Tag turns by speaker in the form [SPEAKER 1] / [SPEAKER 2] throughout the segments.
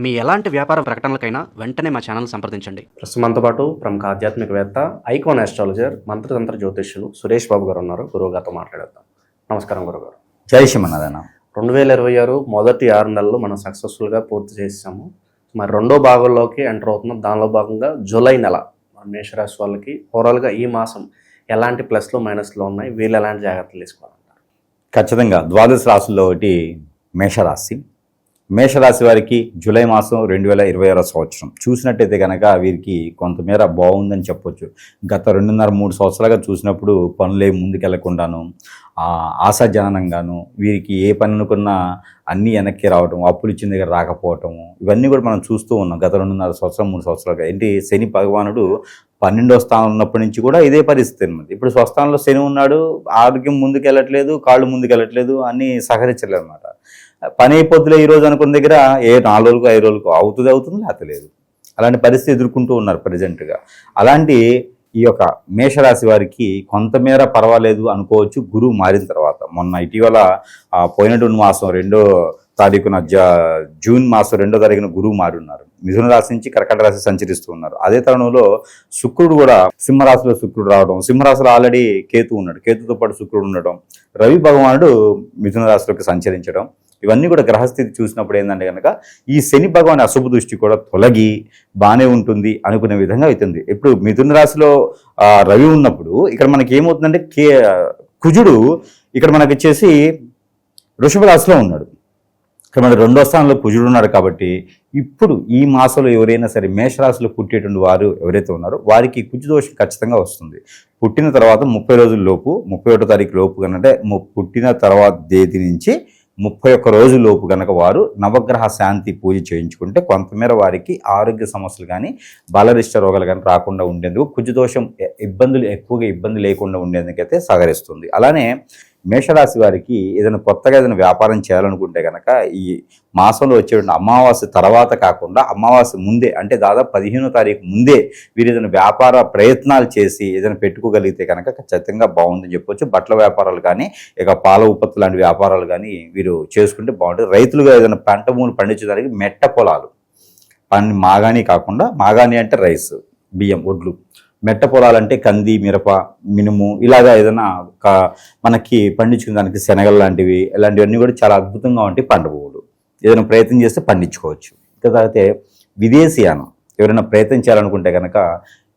[SPEAKER 1] మీ ఎలాంటి వ్యాపార ప్రకటనలకైనా వెంటనే మా ఛానల్ సంప్రదించండి.
[SPEAKER 2] ప్రస్తుతం మనతో పాటు ప్రముఖ ఆధ్యాత్మికవేత్త, ఐకాన్ ఆస్ట్రాలజర్, మంత్రతంత్ర జ్యోతిష్యులు సురేష్ బాబు గారు ఉన్నారు. గురువు గారితో మాట్లాడేద్దాం. నమస్కారం గురుగారు.
[SPEAKER 3] జై శ్రీమన్నారాయణ.
[SPEAKER 2] 2026 మొదటి 6 నెలలు మనం సక్సెస్ఫుల్గా పూర్తి చేసాము. మరి రెండో భాగంలోకి ఎంటర్ అవుతున్నాం. దానిలో భాగంగా జూలై నెల మన మేషరాశి వాళ్ళకి ఓవరాల్గా ఈ మాసం ఎలాంటి ప్లస్లు మైనస్లు ఉన్నాయి, వీళ్ళు ఎలాంటి జాగ్రత్తలు తీసుకోవాలంటారు?
[SPEAKER 3] ఖచ్చితంగా ద్వాదశ రాశుల్లో ఒకటి మేషరాశి. మేషరాశి వారికి జూలై మాసం 2026 సంవత్సరం చూసినట్టయితే కనుక వీరికి కొంతమేర బాగుందని చెప్పొచ్చు. గత 2.5-3 సంవత్సరాలుగా చూసినప్పుడు పనులే ముందుకెళ్లకుండాను, ఆశాజననంగాను, వీరికి ఏ పని అనుకున్నా అన్నీ వెనక్కి రావటం, అప్పులు ఇచ్చిన దగ్గర రాకపోవటము, ఇవన్నీ కూడా మనం చూస్తూ ఉన్నాం గత 2.5 సంవత్సరం 3 సంవత్సరాలుగా. ఏంటి, శని భగవానుడు 12వ స్థానం ఉన్నప్పటి నుంచి కూడా ఇదే పరిస్థితి అనమాట. ఇప్పుడు స్వస్థానంలో శని ఉన్నాడు, ఆరోగ్యం ముందుకెళ్ళట్లేదు, కాళ్ళు ముందుకెళ్ళట్లేదు, అన్నీ సహకరించలేదు అనమాట. పని అయిపోద్దులే ఈరోజు అనుకున్న దగ్గర 4 రోజులకు 5 రోజులకు అవుతుంది లేకపోతే లేదు. అలాంటి పరిస్థితి ఎదుర్కొంటూ ఉన్నారు ప్రజెంట్గా. అలాంటి ఈ యొక్క మేషరాశి వారికి కొంతమేర పర్వాలేదు అనుకోవచ్చు గురువు మారిన తర్వాత. మొన్న ఇటీవల పోయినటువంటి మాసం 2వ తారీఖున జూన్ మాసం 2వ తారీఖున గురువు మారి ఉన్నారు. మిథున రాశి నుంచి కర్కాటక రాశి సంచరిస్తూ ఉన్నారు. అదే తరుణంలో శుక్రుడు కూడా సింహరాశిలో శుక్రుడు రావడం, సింహరాశిలో ఆల్రెడీ కేతు ఉన్నాడు, కేతుతో పాటు శుక్రుడు ఉండడం, రవి భగవానుడు మిథున రాశిలోకి సంచరించడం, ఇవన్నీ కూడా గ్రహస్థితి చూసినప్పుడు ఏంటంటే కనుక ఈ శని భగవాన్ అశుభ దృష్టి కూడా తొలగి బాగానే ఉంటుంది అనుకునే విధంగా అవుతుంది. ఇప్పుడు మిథున రాశిలో రవి ఉన్నప్పుడు ఇక్కడ మనకి ఏమవుతుందంటే కుజుడు ఇక్కడ మనకి వచ్చేసి వృషభ రాశిలో ఉన్నాడు. ఇక్కడ మన 2వ స్థానంలో కుజుడు ఉన్నాడు. కాబట్టి ఇప్పుడు ఈ మాసంలో ఎవరైనా సరే మేషరాశిలో పుట్టేటువంటి వారు ఎవరైతే ఉన్నారో వారికి కుజదోషం ఖచ్చితంగా వస్తుంది. పుట్టిన తర్వాత 30 రోజుల లోపు, 31వ తారీఖు లోపు కనంటే పుట్టిన తర్వాత తేదీ నుంచి 31 రోజుల లోపు కనుక వారు నవగ్రహ శాంతి పూజ చేయించుకుంటే కొంతమేర వారికి ఆరోగ్య సమస్యలు కానీ బలరిష్ట రోగాలు కానీ రాకుండా ఉండేందుకు, కుజదోషం ఎక్కువగా ఇబ్బంది లేకుండా ఉండేందుకైతే సహకరిస్తుంది. అలానే మేషరాశి వారికి ఏదైనా కొత్తగా ఏదైనా వ్యాపారం చేయాలనుకుంటే కనుక ఈ మాసంలో వచ్చేటువంటి అమావాస్య తర్వాత కాకుండా అమావాస్య ముందే, అంటే దాదాపు 15వ తారీఖు ముందే వీరు ఏదైనా వ్యాపార ప్రయత్నాలు చేసి ఏదైనా పెట్టుకోగలిగితే కనుక ఖచ్చితంగా బాగుందని చెప్పొచ్చు. బట్టల వ్యాపారాలు కానీ, ఇక పాల ఉత్పత్తి లాంటి వ్యాపారాలు కానీ వీరు చేసుకుంటే బాగుంటుంది. రైతులుగా ఏదైనా పంట భూములు పండించడానికి మెట్ట పొలాలు మాగాణి కాకుండా, మాగాణి అంటే రైస్, బియ్యం, ఒడ్లు, మెట్ట పొలాలంటే కంది, మిరప, మినుము, ఇలాగా ఏదైనా మనకి పండించుకునే దానికి శనగలు లాంటివి, ఇలాంటివన్నీ కూడా చాలా అద్భుతంగా ఉంటాయి పంట భూములు. ఏదైనా ప్రయత్నం చేస్తే పండించుకోవచ్చు. తర్వాత విదేశీయానం ఎవరైనా ప్రయత్నం చేయాలనుకుంటే కనుక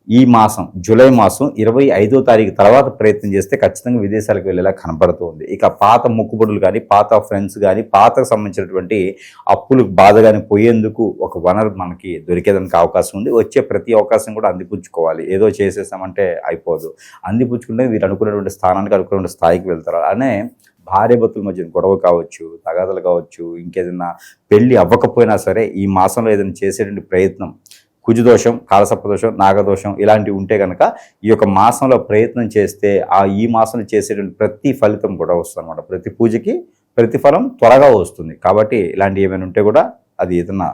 [SPEAKER 3] ఈ మాసం జూలై మాసం 25వ తారీఖు తర్వాత ప్రయత్నం చేస్తే ఖచ్చితంగా విదేశాలకు వెళ్ళేలా కనపడుతుంది. ఇక పాత మొక్కుబడులు కానీ, పాత ఫ్రెండ్స్ కానీ, పాతకు సంబంధించినటువంటి అప్పులు బాధ కానీ పోయేందుకు ఒక వనరు మనకి దొరికేదానికి అవకాశం ఉంది. వచ్చే ప్రతి అవకాశం కూడా అందిపుచ్చుకోవాలి. ఏదో చేసేసామంటే అయిపోదు. అందిపుచ్చుకుంటే వీరు అనుకున్నటువంటి స్థానానికి, అనుకున్న స్థాయికి వెళ్తారు. అలానే భార్యాభర్తల మధ్య గొడవ కావచ్చు, తగాదలు కావచ్చు, ఇంకేదైనా పెళ్లి అవ్వకపోయినా సరే ఈ మాసంలో ఏదైనా చేసేటువంటి ప్రయత్నం, కుజదోషం, కాలసర్పదోషం, నాగదోషం ఇలాంటివి ఉంటే కనుక ఈ యొక్క మాసంలో ప్రయత్నం చేస్తే ఈ మాసంలో చేసేటువంటి ప్రతి ఫలితం కూడా వస్తుంది అనమాట. ప్రతి పూజకి ప్రతిఫలం త్వరగా వస్తుంది. కాబట్టి ఇలాంటివి ఏమైనా ఉంటే కూడా అది ఏదైనా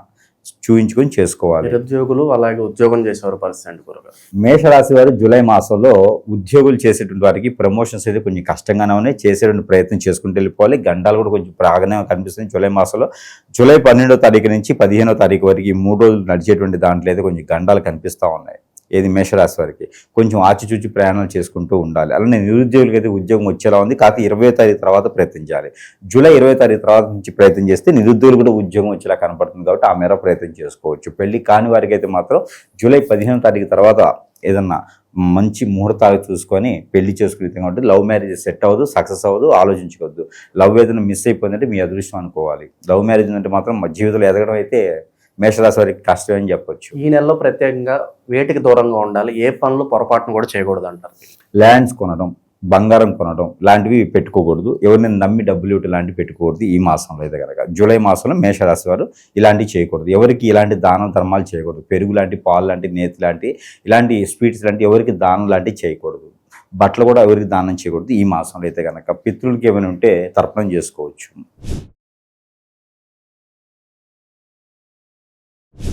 [SPEAKER 3] చూయించుకొని చేసుకోవాలి.
[SPEAKER 2] నిరుద్యోగులు అలాగే ఉద్యోగం చేసేవారు పరిస్థితి గురుగారు.
[SPEAKER 3] మేషరాశి వారు జూలై మాసంలో ఉద్యోగులు చేసేటువంటి వారికి ప్రమోషన్స్ అయితే కొంచెం కష్టంగానే ఉన్నాయి. చేసేటువంటి ప్రయత్నం చేసుకుంటూ వెళ్ళిపోవాలి. గండాలు కూడా కొంచెం బాగానే కనిపిస్తుంది జూలై మాసంలో. జూలై 12వ తారీఖు నుంచి 15వ తారీఖు వరకు ఈ 3 రోజులు నడిచేటువంటి దాంట్లో అయితే కొంచెం గండాలు కనిపిస్తూ ఉన్నాయి. ఏది మేషరాశి వారికి కొంచెం ఆచిచూచి ప్రయాణాలు చేసుకుంటూ ఉండాలి. అలానే నిరుద్యోగులకి అయితే ఉద్యోగం వచ్చేలా ఉంది. కాకపోతే 20వ తారీఖు తర్వాత ప్రయత్నించాలి. జూలై 20వ తారీఖు తర్వాత నుంచి ప్రయత్నం చేస్తే నిరుద్యోగులు కూడా ఉద్యోగం వచ్చేలా కనపడుతుంది. కాబట్టి ఆ మేర ప్రయత్నం చేసుకోవచ్చు. పెళ్లి కాని వారికి అయితే మాత్రం జూలై 15వ తారీఖు తర్వాత ఏదన్నా మంచి ముహూర్తాలు చూసుకొని పెళ్లి చేసుకునే విధంగా ఉంటుంది. లవ్ మ్యారేజ్ సెట్ అవ్వదు, సక్సెస్ అవ్వదు, ఆలోచించుకోవద్దు. లవ్ ఏదైనా మిస్ అయిపోయిందంటే మీ అదృష్టం అనుకోవాలి. లవ్ మ్యారేజ్ అంటే మాత్రం మా జీవితంలో ఎదగడం అయితే మేషరాశి వారికి కష్టం అని చెప్పొచ్చు.
[SPEAKER 2] ఈ నెలలో ప్రత్యేకంగా వేటికి దూరంగా ఉండాలి, ఏ పనులు పొరపాటును కూడా చేయకూడదు అంటారు?
[SPEAKER 3] ల్యాండ్స్ కొనడం, బంగారం కొనడం లాంటివి పెట్టుకోకూడదు. ఎవరిని నమ్మి డబ్బులు ఇవ్వటం లాంటివి పెట్టుకోకూడదు. ఈ మాసంలో అయితే కనుక జూలై మాసంలో మేషరాశి వారు ఇలాంటివి చేయకూడదు. ఎవరికి ఇలాంటి దానం ధర్మాలు చేయకూడదు. పెరుగు లాంటి, పాలు లాంటి, నేతి లాంటి, ఇలాంటి స్వీట్స్ లాంటి ఎవరికి దానం లాంటివి చేయకూడదు. బట్టలు కూడా ఎవరికి దానం చేయకూడదు. ఈ మాసంలో అయితే కనుక పితృలకి ఏమైనా ఉంటే తర్పణం చేసుకోవచ్చు.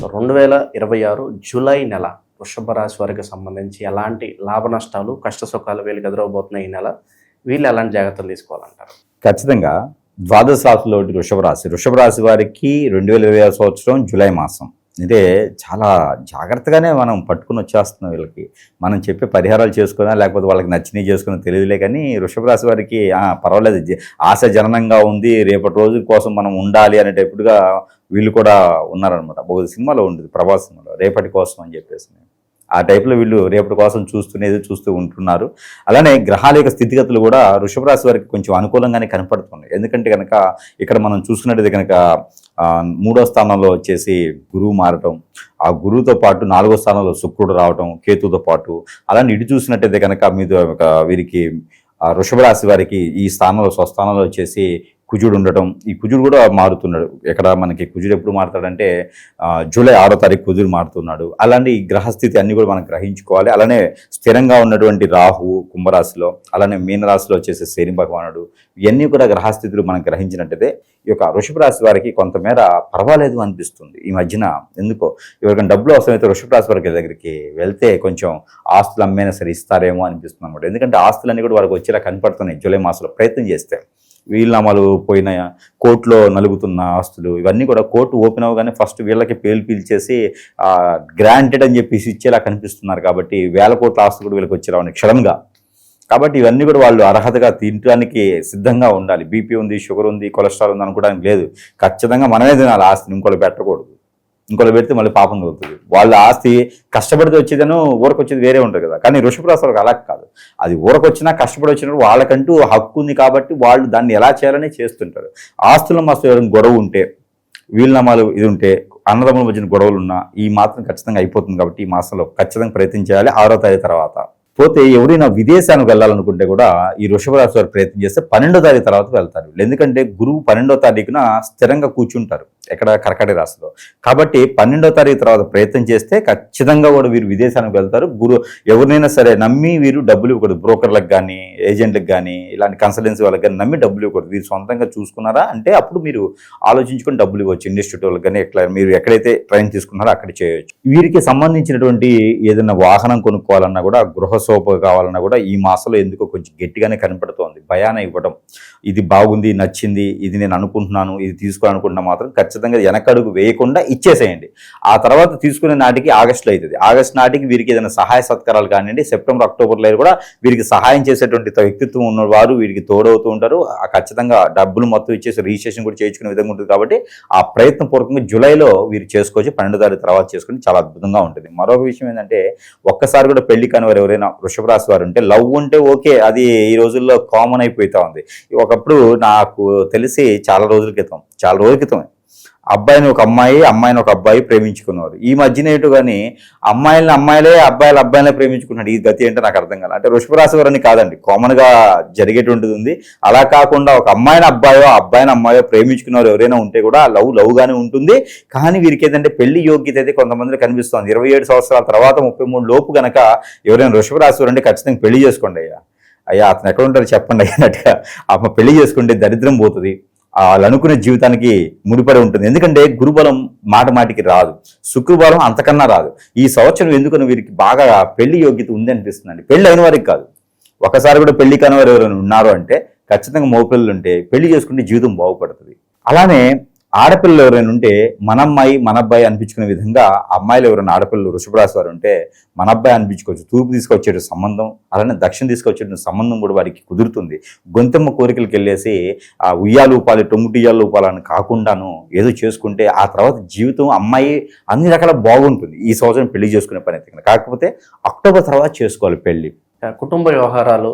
[SPEAKER 2] 2026 జూలై నెల వృషభ రాశి వారికి సంబంధించి ఎలాంటి లాభ నష్టాలు, కష్ట సుఖాలు వీళ్ళకి ఎదురవబోతున్నాయి ఈ నెల? వీళ్ళు ఎలాంటి జాగ్రత్తలు తీసుకోవాలంటారు?
[SPEAKER 3] ఖచ్చితంగా ద్వాదశ రాశిలో ఒకటి వృషభ రాశి వారికి 2026 సంవత్సరం జూలై మాసం. అంటే చాలా జాగ్రత్తగానే మనం పట్టుకుని వచ్చేస్తున్నాం వీళ్ళకి. మనం చెప్పే పరిహారాలు చేసుకున్నా లేకపోతే వాళ్ళకి నచ్చినవి చేసుకున్నా తెలియదులే, కానీ వృషభ రాశి వారికి పర్వాలేదు, ఆశ జననంగా ఉంది, రేపటి రోజు కోసం మనం ఉండాలి అనేటప్పుడుగా వీళ్ళు కూడా ఉన్నారనమాట. ఒక సినిమాలో ఉంటుంది, ప్రభాస్ సినిమాలో, రేపటి కోసం అని చెప్పేసి. ఆ టైప్లో వీళ్ళు రేపటి కోసం చూస్తూ ఉంటున్నారు. అలానే గ్రహాల యొక్క స్థితిగతులు కూడా వృషభ రాశి వారికి కొంచెం అనుకూలంగానే కనపడుతున్నాయి. ఎందుకంటే కనుక ఇక్కడ మనం చూసుకున్నట్టయితే కనుక 3వ స్థానంలో వచ్చేసి గురువు మారటం, ఆ గురువుతో పాటు 4వ స్థానంలో శుక్రుడు రావటం కేతుతో పాటు. అలానే ఇటు చూసినట్టయితే కనుక వీరికి వృషభ రాశి వారికి ఈ స్థానంలో స్వస్థానంలో వచ్చేసి కుజుడు ఉండటం. ఈ కుజుడు కూడా మారుతున్నాడు. ఎక్కడ మనకి కుజుడు ఎప్పుడు మారుతాడంటే జూలై 6వ తారీఖు కుజుడు మారుతున్నాడు. అలాంటి గ్రహస్థితి అన్ని కూడా మనం గ్రహించుకోవాలి. అలానే స్థిరంగా ఉన్నటువంటి రాహు కుంభరాశిలో, అలానే మీనరాశిలో వచ్చేసి శని భగవానుడు, ఇవన్నీ కూడా గ్రహస్థితులు మనం గ్రహించినట్టయితే ఈ యొక్క వృషభ రాశి వారికి కొంతమేర పర్వాలేదు అనిపిస్తుంది ఈ మధ్యన. ఎందుకో ఎవరికైనా డబ్బులు అవసరమైతే వృషభ రాశి వారికి దగ్గరికి వెళ్తే కొంచెం ఆస్తులు అమ్మైనా సరే ఇస్తారేమో అనిపిస్తుంది అన్నమాట. ఎందుకంటే ఆస్తులన్నీ కూడా వారికి వచ్చేలా కనపడుతున్నాయి జూలై మాసంలో. ప్రయత్నం చేస్తే వీళ్ళనామాలు పోయిన కోర్టులో నలుగుతున్న ఆస్తులు ఇవన్నీ కూడా కోర్టు ఓపెన్ అవ్వగానే ఫస్ట్ వీళ్ళకి పేలు పీల్చేసి గ్రాంటెడ్ అని చెప్పేసి ఇచ్చేలా కనిపిస్తున్నారు. కాబట్టి 1000 కోట్ల ఆస్తులు కూడా వీళ్ళకి వచ్చేలా ఉన్నాయి క్షణంగా. కాబట్టి ఇవన్నీ కూడా వాళ్ళు అర్హతగా తినడానికి సిద్ధంగా ఉండాలి. బీపీ ఉంది, షుగర్ ఉంది, కొలెస్ట్రాల్ ఉంది అనుకోవడానికి లేదు. ఖచ్చితంగా మనమే తినాలి ఆస్తిని, ఇంకోళ్ళు పెట్టకూడదు. ఇంకోళ్ళు పెడితే మళ్ళీ పాపం కలుగుతుంది. వాళ్ళ ఆస్తి కష్టపడితే వచ్చేదనో ఊరకు వచ్చేది వేరే ఉంటుంది కదా. కానీ వృషభ రాశి వాళ్ళకి అలా కాదు. అది ఊరకు వచ్చినా కష్టపడి వచ్చినప్పుడు వాళ్ళకంటూ హక్కు ఉంది కాబట్టి వాళ్ళు దాన్ని ఎలా చేయాలని చేస్తుంటారు. ఆస్తుల మస్తు గొడవ ఉంటే, వీళ్ళనామాలు ఇది ఉంటే, అన్నదమ్ముల మధ్యన గొడవలు ఉన్నా ఈ మాత్రం ఖచ్చితంగా అయిపోతుంది. కాబట్టి ఈ మాసంలో ఖచ్చితంగా ప్రయత్నం చేయాలి 6వ తారీఖు తర్వాత. పోతే ఎవరైనా విదేశానికి వెళ్ళాలనుకుంటే కూడా ఈ వృషభ రాశి వారు ప్రయత్నం చేస్తే 12వ తారీఖు తర్వాత వెళ్తారు. ఎందుకంటే గురువు 12వ తారీఖున స్థిరంగా కూర్చుంటారు ఎక్కడ కర్కాటక రాశిలో. కాబట్టి 12వ తారీఖు తర్వాత ప్రయత్నం చేస్తే ఖచ్చితంగా కూడా వీరు విదేశానికి వెళ్తారు. ఎవరినైనా సరే నమ్మి వీరు డబ్బులు ఇవ్వకూడదు. బ్రోకర్లకు కానీ, ఏజెంట్లకు కానీ, ఇలాంటి కన్సల్టెన్సీ వాళ్ళకి కానీ నమ్మి డబ్బులు ఇవ్వకూడదు. వీరు సొంతంగా చూసుకున్నారా అంటే అప్పుడు మీరు ఆలోచించుకొని డబ్బులు ఇవ్వచ్చు. ఇన్స్టిట్యూట్ వాళ్ళకి కానీ ఎట్లా మీరు ఎక్కడైతే ట్రైన్ తీసుకున్నారో అక్కడ చేయవచ్చు. వీరికి సంబంధించినటువంటి ఏదైనా వాహనం కొనుక్కోవాలన్నా కూడా, గృహ సోప కావాలన్నా కూడా ఈ మాసంలో ఎందుకో కొంచెం గట్టిగానే కనపడుతోంది. భయాన ఇవ్వడం, ఇది బాగుంది, నచ్చింది, ఇది నేను అనుకుంటున్నాను, ఇది తీసుకోవాలనుకుంటున్నా మాత్రం ఖచ్చితంగా వెనకడుగు వేయకుండా ఇచ్చేసేయండి. ఆ తర్వాత తీసుకునే నాటికి ఆగస్టులో అవుతుంది. ఆగస్టు నాటికి వీరికి ఏదైనా సహాయ సత్కారాలు కానివ్వండి, సెప్టెంబర్ అక్టోబర్లో కూడా వీరికి సహాయం చేసేటువంటి వ్యక్తిత్వం ఉన్నవారు వీరికి తోడవుతూ ఉంటారు. ఖచ్చితంగా డబ్బులు మొత్తం ఇచ్చేసి రిజిస్ట్రేషన్ కూడా చేయించుకునే విధంగా ఉంటుంది. కాబట్టి ఆ ప్రయత్నం పూర్వకంగా జూలైలో వీరు చేసుకోవచ్చు. 12వ తారీఖు తర్వాత చేసుకుని చాలా అద్భుతంగా ఉంటుంది. మరొక విషయం ఏంటంటే, ఒక్కసారి కూడా పెళ్లి కాని వారు ఎవరైనా వృషభ రాశి వారు ఉంటే, లవ్ ఉంటే ఓకే, అది ఈ రోజుల్లో కామన్ అయిపోతా ఉంది. ఒకప్పుడు నాకు తెలిసి చాలా రోజుల క్రితం అబ్బాయిని ఒక అమ్మాయి, అమ్మాయిని ఒక అబ్బాయి ప్రేమించుకున్నారు. ఈ మధ్యన ఏంటో కానీ అమ్మాయిలని అమ్మాయిలే, అబ్బాయిలే ప్రేమించుకున్నాడు. ఈ గతి ఏంటో నాకు అర్థం కాదు. అంటే వృషభ రాశి వారని కాదండి, కామన్గా జరిగేటువంటిది ఉంది. అలా కాకుండా ఒక అమ్మాయిని అమ్మాయో ప్రేమించుకున్నారు ఎవరైనా ఉంటే కూడా లవ్ గానే ఉంటుంది. కానీ వీరికి ఏంటంటే పెళ్లి యోగ్యత అయితే కొంతమంది కనిపిస్తుంది. 27 సంవత్సరాల తర్వాత 33 లోపు గనక ఎవరైనా వృషభ రాశి వారంటే ఖచ్చితంగా పెళ్లి చేసుకోండి. అయ్యా అతను ఎక్కడ ఉంటారో చెప్పండి అన్నట్టుగా పెళ్లి చేసుకుంటే దరిద్రం పోతుంది. వాళ్ళు అనుకునే జీవితానికి ముడిపడి ఉంటుంది. ఎందుకంటే గురుబలం మాటికి రాదు, శుక్రబలం అంతకన్నా రాదు. ఈ సంవత్సరం ఎందుకని వీరికి బాగా పెళ్లి యోగ్యత ఉంది అనిపిస్తుందండి. పెళ్లి అయిన వారికి కాదు, ఒకసారి కూడా పెళ్లి కాని వారు ఎవరైనా ఉన్నారు అంటే ఖచ్చితంగా మగపిల్లలు ఉంటే పెళ్లి చేసుకుంటే జీవితం బాగుపడుతుంది. అలానే ఆడపిల్లలు ఎవరైనా ఉంటే మన అమ్మాయి మన అబ్బాయి అనిపించుకునే విధంగా అమ్మాయిలు ఎవరైనా ఆడపిల్లలు వృషభ రాశి వారు ఉంటే మన అబ్బాయి అనిపించుకోవచ్చు. తూర్పు తీసుకొచ్చే సంబంధం, అలానే దక్షిణ తీసుకొచ్చే సంబంధం కూడా వారికి కుదురుతుంది. గొంతెమ్మ కోరికలకు వెళ్ళేసి ఆ ఉయ్యాలు ఊపాలి, టొంగుటియ్యాలు ఊపాలని కాకుండాను ఏదో చేసుకుంటే ఆ తర్వాత జీవితం అమ్మాయి అన్ని రకాల బాగుంటుంది. ఈ సంవత్సరం పెళ్లి చేసుకునే పని అయితే కాకపోతే అక్టోబర్ తర్వాత చేసుకోవాలి పెళ్లి.
[SPEAKER 2] కుటుంబ వ్యవహారాలు,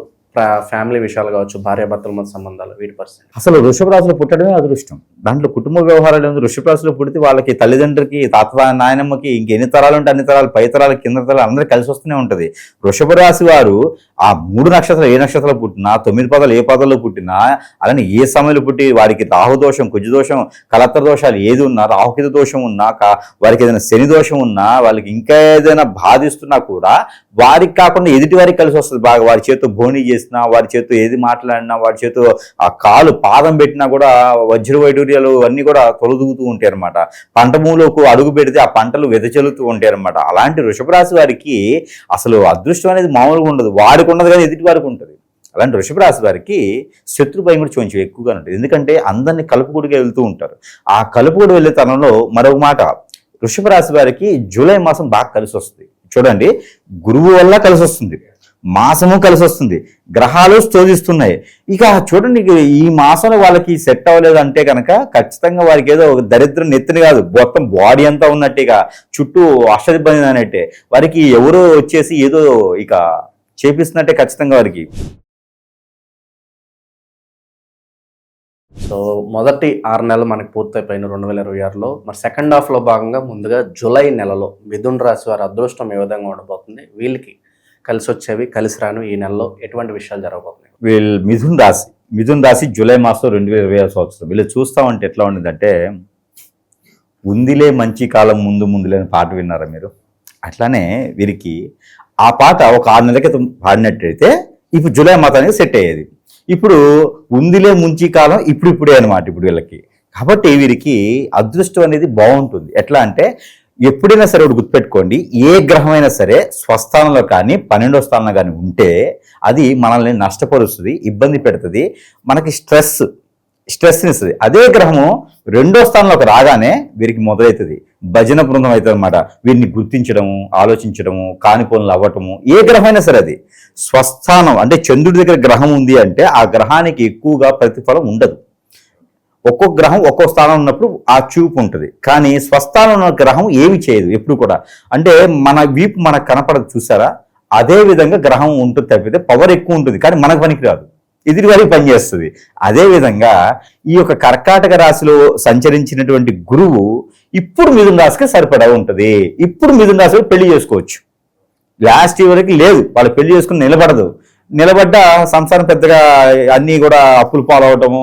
[SPEAKER 2] ఫ్యామిలీ విషయాలు కావచ్చు, భార్యాభర్తల మధ్య సంబంధాలు, వీటి పరిస్థితి.
[SPEAKER 3] అసలు వృషభ రాశిలో పుట్టడమే అదృష్టం. దాంట్లో కుటుంబ వ్యవహారాలు ఉంది. వృషభ రాశిలో పుడితే వాళ్ళకి తల్లిదండ్రులకి, తాత నాయనమ్మకి ఇంకెన్ని తరాలు ఉంటే అన్ని తరాలు, పై తరాలు, కింద తరాలు అందరూ కలిసి వస్తూనే ఉంటుంది. వృషభ రాశి వారు ఆ 3 నక్షత్రాలు ఏ నక్షత్రాలు పుట్టినా, 9 పదాలు ఏ పదాల్లో పుట్టినా, అలానే ఏ సమయంలో పుట్టి వారికి రాహుదోషం, కుజదోషం, కలత్ర దోషాలు ఏది ఉన్నా, రాహుకేతు దోషం ఉన్నా, వారికి ఏదైనా శని దోషం ఉన్నా, వాళ్ళకి ఇంకా ఏదైనా బాధిస్తున్నా కూడా వారికి కాకుండా ఎదుటి వారికి కలిసి వస్తుంది బాగా. వారి చేతితో భోని చేసినా, వారి చేతితో ఏది మాట్లాడినా, వారి చేతితో ఆ కాలు పాదం పెట్టినా కూడా వజ్ర వైడూర్యాలు అన్నీ కూడా తొలదూగుతూ ఉంటాయి అనమాట. పంట భూమిలోకి అడుగు పెడితే ఆ పంటలు వెదజల్లుతూ ఉంటాయి అనమాట. అలాంటి వృషభ రాశి వారికి అసలు అదృష్టం అనేది మామూలుగా ఉండదు. వారికి ఉండదు కానీ ఎదుటి వారికి ఉంటుంది. అలాంటి వృషభ రాశి వారికి శత్రు భయం కూడా కొంచెం ఎక్కువగా ఉంటుంది. ఎందుకంటే అందరినీ కలుపుకుడిగా వెళ్తూ ఉంటారు. ఆ కలుపుకుడు వెళ్ళే తనంలో మరొక మాట, వృషభ రాశి వారికి జూలై మాసం బాగా కలిసి వస్తుంది. చూడండి, గురువు వల్ల కలిసి వస్తుంది, మాసము కలిసి వస్తుంది, గ్రహాలు స్తోదిస్తున్నాయి. ఇక చూడండి, ఈ మాసంలో వాళ్ళకి సెట్ అవ్వలేదు అంటే కనుక ఖచ్చితంగా వారికి ఏదో ఒక దరిద్రం నెత్తిని కాదు, మొత్తం బాడీ అంతా ఉన్నట్టు, ఇక చుట్టూ అష్టదిబ్బంది అన్నట్టే, వారికి ఎవరో వచ్చేసి ఏదో ఇక చేపిస్తున్నట్టే ఖచ్చితంగా వారికి.
[SPEAKER 2] సో మొదటి 6 నెలలు మనకి పూర్తయిపోయిన 2026లో, మరి సెకండ్ హాఫ్లో భాగంగా ముందుగా జూలై నెలలో మిథున రాశి వారి అదృష్టం ఏ విధంగా ఉండబోతుంది, వీళ్ళకి కలిసి వచ్చేవి కలిసి రానివి ఈ నెలలో ఎటువంటి విషయాలు జరగబోతున్నాయి?
[SPEAKER 3] వీళ్ళు మిథున రాశి జూలై మాసం 2026 సంవత్సరం వీళ్ళు చూస్తామంటే ఎట్లా ఉండేదంటే, ఉందిలే మంచి కాలం ముందులే అని పాట విన్నారా మీరు? అట్లానే వీరికి ఆ పాట ఒక 6 నెలల క్రితం పాడినట్టయితే ఇప్పుడు జూలై మాసానికి సెట్ అయ్యేది. ఇప్పుడు ఉందిలే ముంచి కాలం ఇప్పుడే అనమాట ఇప్పుడు వీళ్ళకి. కాబట్టి వీరికి అదృష్టం అనేది బాగుంటుంది. ఎట్లా అంటే, ఎప్పుడైనా సరే ఒకటి గుర్తుపెట్టుకోండి, ఏ గ్రహమైనా సరే స్వస్థానంలో కానీ 12వ స్థానంలో కానీ ఉంటే అది మనల్ని నష్టపరుస్తుంది, ఇబ్బంది పెడుతుంది, మనకి స్ట్రెస్ని ఇస్తుంది. అదే గ్రహము 2వ స్థానంలోకి రాగానే వీరికి మొదలవుతుంది భజన బృందం అవుతుంది అనమాట. వీరిని గుర్తించడము, ఆలోచించడము, కాని పనులు అవ్వటము. ఏ గ్రహమైనా సరే అది స్వస్థానం అంటే చంద్రుడి దగ్గర గ్రహం ఉంది అంటే ఆ గ్రహానికి ఎక్కువగా ప్రతిఫలం ఉండదు. ఒక్కొక్క గ్రహం ఒక్కొక్క స్థానం ఉన్నప్పుడు ఆ చూపు ఉంటుంది, కానీ స్వస్థానం ఉన్న గ్రహం ఏమి చేయదు ఎప్పుడు కూడా. అంటే మన వీపు మనకు కనపడదు, చూసారా? అదే విధంగా గ్రహం ఉంటుంది తప్పితే పవర్ ఎక్కువ ఉంటుంది, కానీ మనకు పనికి రాదు, ఎదురుగారికి పనిచేస్తుంది. అదేవిధంగా ఈ యొక్క కర్కాటక రాశిలో సంచరించినటువంటి గురువు ఇప్పుడు మిథున రాశికి సరిపడా ఉంటుంది. ఇప్పుడు మిథున రాశిలో పెళ్లి చేసుకోవచ్చు. లాస్ట్ ఇయర్ వరకు లేదు, వాళ్ళు పెళ్లి చేసుకుని నిలబడ్డ సంసారం పెద్దగా అన్నీ కూడా అప్పులు పాలవటము,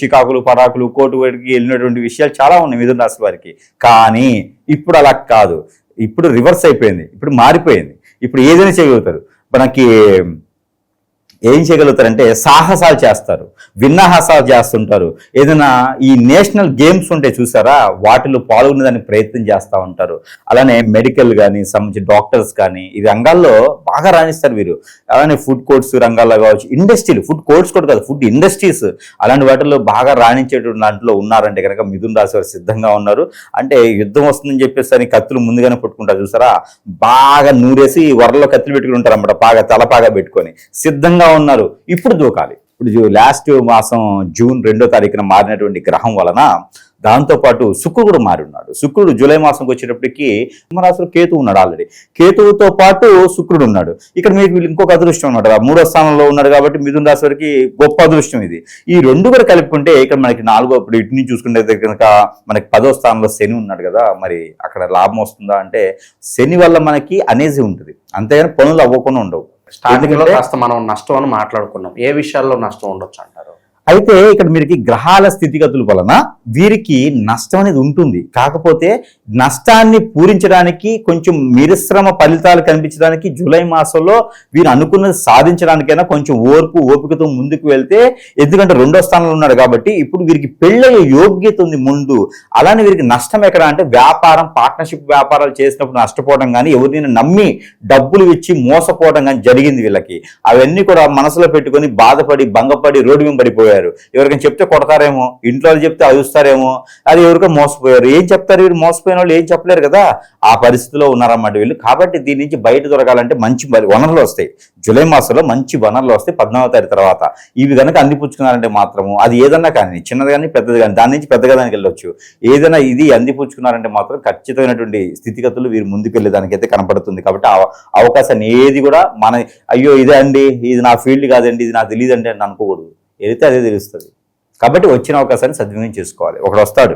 [SPEAKER 3] చికాకులు పరాకులు కోర్టు వారికి వెళ్ళినటువంటి విషయాలు చాలా ఉన్నాయి మిథున రాశి వారికి. కానీ ఇప్పుడు అలా కాదు, ఇప్పుడు రివర్స్ అయిపోయింది, ఇప్పుడు మారిపోయింది. ఇప్పుడు ఏదైనా చేయగలుగుతారు. మనకి ఏం చేయగలుగుతారంటే సాహసాలు చేస్తారు, విన్నాహాసాలు చేస్తుంటారు. ఏదైనా ఈ నేషనల్ గేమ్స్ ఉంటే చూసారా, వాటిలో పాల్గొనేదానికి ప్రయత్నం చేస్తూ ఉంటారు. అలానే మెడికల్ కానీ సంబంధించి డాక్టర్స్ కానీ ఈ రంగాల్లో బాగా రాణిస్తారు వీరు. అలానే ఫుడ్ కోర్ట్స్ రంగాల్లో కావచ్చు, ఇండస్ట్రీలు, ఫుడ్ కోర్ట్స్ కూడా కాదు, ఫుడ్ ఇండస్ట్రీస్, అలాంటి వాటిల్లో బాగా రాణించేటువంటి దాంట్లో ఉన్నారంటే కనుక మిథున రాశి వారు సిద్ధంగా ఉన్నారు. అంటే యుద్ధం వస్తుందని చెప్పేసి అని కత్తులు ముందుగానే పుట్టుకుంటారు చూసారా, బాగా నూరేసి వరలో కత్తులు పెట్టుకుని ఉంటారు అన్నమాట, బాగా తలపాగా పెట్టుకొని సిద్ధంగా ఉన్నారు. ఇప్పుడు దూకాలి. ఇప్పుడు లాస్ట్ మాసం జూన్ 2వ తారీఖున మారినటువంటి గ్రహం వలన దాంతోపాటు శుక్రుడు కూడా మారి ఉన్నాడు. శుక్రుడు జూలై మాసంకి వచ్చేటప్పటికి సింహరాశిలో కేతువు ఉన్నాడు. ఆల్రెడీ కేతువుతో పాటు శుక్రుడు ఉన్నాడు. ఇక్కడ మీకు ఇంకొక అదృష్టం అనమాట, 3వ స్థానంలో ఉన్నాడు కాబట్టి మిథున రాశి వారికి గొప్ప అదృష్టం ఇది. ఈ రెండు కూడా కలుపుకుంటే ఇక్కడ మనకి 4వ, ఇప్పుడు ఇటు నుంచి చూసుకుంటే కనుక మనకి 10వ స్థానంలో శని ఉన్నాడు కదా, మరి అక్కడ లాభం వస్తుందా అంటే శని వల్ల మనకి అనేసి ఉంటుంది, అంతేగాని పనులు అవ్వకుండా ఉండవు.
[SPEAKER 2] స్టార్టింగ్ లో కాస్త మనం నష్టం అని మాట్లాడుకున్నాం, ఏ విషయాల్లో నష్టం ఉండొచ్చు అంటారు?
[SPEAKER 3] అయితే ఇక్కడ వీరికి గ్రహాల స్థితిగతుల వలన వీరికి నష్టం అనేది ఉంటుంది. కాకపోతే నష్టాన్ని పూరించడానికి కొంచెం మిశ్రమ ఫలితాలు కనిపించడానికి జూలై మాసంలో వీరు అనుకున్నది సాధించడానికైనా కొంచెం ఓపికతో ముందుకు వెళ్తే, ఎందుకంటే 2వ స్థానంలో ఉన్నాడు కాబట్టి ఇప్పుడు వీరికి పెళ్ళయ్యే యోగ్యత ఉంది ముందు. అలానే వీరికి నష్టం ఎక్కడ అంటే వ్యాపారం, పార్ట్నర్షిప్ వ్యాపారాలు చేసినప్పుడు నష్టపోవడం కానీ, ఎవరినైనా నమ్మి డబ్బులు ఇచ్చి మోసపోవడం కానీ జరిగింది వీళ్ళకి. అవన్నీ కూడా మనసులో పెట్టుకొని బాధపడి భంగపడి రోడ్డు మీద పడిపోయారు. ఎవరికైనా చెప్తే కొడతారేమో, ఇంట్లో చెప్తే అదుస్తారేమో, అది ఎవరికో మోసపోయారు. ఏం చెప్తారు వీళ్ళు? మోసపోయిన వాళ్ళు ఏం చెప్పలేరు కదా, ఆ పరిస్థితిలో ఉన్నారన్నమాట వీళ్ళు. కాబట్టి దీని నుంచి బయట దొరకాలంటే మంచి వనరులు వస్తాయి. జూలై మాసంలో మంచి వనరులు వస్తాయి 14వ తారీఖు తర్వాత. ఇవి కనుక అందిపుచ్చుకున్నారంటే మాత్రము అది ఏదన్నా కానీ, చిన్నది కానీ పెద్దది కానీ, దాని నుంచి పెద్దగా దానికి వెళ్ళొచ్చు. ఏదైనా ఇది అందిపుచ్చుకున్నారంటే మాత్రం ఖచ్చితమైనటువంటి స్థితిగతులు వీరు ముందుకు వెళ్ళేదానికైతే కనపడుతుంది. కాబట్టి అవకాశాన్ని ఏది కూడా మన అయ్యో ఇదే అండి, ఇది నా ఫీల్డ్ కాదండి, ఇది నాకు తెలియదు అంటే అనుకోకూడదు. ఏదైతే అదే తెలుస్తుంది. కాబట్టి వచ్చిన అవకాశాన్ని సద్వినియోగం చేసుకోవాలి. ఒకడు వస్తాడు,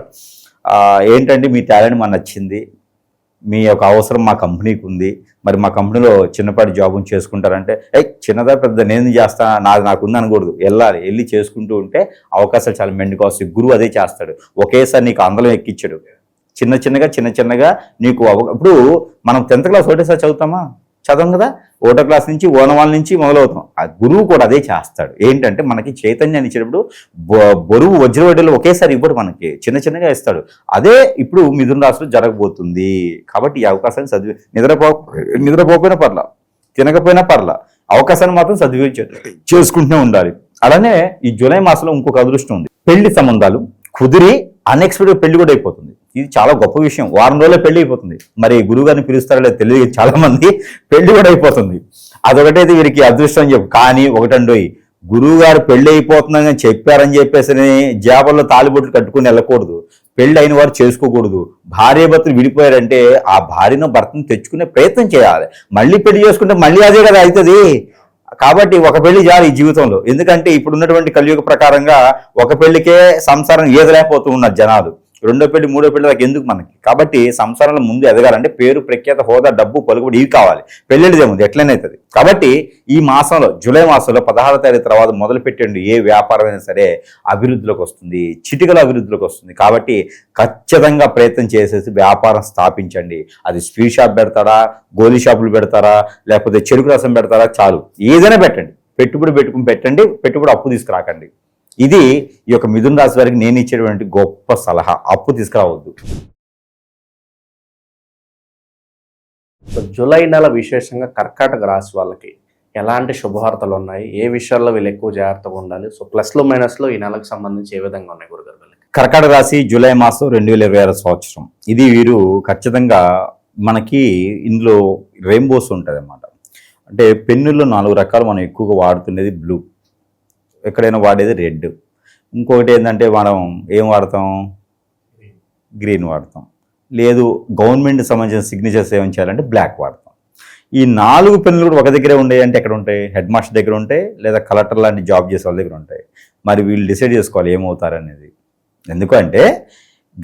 [SPEAKER 3] ఏంటంటే మీ టాలెంట్ మాకు నచ్చింది, మీ యొక్క అవసరం మా కంపెనీకి ఉంది, మరి మా కంపెనీలో చిన్నపాటి జాబుని చేసుకుంటారంటే చిన్నదా పెద్ద నేను చేస్తాను, నాకు ఉంది అనకూడదు. వెళ్ళి చేసుకుంటూ ఉంటే అవకాశాలు చాలా మెండుగా వస్తాయి. గురువు అదే చేస్తాడు, ఒకేసారి నీకు అందలం ఎక్కించాడు. చిన్న చిన్నగా నీకు ఇప్పుడు మనం 10th క్లాస్ ఒకటేసారి చదవం కదా, 1వ క్లాస్ నుంచి ఓనవాళ్ళ నుంచి మొదలవుతాం. ఆ గురువు కూడా అదే చేస్తాడు. ఏంటంటే మనకి చైతన్యాన్ని ఇచ్చేటప్పుడు బరువు వజ్రవడ్డీలు ఒకేసారి ఇవ్వడు, మనకి చిన్నగా ఇస్తాడు. అదే ఇప్పుడు మిథున రాశిలో జరగబోతుంది. కాబట్టి ఈ అవకాశాన్ని నిద్రపోకపోయినా పర్లా, తినకపోయినా పర్లా, అవకాశాన్ని మాత్రం సద్వినియోగం చేసుకుంటూనే ఉండాలి. అలానే ఈ జూలై మాసంలో ఇంకొక అదృష్టం ఉంది. పెళ్లి సంబంధాలు కుదిరి అన్ఎక్స్పెక్టెడ్ పెళ్లి కూడా అయిపోతుంది. ఇది చాలా గొప్ప విషయం. వారం రోజుల్లో పెళ్లి అయిపోతుంది. మరి గురువు గారిని పిలుస్తారో లేదు తెలియదు, చాలా మంది పెళ్లి కూడా అయిపోతుంది. అదొకటైతే వీరికి అదృష్టం అని చెప్పు. కానీ ఒకటండోయి, గురువు గారు పెళ్లి అయిపోతుందని చెప్పారని చెప్పేసి జాబర్లో తాలిబొట్లు కట్టుకుని వెళ్ళకూడదు. పెళ్లి అయిన వారు చేసుకోకూడదు. భార్యాభర్తలు విడిపోయారంటే ఆ భార్యను భర్తను తెచ్చుకునే ప్రయత్నం చేయాలి. మళ్ళీ పెళ్లి చేసుకుంటే మళ్ళీ అదే కదా అవుతుంది. కాబట్టి ఒక పెళ్లి చాలు ఈ జీవితంలో. ఎందుకంటే ఇప్పుడు ఉన్నటువంటి కలియుగ ప్రకారంగా ఒక పెళ్లికే సంసారం ఏదలేకపోతూ ఉన్నారు జనాలు. రెండో పెళ్లి మూడో పెళ్లి దాకా ఎందుకు మనకి? కాబట్టి సంసారంలో ముందు ఎదగాలంటే పేరు, ప్రఖ్యాత, హోదా, డబ్బు, పలుకుబడి ఇవి కావాలి. పెళ్ళిదేముంది ఎట్లనే అవుతుంది. కాబట్టి ఈ మాసంలో జూలై మాసంలో 16వ తారీఖు తర్వాత మొదలు పెట్టండి. ఏ వ్యాపారమైనా సరే అభివృద్ధిలోకి వస్తుంది, చిటికల అభివృద్ధిలోకి వస్తుంది. కాబట్టి ఖచ్చితంగా ప్రయత్నం చేసేసి వ్యాపారం స్థాపించండి. అది స్వీట్ షాప్ పెడతారా, గోలీ షాపులు పెడతారా, లేకపోతే చెరుకు రసం పెడతారా, చాలు ఏదైనా పెట్టండి. పెట్టుబడి పెట్టండి. పెట్టుబడి అప్పు తీసుకురాకండి. ఇది ఈ యొక్క మిథున రాశి వారికి నేను ఇచ్చేటువంటి గొప్ప సలహా. అప్పు తీసుకురావద్దు.
[SPEAKER 2] జూలై నెల విశేషంగా కర్కాటక రాశి వాళ్ళకి ఎలాంటి శుభవార్తలు ఉన్నాయి, ఏ విషయాల్లో వీళ్ళు ఎక్కువ జాగ్రత్తగా ఉండాలి, సో ప్లస్లో మైనస్లో ఈ నెలకు సంబంధించి ఏ విధంగా ఉన్నాయి గురుగారు వీళ్ళకి?
[SPEAKER 3] కర్కాటక రాశి జూలై మాసం 2026 సంవత్సరం. ఇది వీరు ఖచ్చితంగా మనకి ఇందులో రెయిన్బోస్ ఉంటుంది అన్నమాట. అంటే పెన్నుల్లో 4 రకాలు మనం ఎక్కువగా వాడుతున్నది బ్లూ, ఎక్కడైనా వాడేది రెడ్, ఇంకొకటి ఏంటంటే మనం ఏం వాడతాం, గ్రీన్ వాడతాం. లేదు గవర్నమెంట్ సంబంధించిన సిగ్నేచర్స్ ఏం చేయాలంటే బ్లాక్ వాడతాం. ఈ 4 పెన్నులు కూడా ఒక దగ్గరే ఉండేవి అంటే ఎక్కడ ఉంటాయి? హెడ్ మాస్టర్ దగ్గర ఉంటాయి, లేదా కలెక్టర్ లాంటి జాబ్ చేసే వాళ్ళ దగ్గర ఉంటాయి. మరి వీళ్ళు డిసైడ్ చేసుకోవాలి ఏమవుతారనేది. ఎందుకంటే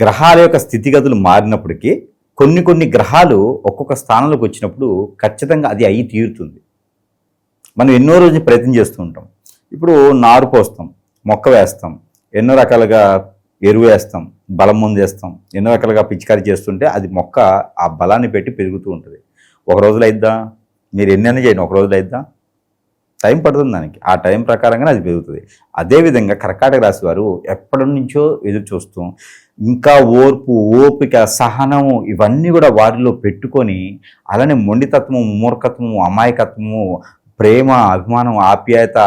[SPEAKER 3] గ్రహాల యొక్క స్థితిగతులు మారినప్పటికీ కొన్ని గ్రహాలు ఒక్కొక్క స్థానంలోకి వచ్చినప్పుడు ఖచ్చితంగా అది అయి తీరుతుంది. మనం ఎన్నో రోజులు ప్రయత్నం చేస్తూ ఉంటాం. ఇప్పుడు నారు పోస్తాం, మొక్క వేస్తాం, ఎన్నో రకాలుగా ఎరువు వేస్తాం, బలం ముందు వేస్తాం, ఎన్నో రకాలుగా పిచికారీ చేస్తుంటే అది మొక్క ఆ బలాన్ని పెట్టి పెరుగుతూ ఉంటుంది. ఒక రోజులో అయిద్దా? మీరు ఎన్నైనా చేయండి, ఒక రోజులో అయిద్దా? టైం పడుతుంది దానికి. ఆ టైం ప్రకారంగానే అది పెరుగుతుంది. అదేవిధంగా కర్కాటక రాశి వారు ఎప్పటి నుంచో ఎదురు చూస్తూ ఇంకా ఓర్పు, ఓపిక, సహనము ఇవన్నీ కూడా వారిలో పెట్టుకొని అలానే మొండితత్వము, మూర్ఖత్వము, అమాయకత్వము, ప్రేమ, అభిమానం, ఆప్యాయత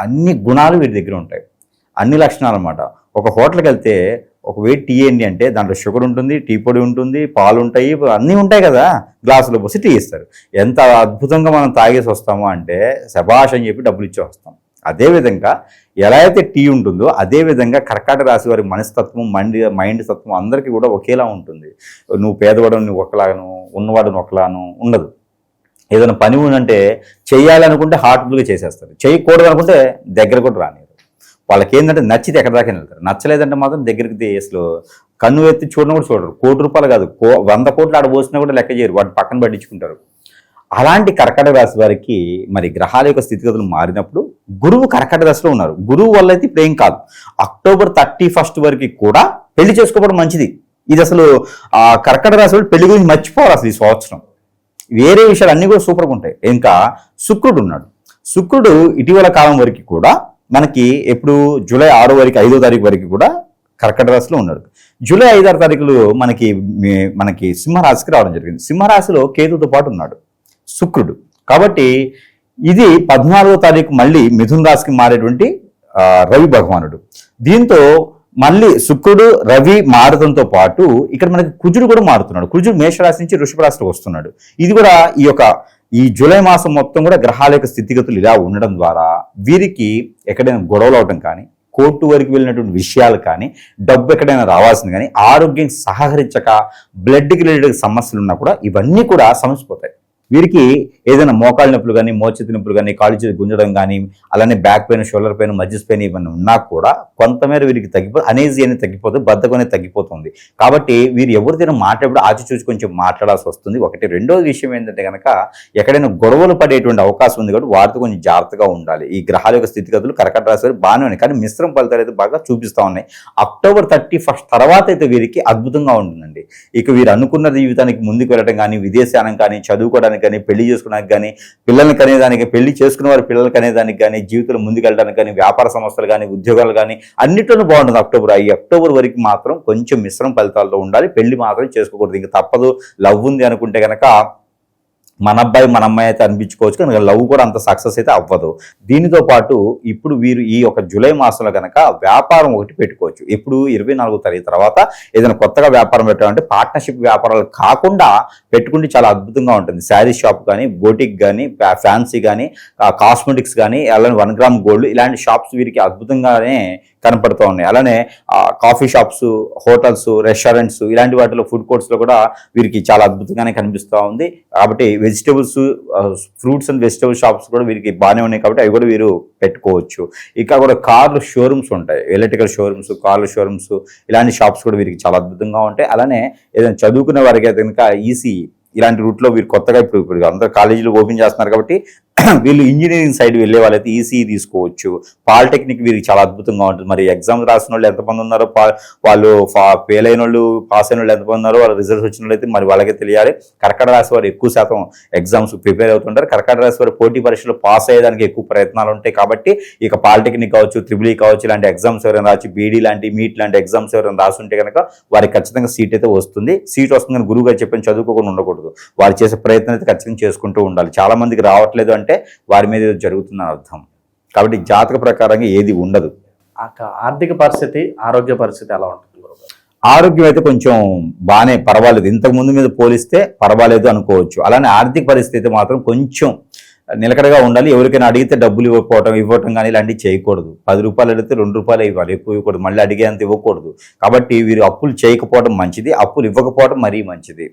[SPEAKER 3] అన్ని గుణాలు వీరి దగ్గర ఉంటాయి. అన్ని లక్షణాలు అన్నమాట. ఒక హోటల్కి వెళ్తే ఒక వెయిట్ టీ ఏంటి అంటే దాంట్లో షుగర్ ఉంటుంది, టీ పొడి ఉంటుంది, పాలు ఉంటాయి, అన్నీ ఉంటాయి కదా. గ్లాసులో పోసి టీ ఇస్తారు. ఎంత అద్భుతంగా మనం తాగేసి వస్తామో అంటే శభాష్ అని చెప్పి డబ్బులు ఇచ్చి వస్తాం. అదేవిధంగా ఎలా అయితే టీ ఉంటుందో అదేవిధంగా కర్కాటక రాశి వారి మనస్తత్వం, మైండ్ తత్వం అందరికీ కూడా ఒకేలా ఉంటుంది. నువ్వు పేదవాడు నువ్వు ఒకలాను, ఉన్నవాడు ఒకలాను ఉండదు. ఏదైనా పని ఉందంటే చేయాలనుకుంటే హార్ట్ఫుల్గా చేసేస్తారు, చేయకూడదు అనుకుంటే దగ్గర కూడా రానివ్వరు. వాళ్ళకి ఏంటంటే నచ్చితే ఎక్కడ దాకా వెళ్తారు, నచ్చలేదంటే మాత్రం దగ్గరికి అసలు కన్ను ఎత్తి చూడడం కూడా చూడరు. ₹1 కాదు 100 కోట్లు ఆడ పోసినా కూడా లెక్క చేయరు, వాటి పక్కన పట్టించుకుంటారు. అలాంటి కర్కాటక రాశి వారికి మరి గ్రహాల యొక్క స్థితిగతులు మారినప్పుడు గురువు కర్కాటక రాశిలో ఉన్నారు. గురువు వల్ల అయితే ఇప్పుడు ఏం కాదు. అక్టోబర్ 31 వరకు కూడా పెళ్లి చేసుకోవడం మంచిది. ఇది అసలు కర్కాటక రాశి వాళ్ళు పెళ్లి గురించి మర్చిపోవాలి అసలు ఈ సంవత్సరం. వేరే విషయాలు అన్నీ కూడా సూపర్గా ఉంటాయి. ఇంకా శుక్రుడు ఉన్నాడు. శుక్రుడు ఇటీవల కాలం వరకు కూడా మనకి ఎప్పుడు జూలై 6 వరకు 5వ తారీఖు వరకు కూడా కర్కాటక రాశిలో ఉన్నాడు. జూలై 5, 6 తారీఖులు మనకి సింహరాశికి రావడం జరిగింది. సింహరాశిలో కేతుతో పాటు ఉన్నాడు శుక్రుడు. కాబట్టి ఇది 14వ తారీఖు మళ్ళీ మిథున రాశికి మారేటువంటి రవి భగవానుడు. దీంతో మళ్ళీ శుక్రుడు, రవి మారడంతో పాటు ఇక్కడ మనకి కుజుడు కూడా మారుతున్నాడు. కుజుడు మేషరాశి నుంచి వృషభ రాశిలోకి వస్తున్నాడు. ఇది కూడా ఈ జూలై మాసం మొత్తం కూడా గ్రహాల యొక్క స్థితిగతులు ఇలా ఉండడం ద్వారా వీరికి ఎక్కడైనా గొడవలు అవడం కానీ, కోర్టు వరకు వెళ్ళినటువంటి విషయాలు కానీ, డబ్బు ఎక్కడైనా రావాల్సింది కానీ, ఆరోగ్యం సహకరించక బ్లడ్కి రిలేటెడ్ సమస్యలు ఉన్నా కూడా ఇవన్నీ కూడా సమసిపోతాయి. వీరికి ఏదైనా మోకాళ్ళ నొప్పులు కానీ, మోచేతి నొప్పులు కానీ, కాళ్ళు చేతి గుంజడం కానీ, అలానే back pain, shoulder pain, muscles pain ఇవన్నీ ఉన్నా కూడా కొంతమేర వీరికి అనేజీ అనేది తగ్గిపోతుంది, బద్ధకం అనేది తగ్గిపోతుంది. కాబట్టి వీరు ఎవరిదైనా మాట్లాడేప్పుడు ఆచి చూసి కొంచెం మాట్లాడాల్సి వస్తుంది. ఒకటి. రెండోది విషయం ఏంటంటే కనుక ఎక్కడైనా గొడవలు పడేటువంటి అవకాశం ఉంది కాబట్టి వాటితో కొంచెం జాగ్రత్తగా ఉండాలి. ఈ గ్రహాల యొక్క స్థితిగతులు కర్కాటక రాశి వారు బాగానే ఉన్నాయి, కానీ మిశ్రమ ఫలితాలు అయితే బాగా చూపిస్తూ ఉన్నాయి. అక్టోబర్ 31 తర్వాత అయితే వీరికి అద్భుతంగా ఉంటుందండి. ఇక వీరు అనుకున్న జీవితానికి ముందుకు వెళ్ళడం కానీ, విదేశానం కానీ, చదువుకోవడానికి కానీ, పెళ్లి చేసుకోవడానికి కానీ, పిల్లల్ని కనేదానికి, పెళ్లి చేసుకున్న వారి పిల్లలు కనేదానికి కానీ, జీవితంలో ముందుకు వెళ్ళడానికి కానీ, వ్యాపార సంస్థలు కానీ, ఉద్యోగాలు కానీ అన్నిట్లోనూ బాగుంటుంది అక్టోబర్. ఈ అక్టోబర్ వరకు మాత్రం కొంచెం మిశ్రమ ఫలితాలతో ఉండాలి. పెళ్లి మాత్రం చేసుకోకూడదు, ఇంకా తప్పదు. లవ్ ఉంది అనుకుంటే కనుక మన అబ్బాయి మన అమ్మాయి అయితే అనిపించుకోవచ్చు, కానీ లవ్ కూడా అంత సక్సెస్ అయితే అవ్వదు. దీనితో పాటు ఇప్పుడు వీరు ఈ యొక్క జూలై మాసంలో కనుక వ్యాపారం ఒకటి పెట్టుకోవచ్చు. ఇప్పుడు 24వ తారీఖు తర్వాత ఏదైనా కొత్తగా వ్యాపారం పెట్టాలంటే పార్ట్నర్షిప్ వ్యాపారాలు కాకుండా పెట్టుకుంటే చాలా అద్భుతంగా ఉంటుంది. శారీ షాప్ కానీ, బోటిక్ కానీ, ఫ్యాన్సీ కానీ, కాస్మెటిక్స్ కానీ, అలానే 1 గ్రామ్ గోల్డ్ ఇలాంటి షాప్స్ వీరికి అద్భుతంగానే కనపడుతూ ఉన్నాయి. అలానే కాఫీ షాప్స్, హోటల్స్, రెస్టారెంట్స్ ఇలాంటి వాటిలో, ఫుడ్ కోర్ట్స్లో కూడా వీరికి చాలా అద్భుతంగానే కనిపిస్తూ ఉంది. కాబట్టి vegetables, fruits and vegetable shops కూడా వీరికి బాగానే ఉన్నాయి కాబట్టి అవి కూడా వీరు పెట్టుకోవచ్చు. ఇంకా కూడా కార్లు షోరూమ్స్ ఉంటాయి, ఎలక్ట్రికల్ షోరూమ్స్, కార్ల షోరూమ్స్ ఇలాంటి షాప్స్ కూడా వీరికి చాలా అద్భుతంగా ఉంటాయి. అలానే ఏదైనా చదువుకునే వారికి అయితే కనుక ఈసీ ఇలాంటి రూట్లో వీరు కొత్తగా ఇప్పుడు అందరూ కాలేజీలు ఓపెన్ చేస్తున్నారు కాబట్టి వీళ్ళు ఇంజనీరింగ్ సైడ్ వెళ్ళే వాళ్ళైతే ఈసీఈ తీసుకోవచ్చు. పాలిటెక్నిక్ వీరికి చాలా అద్భుతంగా ఉంటుంది. మరి ఎగ్జామ్స్ రాసిన వాళ్ళు ఎంతమంది ఉన్నారో, వాళ్ళు ఫెయిల్ అయిన వాళ్ళు, పాస్ అయిన వాళ్ళు ఎంతమంది ఉన్నారో, వాళ్ళ రిజల్ట్స్ వచ్చిన వాళ్ళు అయితే మరి వాళ్ళకే తెలియాలి. కర్కాటక రాశి వారు ఎక్కువ శాతం ఎగ్జామ్స్ ప్రిపేర్ అవుతుంటారు. కర్కాటక రాశి వారు పోటీ పరీక్షలు పాస్ అయ్యేదానికి ఎక్కువ ప్రయత్నాలు ఉంటాయి కాబట్టి ఇక పాలిటెక్నిక్ కావచ్చు, త్రిబుల్ కావచ్చు, ఇలాంటి ఎగ్జామ్స్ ఎవరైనా రాసి, బీడీ లాంటి, మీట్ లాంటి ఎగ్జామ్స్ ఎవరైనా రాసుంటే కనుక వారికి ఖచ్చితంగా సీట్ అయితే వస్తుంది. సీట్ వస్తుందని గురువు గారు చెప్పని చదువుకోకుండా ఉండకూడదు. వారు చేసే ప్రయత్నం అయితే ఖచ్చితంగా చేసుకుంటూ ఉండాలి. చాలా మందికి రావట్లేదు అంటే వారి మీద జరుగుతుందని అర్థం. కాబట్టి జాతక ప్రకారంగా ఏది ఉండదు.
[SPEAKER 2] ఆర్థిక పరిస్థితి, ఆరోగ్య పరిస్థితి ఎలా ఉంటుంది?
[SPEAKER 3] ఆరోగ్యం అయితే కొంచెం బాగానే పర్వాలేదు, ఇంతకు ముందు మీద పోలిస్తే పర్వాలేదు అనుకోవచ్చు. అలానే ఆర్థిక పరిస్థితి అయితే మాత్రం కొంచెం నిలకడగా ఉండాలి. ఎవరికైనా అడిగితే డబ్బులు ఇవ్వటం కానీ ఇలాంటివి చేయకూడదు. 10 రూపాయలు అడిగితే 2 రూపాయలు ఇవ్వాలి, ఎక్కువ ఇవ్వకూడదు. మళ్ళీ అడిగేంత ఇవ్వకూడదు. కాబట్టి వీరు అప్పులు చేయకపోవడం మంచిది, అప్పులు ఇవ్వకపోవడం మరీ మంచిది.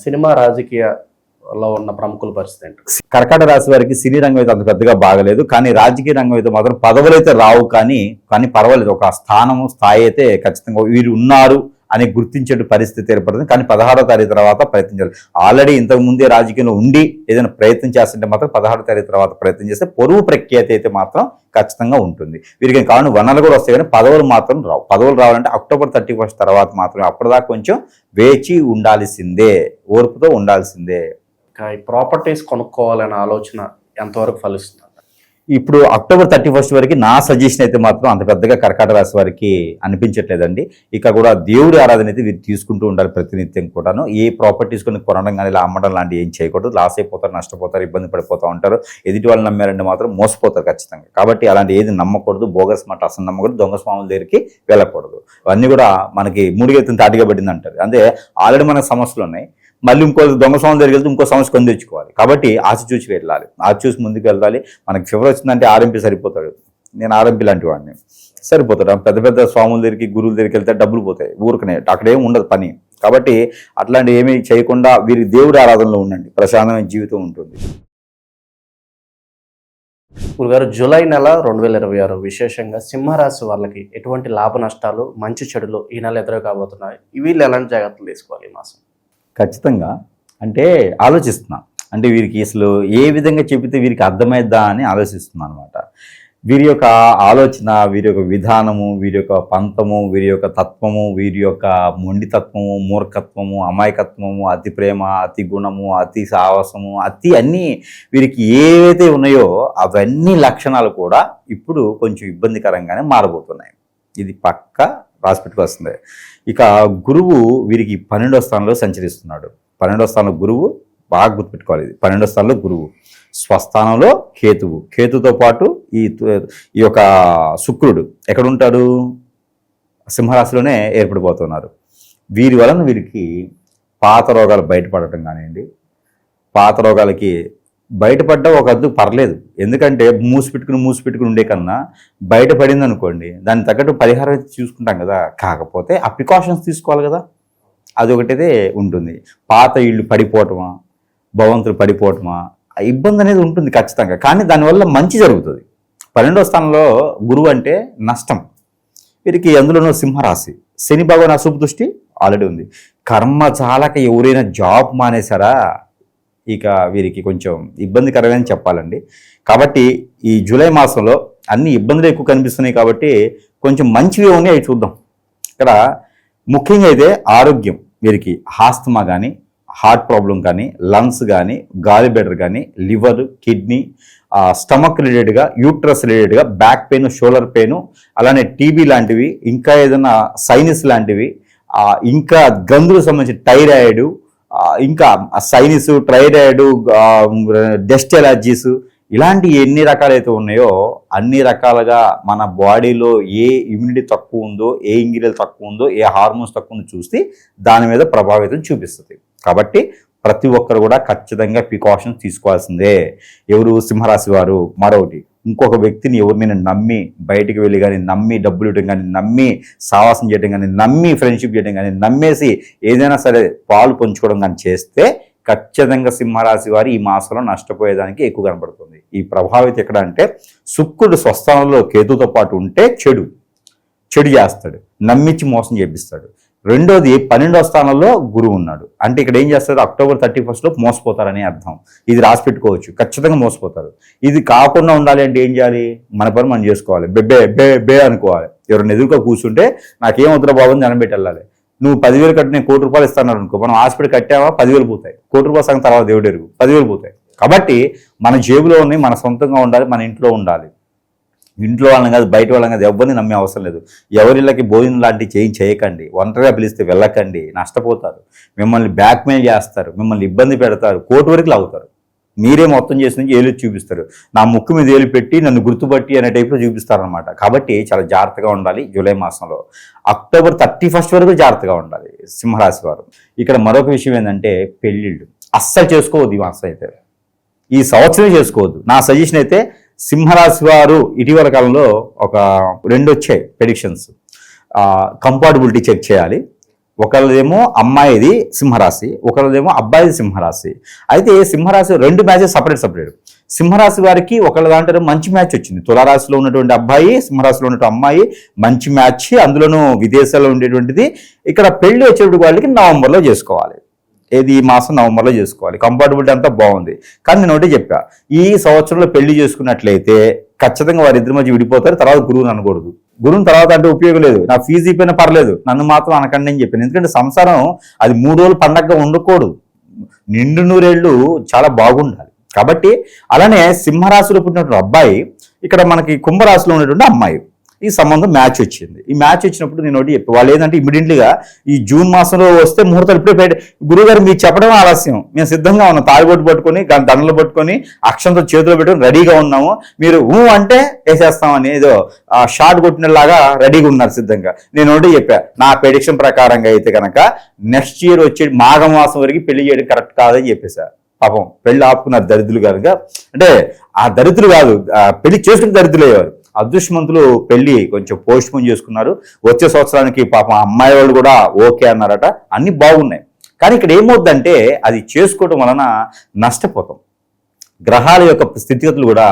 [SPEAKER 2] సినిమా, రాజకీయలో ఉన్న ప్రముఖుల పరిస్థితి ఏంటి?
[SPEAKER 3] కర్కాటక రాశి వారికి సినీ రంగం అయితే అంత పెద్దగా బాగలేదు, కానీ రాజకీయ రంగం అయితే మాత్రం పదవులు అయితే రావు, కానీ పర్వాలేదు. ఒక స్థాయి అయితే ఖచ్చితంగా వీరు ఉన్నారు అని గుర్తించే పరిస్థితి ఏర్పడుతుంది. కానీ 16వ తారీఖు తర్వాత ప్రయత్నించాలి. ఆల్రెడీ ఇంతకు ముందే రాజకీయంలో ఉండి ఏదైనా ప్రయత్నం చేస్తుంటే మాత్రం 16వ తారీఖు తర్వాత ప్రయత్నం చేస్తే పొరుగు ప్రఖ్యాతి అయితే మాత్రం ఖచ్చితంగా ఉంటుంది. వీరికి కావాలి వనరులు కూడా వస్తాయి, కానీ పదవులు మాత్రం రావు. పదవులు రావాలంటే అక్టోబర్ 31 తర్వాత మాత్రమే. అప్పటిదాకా కొంచెం వేచి ఉండాల్సిందే, ఓర్పుతో ఉండాల్సిందే.
[SPEAKER 2] ప్రాపర్టీస్ కొనుక్కోవాలనే ఆలోచన ఎంతవరకు ఫలిస్తుంది?
[SPEAKER 3] ఇప్పుడు అక్టోబర్ 31 వరకు నా సజెషన్ అయితే మాత్రం అంత పెద్దగా కర్కాటక రాశి వారికి అనిపించట్లేదండి. ఇక కూడా దేవుడి ఆరాధన అయితే వీరు తీసుకుంటూ ఉండాలి ప్రతినిత్యం కూడాను. ఏ ప్రాపర్టీస్ కొనడం కానీ ఇలా అమ్మడం లాంటివి ఏం చేయకూడదు. లాస్ అయిపోతారు, నష్టపోతారు, ఇబ్బంది పడిపోతూ ఉంటారు. ఎదుటి వాళ్ళు నమ్మారంటే మాత్రం మోసపోతారు ఖచ్చితంగా. కాబట్టి అలాంటి ఏది నమ్మకూడదు. బోగస్ మాట అసలు నమ్మకూడదు. దొంగ స్వాముల దగ్గరికి వెళ్ళకూడదు. అవన్నీ కూడా మనకి మూడిగెత్తిన తాటిగా పడింది అంటారు. అంటే ఆల్రెడీ మనకు సమస్యలు ఉన్నాయి, మళ్ళీ ఇంకో దొంగ స్వామి దగ్గరికి వెళ్తే ఇంకో సమస్య కొని తెచ్చుకోవాలి. కాబట్టి ఆశ చూసి వెళ్ళాలి, ఆశ చూసి ముందుకు వెళ్ళాలి. మనకి ఫీవర్ వచ్చిందంటే ఆర్ఎంపీ సరిపోతాడు. నేను ఆర్ఎంపీ లాంటి వాడిని, సరిపోతాడు. పెద్ద పెద్ద స్వాముల దగ్గరికి, గురువుల దగ్గరికి వెళ్తే డబ్బులు పోతాయి ఊరికనే, అక్కడేం ఉండదు పని. కాబట్టి అట్లాంటి ఏమీ చేయకుండా వీరి దేవుడి ఆరాధనలో ఉండండి, ప్రశాంతమైన జీవితం ఉంటుంది.
[SPEAKER 2] గురుగారు, జూలై నెల 2026 విశేషంగా సింహరాశి వాళ్ళకి ఎటువంటి లాభ నష్టాలు, మంచి చెడులు ఈ నెల ఎదురు కాబోతున్నాయి? వీళ్ళు ఎలాంటి జాగ్రత్తలు తీసుకోవాలి ఈ మాసం?
[SPEAKER 3] ఖచ్చితంగా అంటే ఆలోచిస్తున్నా, అంటే వీరికి అసలు ఏ విధంగా చెబితే వీరికి అర్థమైద్దా అని ఆలోచిస్తున్నాను అనమాట. వీరి యొక్క ఆలోచన, వీరి యొక్క విధానము, వీరి యొక్క పంతము, వీరి యొక్క తత్వము, వీరి యొక్క మొండితత్వము, మూర్ఖత్వము, అమాయకత్వము, అతి ప్రేమ, అతి గుణము, అతి సాహసము, అన్నీ వీరికి ఏవైతే ఉన్నాయో అవన్నీ లక్షణాలు కూడా ఇప్పుడు కొంచెం ఇబ్బందికరంగానే మారబోతున్నాయి. ఇది పక్క రాసిపెట్టుకు వస్తుంది. ఇక గురువు వీరికి 12వ స్థానంలో సంచరిస్తున్నాడు. 12వ స్థానంలో గురువు, బాగా గుర్తుపెట్టుకోవాలి. ఇది 12వ స్థానంలో గురువు, స్వస్థానంలో కేతువు. కేతుతో పాటు ఈ యొక్క శుక్రుడు ఎక్కడ ఉంటాడు? సింహరాశిలోనే ఏర్పడిపోతున్నారు. వీరి వలన వీరికి పాత రోగాలు బయటపడటం కానివ్వండి, పాత రోగాలకి బయటపడ్డా ఒక అద్దు పర్లేదు. ఎందుకంటే మూసిపెట్టుకుని ఉండే కన్నా బయటపడింది అనుకోండి, దానికి తగ్గట్టు పరిహారం అయితే చూసుకుంటాం కదా. కాకపోతే ఆ ప్రికాషన్స్ తీసుకోవాలి కదా, అదొకటైతే ఉంటుంది. పాత ఇళ్ళు పడిపోవటమా, భవంతులు పడిపోవటమా, ఇబ్బంది అనేది ఉంటుంది ఖచ్చితంగా. కానీ దానివల్ల మంచి జరుగుతుంది. 12వ స్థానంలో గురువు అంటే నష్టం. వీరికి అందులోనూ సింహరాశి, శని భగవాన్ అశుభ దృష్టి ఆల్రెడీ ఉంది. కర్మ చాలక ఎవరైనా జాబ్ మానేశారా, ఇక వీరికి కొంచెం ఇబ్బందికరమని చెప్పాలండి. కాబట్టి ఈ జూలై మాసంలో అన్ని ఇబ్బందులు ఎక్కువ కనిపిస్తున్నాయి కాబట్టి కొంచెం మంచివి ఉన్నాయి, అవి చూద్దాం. ఇక్కడ ముఖ్యంగా అయితే ఆరోగ్యం, వీరికి ఆస్తమా కానీ, హార్ట్ ప్రాబ్లం కానీ, లంగ్స్ కానీ, గాలి బెడర్ కానీ, లివర్, కిడ్నీ, స్టమక్ రిలేటెడ్గా, యూట్రస్ రిలేటెడ్గా, బ్యాక్ పెయిన్, షోల్డర్ పెయిన్, అలానే టీబీ లాంటివి, ఇంకా ఏదైనా సైనస్ లాంటివి, ఇంకా గందులకు సంబంధించి థైరాయిడ్, ఇంకా సైనిస్, థైరాయిడ్, డస్ట్ ఎలర్జీస్, ఇలాంటి ఎన్ని రకాలైతే ఉన్నాయో అన్ని రకాలుగా మన బాడీలో ఏ ఇమ్యూనిటీ తక్కువ ఉందో, ఏ ఇంగ్రీడియంట్ తక్కువ ఉందో, ఏ హార్మోన్స్ తక్కువ ఉందో చూస్తే దాని మీద ప్రభావితం చూపిస్తుంది. కాబట్టి ప్రతి ఒక్కరు కూడా ఖచ్చితంగా ప్రికాషన్స్ తీసుకోవాల్సిందే. ఎవరు? సింహరాశి వారు. మరొకటి, ఇంకొక వ్యక్తిని ఎవరినైనా నమ్మి బయటికి వెళ్ళి కానీ, నమ్మి డబ్బులు ఇవ్వడం కానీ, నమ్మి సావాసం చేయడం కానీ, నమ్మి ఫ్రెండ్షిప్ చేయడం కానీ, నమ్మేసి ఏదైనా సరే పాలు పంచుకోవడం కానీ చేస్తే ఖచ్చితంగా సింహరాశి వారు ఈ మాసంలో నష్టపోయేదానికి ఎక్కువ కనబడుతుంది. ఈ ప్రభావితం ఎక్కడ అంటే శుక్రుడు స్వస్థానంలో కేతుతో పాటు ఉంటే చెడు చేస్తాడు, నమ్మించి మోసం చేపిస్తాడు. రెండోది 12వ స్థానంలో గురువు ఉన్నాడు అంటే ఇక్కడ ఏం చేస్తారు? అక్టోబర్ 31 లోపు మోసపోతారని అర్థం. ఇది రాసి పెట్టుకోవచ్చు, ఖచ్చితంగా మోసపోతారు. ఇది కాకుండా ఉండాలి అంటే ఏం చేయాలి? మన పని మనం చేసుకోవాలి. బే బే బే అనుకోవాలి. ఎవరైనా ఎదురుగా కూర్చుంటే నాకేం వద్దురా బాబు అని జనం పెట్టి వెళ్ళాలి. నువ్వు 10,000 కట్టి నేను 1 కోటి రూపాయలు ఇస్తాను అనుకో, మనం హాస్పిటల్ కట్టామా 10,000 పోతాయి. 1 కోటి రూపాయల సంగతి తర్వాత దేవుడు ఎరుగు, 10,000 పోతాయి. కాబట్టి మన జేబులో ఉన్నాయి, మన సొంతంగా ఉండాలి, మన ఇంట్లో ఉండాలి. ఇంట్లో వాళ్ళని కాదు, బయట వాళ్ళని కాదు, ఎవరిని నమ్మే అవసరం లేదు. ఎవరిళ్ళకి భోజనం లాంటివి చేయకండి. ఒంటరిగా పిలిస్తే వెళ్ళకండి, నష్టపోతారు. మిమ్మల్ని బ్లాక్మెయిల్ చేస్తారు, మిమ్మల్ని ఇబ్బంది పెడతారు, కోర్టు వరకు లాగుతారు. మీరే మొత్తం చేసి ఏలు చూపిస్తారు. నా ముక్కు మీద ఏలు పెట్టి నన్ను గుర్తుపట్టి అనే టైప్లో చూపిస్తారనమాట. కాబట్టి చాలా జాగ్రత్తగా ఉండాలి జూలై మాసంలో. అక్టోబర్ 31 వరకు జాగ్రత్తగా ఉండాలి సింహరాశి వారు. ఇక్కడ మరొక విషయం ఏంటంటే పెళ్ళిళ్ళు అస్సలు చేసుకోవద్దు. ఈ మాసం అయితే, ఈ సంవత్సరం చేసుకోవద్దు. నా సజెషన్ అయితే సింహరాశి వారు ఇటీవల కాలంలో ఒక 2 వచ్చాయి ప్రెడిక్షన్స్. కంపాటబిలిటీ చెక్ చేయాలి. ఒకళ్ళదేమో అమ్మాయిది సింహరాశి, ఒకళ్ళదేమో అబ్బాయిది సింహరాశి. అయితే సింహరాశి 2 మ్యాచెస్ సపరేట్. సింహరాశి వారికి ఒకళ్ళ దాంట్లో మంచి మ్యాచ్ వచ్చింది. తులారాశిలో ఉన్నటువంటి అబ్బాయి, సింహరాశిలో ఉన్నటువంటి అమ్మాయి మంచి మ్యాచ్, అందులోనూ విదేశాల్లో ఉండేటువంటిది. ఇక్కడ పెళ్లి వచ్చేటువంటి వాళ్ళకి నవంబర్లో చేసుకోవాలి. ఏది? ఈ మాసం నవంబర్లో చేసుకోవాలి. కంపాటబిలిటీ అంతా బాగుంది. కానీ నేను ఒకటే చెప్పా, ఈ సంవత్సరంలో పెళ్లి చేసుకున్నట్లయితే ఖచ్చితంగా వారిద్దరి మధ్య విడిపోతారు. తర్వాత గురువుని అనకూడదు. గురువుని తర్వాత అంటే ఉపయోగం లేదు. నా ఫీజు అయిపోయినా పర్లేదు, నన్ను మాత్రం అనకండి అని చెప్పాను. ఎందుకంటే సంసారం అది 3 రోజులు పండగగా ఉండకూడదు, నిండు నూరేళ్ళు చాలా బాగుండాలి. కాబట్టి అలానే సింహరాశిలో పుట్టినటువంటి అబ్బాయి, ఇక్కడ మనకి కుంభరాశిలో ఉన్నటువంటి అమ్మాయి, ఈ సంబంధం మ్యాచ్ వచ్చింది. ఈ మ్యాచ్ వచ్చినప్పుడు నేను ఒకటి చెప్పి, వాళ్ళు ఏంటంటే ఇమీడియట్లీగా ఈ జూన్ మాసంలో వస్తే ముహూర్తాలు ఇప్పుడే గురువుగారు మీకు చెప్పడం ఆలస్యం, మేము సిద్ధంగా ఉన్నాం, తాళిబొట్టు పట్టుకొని దండలు పట్టుకొని అక్షంతో చేతిలో పెట్టుకొని రెడీగా ఉన్నాము, మీరు అంటే వేసేస్తామని ఏదో షార్ట్ కొట్టినలాగా రెడీగా ఉన్నారు సిద్ధంగా. నేను ఒకటి చెప్పా, నా ప్రెడిక్షన్ ప్రకారంగా అయితే కనుక నెక్స్ట్ ఇయర్ వచ్చే మాఘమాసం వరకు పెళ్లి చేయడం కరెక్ట్ కాదని చెప్పేసా. పాపం పెళ్లి ఆపుకున్నారు దరిద్రులు కనుక. అంటే ఆ దరిద్రులు కాదు, పెళ్లి చేసుకుని దరిద్రులు అయ్యేవారు. అదృష్టవంతులు పెళ్లి కొంచెం పోస్ట్ పోన్ చేసుకున్నారు. వచ్చే సంవత్సరానికి పాపం అమ్మాయి వాళ్ళు కూడా ఓకే అన్నారట. అన్ని బాగున్నాయి. కానీ ఇక్కడ ఏమవుద్దంటే అది చేసుకోవడం వలన నష్టపోతాం. గ్రహాల యొక్క స్థితిగతులు కూడా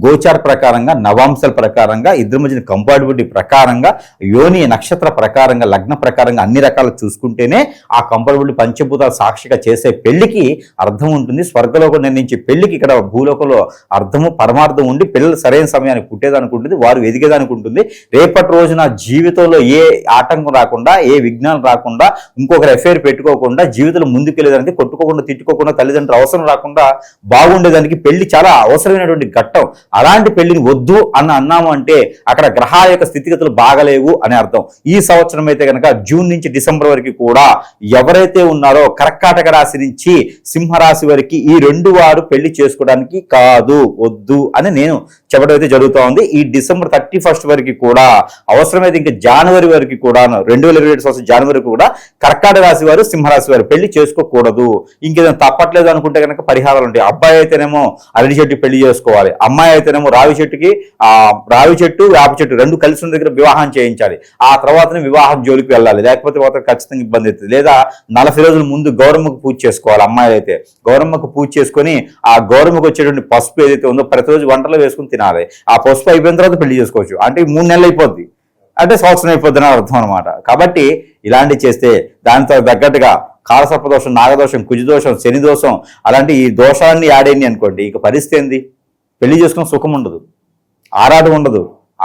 [SPEAKER 3] గోచార ప్రకారంగా, నవాంశాల ప్రకారంగా, ఇద్దరి మధ్యన కంపాటబిలిటీ ప్రకారంగా, యోని నక్షత్ర ప్రకారంగా, లగ్న ప్రకారంగా అన్ని రకాలు చూసుకుంటేనే ఆ కంపాటబిలిటీ పంచభూతాలు సాక్షిగా చేసే పెళ్లికి అర్థం ఉంటుంది. స్వర్గలోకం నిర్ణయించే పెళ్లికి ఇక్కడ భూలోకంలో అర్థము పరమార్థం ఉండి పిల్లలు సరైన సమయానికి పుట్టేదానికి ఉంటుంది, వారు ఎదిగేదానికి ఉంటుంది. రేపటి రోజున జీవితంలో ఏ ఆటంకం రాకుండా, ఏ విఘ్నాలు రాకుండా, ఇంకొకరు ఎఫ్ఐఆర్ పెట్టుకోకుండా, జీవితంలో ముందుకెళ్ళేదానికి, కొట్టుకోకుండా తిట్టుకోకుండా, తల్లిదండ్రులు అవసరం రాకుండా బాగుండేదానికి పెళ్లి చాలా అవసరమైనటువంటి ఘట్టం. అలాంటి పెళ్లిని వద్దు అన్నాము అంటే అక్కడ గ్రహాల యొక్క స్థితిగతులు బాగలేవు అని అర్థం. ఈ సంవత్సరం అయితే కనుక జూన్ నుంచి డిసెంబర్ వరకు కూడా ఎవరైతే ఉన్నారో కర్కాటక రాశి నుంచి సింహరాశి వరకు ఈ 2 వారు పెళ్లి చేసుకోవడానికి కాదు, వద్దు అని నేను చెప్పడం అయితే జరుగుతూ ఉంది. ఈ డిసెంబర్ 31 వరకు కూడా, అవసరమైతే ఇంకా జనవరి వరకు కూడా, 2027 సంవత్సరం జనవరి కూడా కర్కాటక రాశి వారు, సింహరాశి వారు పెళ్లి చేసుకోకూడదు. ఇంకేదైనా తప్పట్లేదు అనుకుంటే కనుక పరిహారాలు ఉంటాయి. అబ్బాయి అయితేనేమో అరటి చెట్టు పెళ్లి చేసుకోవాలి, అమ్మాయి అయితేనేమో రావి చెట్టు వేప చెట్టు 2 కలిసి ఉన్న దగ్గర వివాహం చేయించాలి. ఆ తర్వాతనే వివాహం జోలికి వెళ్ళాలి, లేకపోతే మాత్రం ఖచ్చితంగా ఇబ్బంది అవుతుంది. లేదా 40 రోజుల ముందు గౌరమ్మకు పూజ చేసుకోవాలి. అమ్మాయిలు అయితే గౌరమ్మకు పూజ చేసుకొని ఆ గౌరమ్మకు వచ్చేటువంటి పసుపు ఏదైతే ఉందో ప్రతిరోజు వంటలో వేసుకుని తినాలి. ఆ పసుపు అయిపోయిన తర్వాత పెళ్లి చేసుకోవచ్చు. అంటే 3 నెలలు అయిపోద్ది, అంటే సంవత్సరం అయిపోద్ది అని అర్థం అనమాట. కాబట్టి ఇలాంటివి చేస్తే దానితో తగ్గట్టుగా కాలసర్పదోషం, నాగదోషం, కుజదోషం, శని దోషం అలాంటి ఈ దోషాన్ని యాడైంది అనుకోండి, ఇక పరిస్థితి ఏంది? పెళ్లి చేసుకున్న సుఖం ఉండదు, ఆరాటం ఉండదు,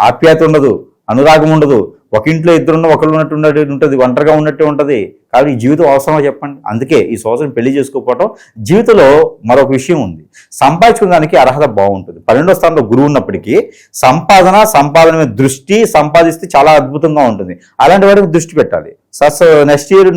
[SPEAKER 3] ఆప్యాయత ఉండదు, అనురాగం ఉండదు. ఒక ఇంట్లో ఇద్దరున్న ఒకళ్ళు ఉన్నట్టు ఉంటుంది, ఒంటరిగా ఉన్నట్టు ఉంటుంది. కాబట్టి ఈ జీవితం అవసరమా చెప్పండి? అందుకే ఈ సంవత్సరం పెళ్లి చేసుకోకపోవడం. జీవితంలో మరొక విషయం ఉంది, సంపాదించుకోవడానికి అర్హత బాగుంటుంది. 12వ స్థానంలో గురువు ఉన్నప్పటికీ సంపాదన మీద దృష్టి, సంపాదిస్తే చాలా అద్భుతంగా ఉంటుంది. అలాంటి వారికి దృష్టి పెట్టాలి. నెక్స్ట్ ఇయర్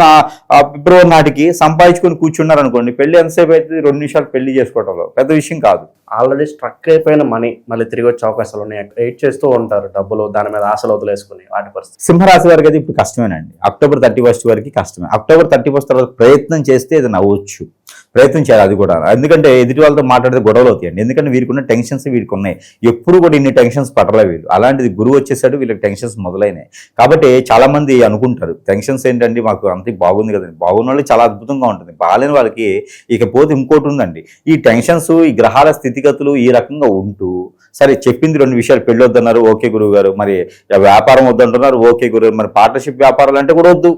[SPEAKER 3] ఫిబ్రవరి నాటికి సంపాదించుకొని కూర్చున్నారు అనుకోండి, పెళ్లి ఎంతసేపు అయితే 2 నిమిషాలు పెళ్లి చేసుకోవడంలో పెద్ద విషయం కాదు.
[SPEAKER 2] ఆల్రెడీ స్ట్రక్ అయిపోయిన మనీ మళ్ళీ తిరిగి వచ్చే అవకాశాలు ఉన్నాయి. వెయిట్ చేస్తూ ఉంటారు, డబ్బులు దాని మీద ఆశలు వదిలేసుకుని వాటి పరిస్థితి.
[SPEAKER 3] సింహరాశి వారికి అయితే ఇప్పుడు కష్టమేనండి. అక్టోబర్ 31 వరకు కష్టమే. అక్టోబర్ 31 తర్వాత ప్రయత్నం చేస్తే ఇది నవ్వచ్చు, ప్రయత్నం చేయాలి అది కూడా. ఎందుకంటే ఎదుటి వాళ్ళతో మాట్లాడితే గొడవలు అవుతాయండి. ఎందుకంటే వీరికి ఉన్న టెన్షన్స్ వీరికి ఉన్నాయి. ఎప్పుడు కూడా ఇన్ని టెన్షన్స్ పడలే వీళ్ళు. అలాంటిది గురువు వచ్చేసాడు, వీళ్ళకి టెన్షన్స్ మొదలైనాయి. కాబట్టి చాలా మంది అనుకుంటారు టెన్షన్స్ ఏంటండి, మాకు అంతే బాగుంది కదండి. బాగున్న వాళ్ళకి చాలా అద్భుతంగా ఉంటుంది, బాగాలేని వాళ్ళకి ఇకపోతే ఇంకోటి ఉందండి. ఈ టెన్షన్స్, ఈ గ్రహాల స్థితిగతులు ఈ రకంగా ఉంటూ, సరే చెప్పింది 2 విషయాలు, పెళ్ళి వద్దన్నారు, ఓకే గురువు గారు. మరి వ్యాపారం వద్దంటున్నారు, ఓకే గురువు. మరి పార్ట్నర్షిప్ వ్యాపారాలు అంటే కూడా వద్దు.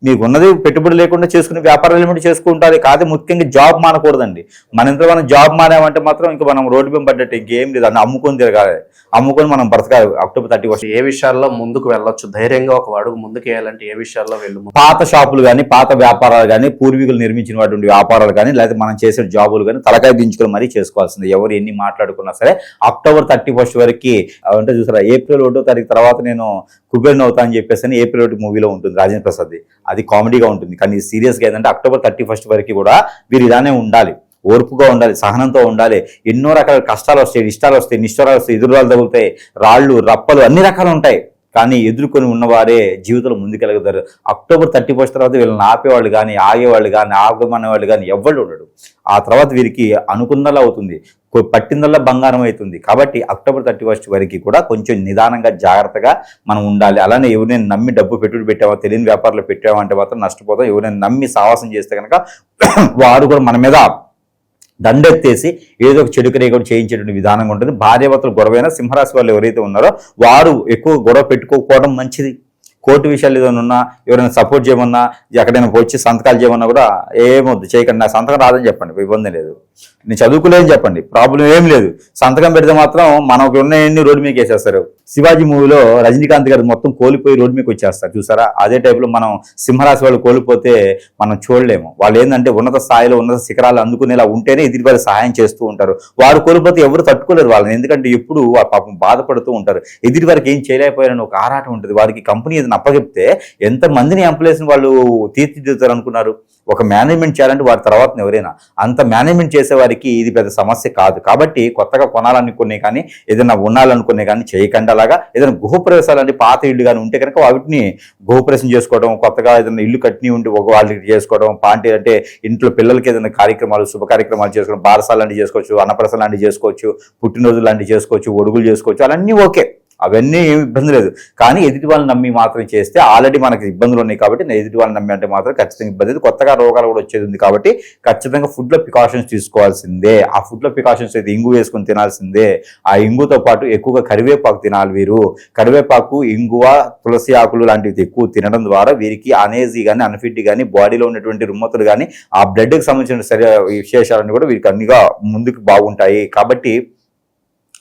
[SPEAKER 3] మీకు ఉన్నది పెట్టుబడి లేకుండా చేసుకునే వ్యాపారాలు ఏమిటి చేసుకుంటారు. కాదు, ముఖ్యంగా జాబ్ మానకూడదండి. మన ఇంట్లో మనం జాబ్ మానేమంటే మాత్రం ఇంకా మనం రోడ్డు మీద పడ్డట్టు ఇంకేం లేదు. అన్న అమ్ముకొని తిరగాలి, అమ్ముకొని మనం బ్రతకాలి. అక్టోబర్ 31
[SPEAKER 2] ఏ విషయాల్లో ముందుకు వెళ్ళొచ్చు, ధైర్యంగా ఒక అడుగు ముందుకు వేయాలంటే ఏ విషయాల్లో వెళ్ళు?
[SPEAKER 3] పాత షాపులు కానీ, పాత వ్యాపారాలు కానీ, పూర్వీకులు నిర్మించినటువంటి వ్యాపారాలు కానీ, లేకపోతే మనం చేసే జాబులు కానీ తలకాయ దించుకొని మరీ చేసుకోవాల్సింది. ఎవరు ఎన్ని మాట్లాడుకున్నా సరే అక్టోబర్ 31 వరకు అంటే చూసారా, ఏప్రిల్ 1వ తారీఖు తర్వాత నేను కుబేర్ని అవుతా అని చెప్పేసి ఏప్రిల్ 1 మూవీలో ఉంటుంది రాజేంద్ర ప్రసాద్. అది కామెడీగా ఉంటుంది, కానీ సీరియస్గా ఏంటంటే అక్టోబర్ 31 వరకు కూడా వీరు ఇలానే ఉండాలి, ఓర్పుగా ఉండాలి, సహనంతో ఉండాలి. ఎన్నో రకాల కష్టాలు వస్తాయి, ఇష్టాలు వస్తాయి, నిష్ఠాలు వస్తాయి, ఎదురురాలు తగులుతాయి, రాళ్ళు రప్పలు అన్ని రకాలు ఉంటాయి. కానీ ఎదుర్కొని ఉన్నవారే జీవితంలో ముందుకెళ్ళగలుగుతారు. అక్టోబర్ 31 తర్వాత వీళ్ళని ఆపేవాళ్ళు కానీ, ఆగేవాళ్ళు కానీ, ఆగమనేవాళ్ళు కానీ ఎవ్వరు ఉండడు. ఆ తర్వాత వీరికి అనుకున్నలా అవుతుంది, పట్టిందల్లా బంగారం అవుతుంది. కాబట్టి అక్టోబర్ 31 వరకు కూడా కొంచెం నిదానంగా జాగ్రత్తగా మనం ఉండాలి. అలానే ఎవరైనా నమ్మి డబ్బు పెట్టుబడి పెట్టామో, తెలియని వ్యాపారంలో పెట్టామంటే మాత్రం నష్టపోతాం. ఎవరైనా నమ్మి సాహసం చేస్తే కనుక వారు కూడా మన మీద దండెత్తేసి ఏదో ఒక చెడు క్రియ కూడా చేయించేటువంటి విధానంగా ఉంటుంది. భార్యాభర్తలు గొడవైనా సింహరాశి వాళ్ళు ఎవరైతే ఉన్నారో వారు ఎక్కువ గొడవ పెట్టుకోకపోవడం మంచిది. కోర్టు విషయాలు ఏదైనా ఉన్నా, ఎవరైనా సపోర్ట్ చేయమన్నా, ఎక్కడైనా వచ్చి సంతకాలు చేయమన్నా కూడా ఏమొద్దు, చేయకండి. నాకు సంతకం రాదని చెప్పండి, ఇబ్బంది లేదు. నేను చదువుకోలేదని చెప్పండి, ప్రాబ్లం ఏం లేదు. సంతకం పెడితే మాత్రం మనకు ఉన్నాయన్ని రోడ్డు మీకు వేసేస్తారు. శివాజీ మూవీలో రజనీకాంత్ గారు మొత్తం కోల్పోయి రోడ్డు మీకు వచ్చేస్తారు చూసారా. అదే టైప్లో మనం సింహరాశి వాళ్ళు కోల్పోతే మనం చూడలేము. వాళ్ళు ఏంటంటే ఉన్నత స్థాయిలో ఉన్నత శిఖరాలు అందుకునేలా ఉంటేనే ఎదుటి వారు సహాయం చేస్తూ ఉంటారు. వారు కోల్పోతే ఎవరు తట్టుకోలేరు వాళ్ళని, ఎందుకంటే ఎప్పుడు పాపం బాధపడుతూ ఉంటారు. ఎదుటి వారికి ఏం చేయలేకపోయారని ఒక ఆరాటం ఉంటుంది. వారికి కంపెనీ ఏదైనా అప్పచెప్తే ఎంతమందిని ఎంప్లాయీస్ని వాళ్ళు తీర్చిదిద్దుతారు అనుకున్నారు. ఒక మేనేజ్మెంట్ చేయాలంటే వారి తర్వాత ఎవరైనా అంత మేనేజ్మెంట్ చేసే వారికి ఇది పెద్ద సమస్య కాదు. కాబట్టి కొత్తగా కొనాలనుకునే కానీ, ఏదైనా ఉండాలనుకునే కానీ చేయకండి. అలాగా ఏదైనా గృహప్రవేశాలంటే పాత ఇల్లు కానీ ఉంటే కనుక వాటిని గృహప్రవేశం చేసుకోవడం, కొత్తగా ఏదైనా ఇల్లు కట్టిని ఉంటే ఒక వాళ్ళకి చేసుకోవడం, పాంటీ అంటే ఇంట్లో పిల్లలకి ఏదైనా కార్యక్రమాలు, శుభ కార్యక్రమాలు చేసుకోవడం, బారసాలు లాంటివి చేసుకోవచ్చు, అన్నప్రసాలు లాంటివి చేసుకోవచ్చు, పుట్టినరోజులు లాంటివి చేసుకోవచ్చు, ఒడుగులు చేసుకోవచ్చు, అవన్నీ ఓకే, అవన్నీ ఏమి ఇబ్బంది లేదు. కానీ ఎదుటి వాళ్ళని నమ్మి మాత్రం చేస్తే ఆల్రెడీ మనకి ఇబ్బందులు ఉన్నాయి. కాబట్టి ఎదుటి వాళ్ళని నమ్మి అంటే మాత్రం ఖచ్చితంగా ఇబ్బంది లేదు. కొత్తగా రోగాలు కూడా వచ్చేది ఉంది. కాబట్టి ఖచ్చితంగా ఫుడ్లో ప్రికాషన్స్ తీసుకోవాల్సిందే. ఆ ఫుడ్లో ప్రికాషన్స్ అయితే ఇంగు వేసుకొని తినాల్సిందే. ఆ ఇంగుతో పాటు ఎక్కువగా కరివేపాకు తినాలి వీరు. కరివేపాకు, ఇంగువ, తులసి ఆకులు లాంటివి ఎక్కువ తినడం ద్వారా వీరికి అనేజీ కానీ, అన్ఫిట్ కానీ, బాడీలో ఉన్నటువంటి రుమ్మతులు కానీ, ఆ బ్లడ్కి సంబంధించిన విశేషాలన్నీ కూడా వీరికి అన్నిగా ముందుకు బాగుంటాయి. కాబట్టి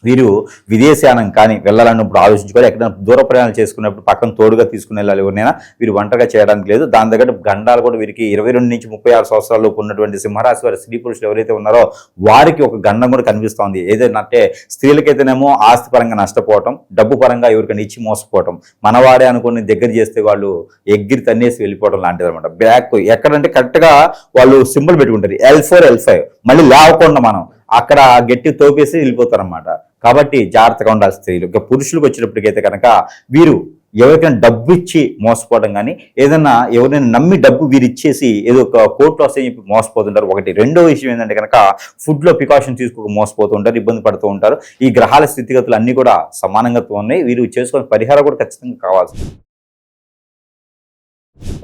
[SPEAKER 3] వీరు విదేశయానం కానీ వెళ్ళాలన్నప్పుడు ఆలోచించుకోవాలి. ఎక్కడైనా దూర ప్రయాణాలు చేసుకున్నప్పుడు పక్కన తోడుగా తీసుకుని వెళ్ళాలి. ఎవరినైనా వీరు ఒంటరిగా చేయడానికి లేదు. దాని దగ్గర గండాలు కూడా వీరికి 22 నుంచి 36 సంవత్సరాలలోపు ఉన్నటువంటి సింహరాశి వారి స్త్రీ పురుషులు ఎవరైతే ఉన్నారో వారికి ఒక గండం కూడా కనిపిస్తోంది. ఏదైనా అంటే స్త్రీలకైతేనేమో ఆస్తి పరంగా నష్టపోవటం, డబ్బు పరంగా ఎవరికైనా ఇచ్చి మోసపోవటం, మనవాడే అనుకుని దగ్గర చేస్తే వాళ్ళు ఎగ్గిరి తన్నేసి వెళ్ళిపోవడం లాంటిది అనమాట. బ్యాక్ ఎక్కడంటే కరెక్ట్గా వాళ్ళు సింబల్ పెట్టుకుంటారు L4 L5, మళ్ళీ లేవకుండా మనం అక్కడ గట్టి తోపేసి వెళ్ళిపోతారన్నమాట. కాబట్టి జాగ్రత్తగా ఉండాలి స్త్రీలు. ఇక పురుషులకు వచ్చేటప్పటికైతే కనుక వీరు ఎవరికైనా డబ్బు ఇచ్చి మోసపోవడం కానీ, ఏదైనా ఎవరైనా నమ్మి డబ్బు వీరు ఇచ్చేసి ఏదో ఒక కోర్టులో వస్తాయని చెప్పి మోసపోతుంటారు. ఒకటి. రెండో విషయం ఏంటంటే కనుక ఫుడ్లో ప్రికాషన్ తీసుకోక మోసపోతూ ఉంటారు, ఇబ్బంది పడుతూ ఉంటారు. ఈ గ్రహాల స్థితిగతులు అన్నీ కూడా సమానంగా ఉన్నాయి. వీరు చేసుకునే పరిహారం కూడా ఖచ్చితంగా కావాల్సి.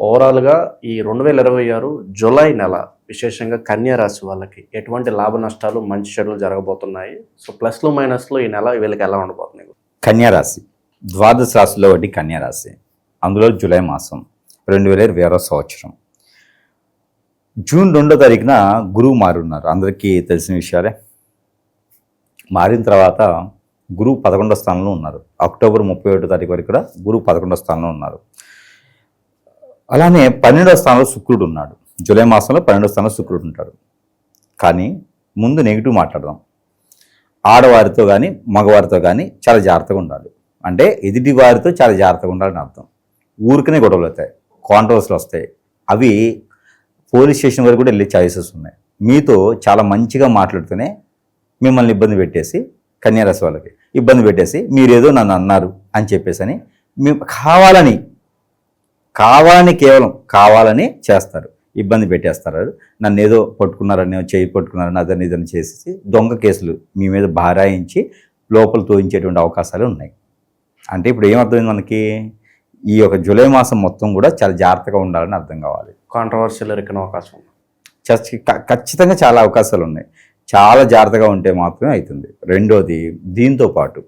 [SPEAKER 2] ఓవరాల్గా ఈ 2026 జూలై నెల విశేషంగా కన్యా రాశి వాళ్ళకి ఎటువంటి లాభ నష్టాలు, మంచి చెడులు జరగబోతున్నాయి? సో ప్లస్లు మైనస్లు ఈ నెల వీళ్ళకి ఎలా ఉండబోతున్నాయి?
[SPEAKER 3] కన్యారాశి ద్వాదశ రాశిలో ఒకటి కన్యారాశి. అందులో జూలై మాసం 2026 సంవత్సరం జూన్ 2వ తారీఖున గురువు మారున్నారు. అందరికీ తెలిసిన విషయాలే. మారిన తర్వాత గురువు 11వ స్థానంలో ఉన్నారు. అక్టోబర్ 31వ తారీఖు వరకు కూడా గురువు 11వ స్థానంలో ఉన్నారు. అలానే 12వ స్థానంలో శుక్రుడు ఉన్నాడు. జూలై మాసంలో 12వ స్థానంలో శుక్రుడు ఉంటాడు. కానీ ముందు నెగిటివ్ మాట్లాడదాం. ఆడవారితో కానీ, మగవారితో కానీ చాలా జాగ్రత్తగా ఉండాలి. అంటే ఎదుటి వారితో చాలా జాగ్రత్తగా ఉండాలని అర్థం. ఊరికనే గొడవలు అవుతాయి, కాంట్రవర్సీలు వస్తాయి. అవి పోలీస్ స్టేషన్ వరకు కూడా వెళ్ళే ఛాయిసెస్ ఉన్నాయి. మీతో చాలా మంచిగా మాట్లాడుతూనే మిమ్మల్ని ఇబ్బంది పెట్టేసి, కన్యారాశి వాళ్ళకి ఇబ్బంది పెట్టేసి, మీరేదో నన్ను అన్నారు అని చెప్పేసి అని మేము కావాలని కేవలం కావాలని చేస్తారు, ఇబ్బంది పెట్టేస్తారు. నన్ను ఏదో పట్టుకున్నారని, చేయి పట్టుకున్నారని, అదని ఇదని చేసేసి దొంగ కేసులు మీ మీద భారాయించి లోపల తోయించేటువంటి అవకాశాలు ఉన్నాయి. అంటే ఇప్పుడు ఏమర్థమైంది మనకి, ఈ యొక్క జూలై మాసం మొత్తం కూడా చాలా జాగ్రత్తగా ఉండాలని అర్థం కావాలి.
[SPEAKER 2] కాంట్రవర్షియల్ ఎరికిన అవకాశం ఉంది.
[SPEAKER 3] ఖచ్చితంగా చాలా అవకాశాలు ఉన్నాయి. చాలా జాగ్రత్తగా ఉంటే మాత్రమే అవుతుంది. రెండోది, దీంతో పాటు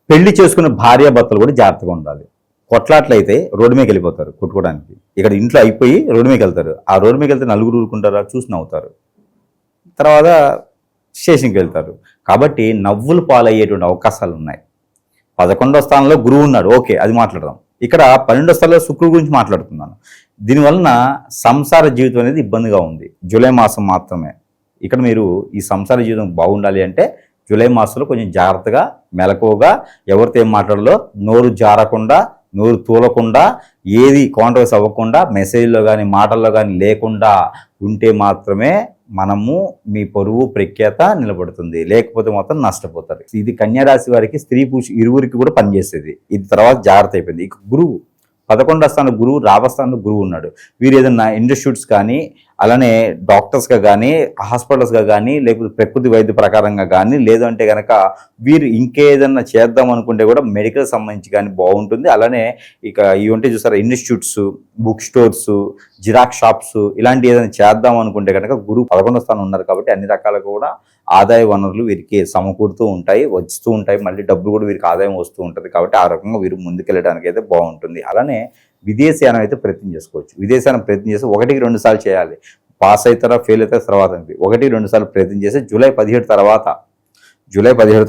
[SPEAKER 3] పెళ్లి చేసుకున్న భార్యాభర్తలు కూడా జాగ్రత్తగా ఉండాలి. కొట్లాట్లు అయితే రోడ్డు మీదకి వెళ్ళిపోతారు కొట్టుకోవడానికి. ఇక్కడ ఇంట్లో అయిపోయి రోడ్డు మీదకి వెళ్తారు. ఆ రోడ్డు మీదకి వెళ్తే నలుగురు ఊరుకుంటారా, చూసి నవ్వుతారు, తర్వాత స్టేషన్కి వెళ్తారు. కాబట్టి నవ్వులు పాలయ్యేటువంటి అవకాశాలు ఉన్నాయి. 11వ స్థానంలో గురువు ఉన్నాడు, ఓకే, అది మాట్లాడదాం. ఇక్కడ 12వ స్థానంలో శుక్రుడు గురించి మాట్లాడుతున్నాను. దీనివలన సంసార జీవితం అనేది ఇబ్బందిగా ఉంది. జూలై మాసం మాత్రమే. ఇక్కడ మీరు ఈ సంసార జీవితం బాగుండాలి అంటే జూలై మాసంలో కొంచెం జాగ్రత్తగా, మెలకువగా, ఎవరితో ఏం మాట్లాడాలో నోరు జారకుండా, నోరు తూలకుండా, ఏది కాంట్రవర్సీ అవ్వకుండా, మెసేజ్లో కానీ మాటల్లో కానీ లేకుండా ఉంటే మాత్రమే మనము మీ పరువు ప్రఖ్యాత నిలబడుతుంది. లేకపోతే మాత్రం నష్టపోతారు. ఇది కన్యారాశి వారికి, స్త్రీ పురుష ఇరువురికి కూడా పనిచేసేది. ఇది తర్వాత జాగ్రత్త అయిపోయింది. ఇక గురువు 11వ స్థానంలో గురువు, రాబస్థానంలో గురువు ఉన్నాడు. వీరు ఏదైనా ఇన్స్టిట్యూట్స్ కానీ, అలానే డాక్టర్స్గా కానీ, హాస్పిటల్స్గా కానీ, లేకపోతే ప్రకృతి వైద్య ప్రకారంగా కానీ, లేదంటే కనుక వీరు ఇంకేదన్నా చేద్దాం అనుకుంటే కూడా మెడికల్ సంబంధించి కానీ బాగుంటుంది. అలానే ఇక ఇవి ఉంటే చూసారా, institutes, book stores, xerox shops, ఇలాంటి ఏదైనా చేద్దాం అనుకుంటే కనుక గురువు 11వ స్థానం ఉన్నారు కాబట్టి అన్ని రకాలుగా కూడా ఆదాయ వనరులు వీరికి సమకూరుతూ ఉంటాయి, వస్తూ ఉంటాయి. మళ్ళీ డబ్బులు కూడా వీరికి ఆదాయం వస్తూ ఉంటుంది. కాబట్టి ఆ రకంగా వీరు ముందుకెళ్ళడానికి అయితే బాగుంటుంది. అలానే విదేశీయానం అయితే ప్రయత్నం చేసుకోవచ్చు. విదేశీయానం ప్రయత్నం చేసి 1-2 సార్లు చేయాలి. పాస్ అవుతారా, ఫెయిల్ అవుతారా తర్వాత 1-2 సార్లు ప్రయత్నం చేసి జూలై 17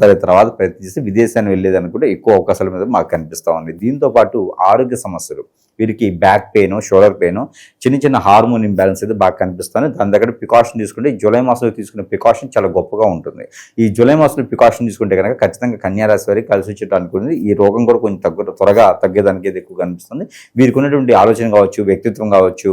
[SPEAKER 3] తారీఖు తర్వాత ప్రయత్నం చేసి విదేశాన్ని వెళ్ళేదానికి కూడా ఎక్కువ అవకాశాల మీద మాకు కనిపిస్తూ ఉంది. దీంతో పాటు ఆరోగ్య సమస్యలు, వీరికి బ్యాక్ పెయిన్, షోల్డర్ పెయిన్, చిన్న హార్మోన్ ఇంబ్యాలెన్స్ అయితే బాగా కనిపిస్తుంది. దాని దగ్గర ప్రికాషన్ తీసుకుంటే జూలై మాసంలో తీసుకునే ప్రికాషన్ చాలా గొప్పగా ఉంటుంది. ఈ జూలై మాసంలో ప్రికాషన్ తీసుకుంటే కనుక ఖచ్చితంగా కన్యారాశి వారికి కలిసి వచ్చేటానికి ఉంటుంది. ఈ రోగం కూడా కొంచెం త్వరగా తగ్గేదానికి అయితే ఎక్కువ కనిపిస్తుంది. వీరికి ఉన్నటువంటి ఆలోచన కావచ్చు, వ్యక్తిత్వం కావచ్చు,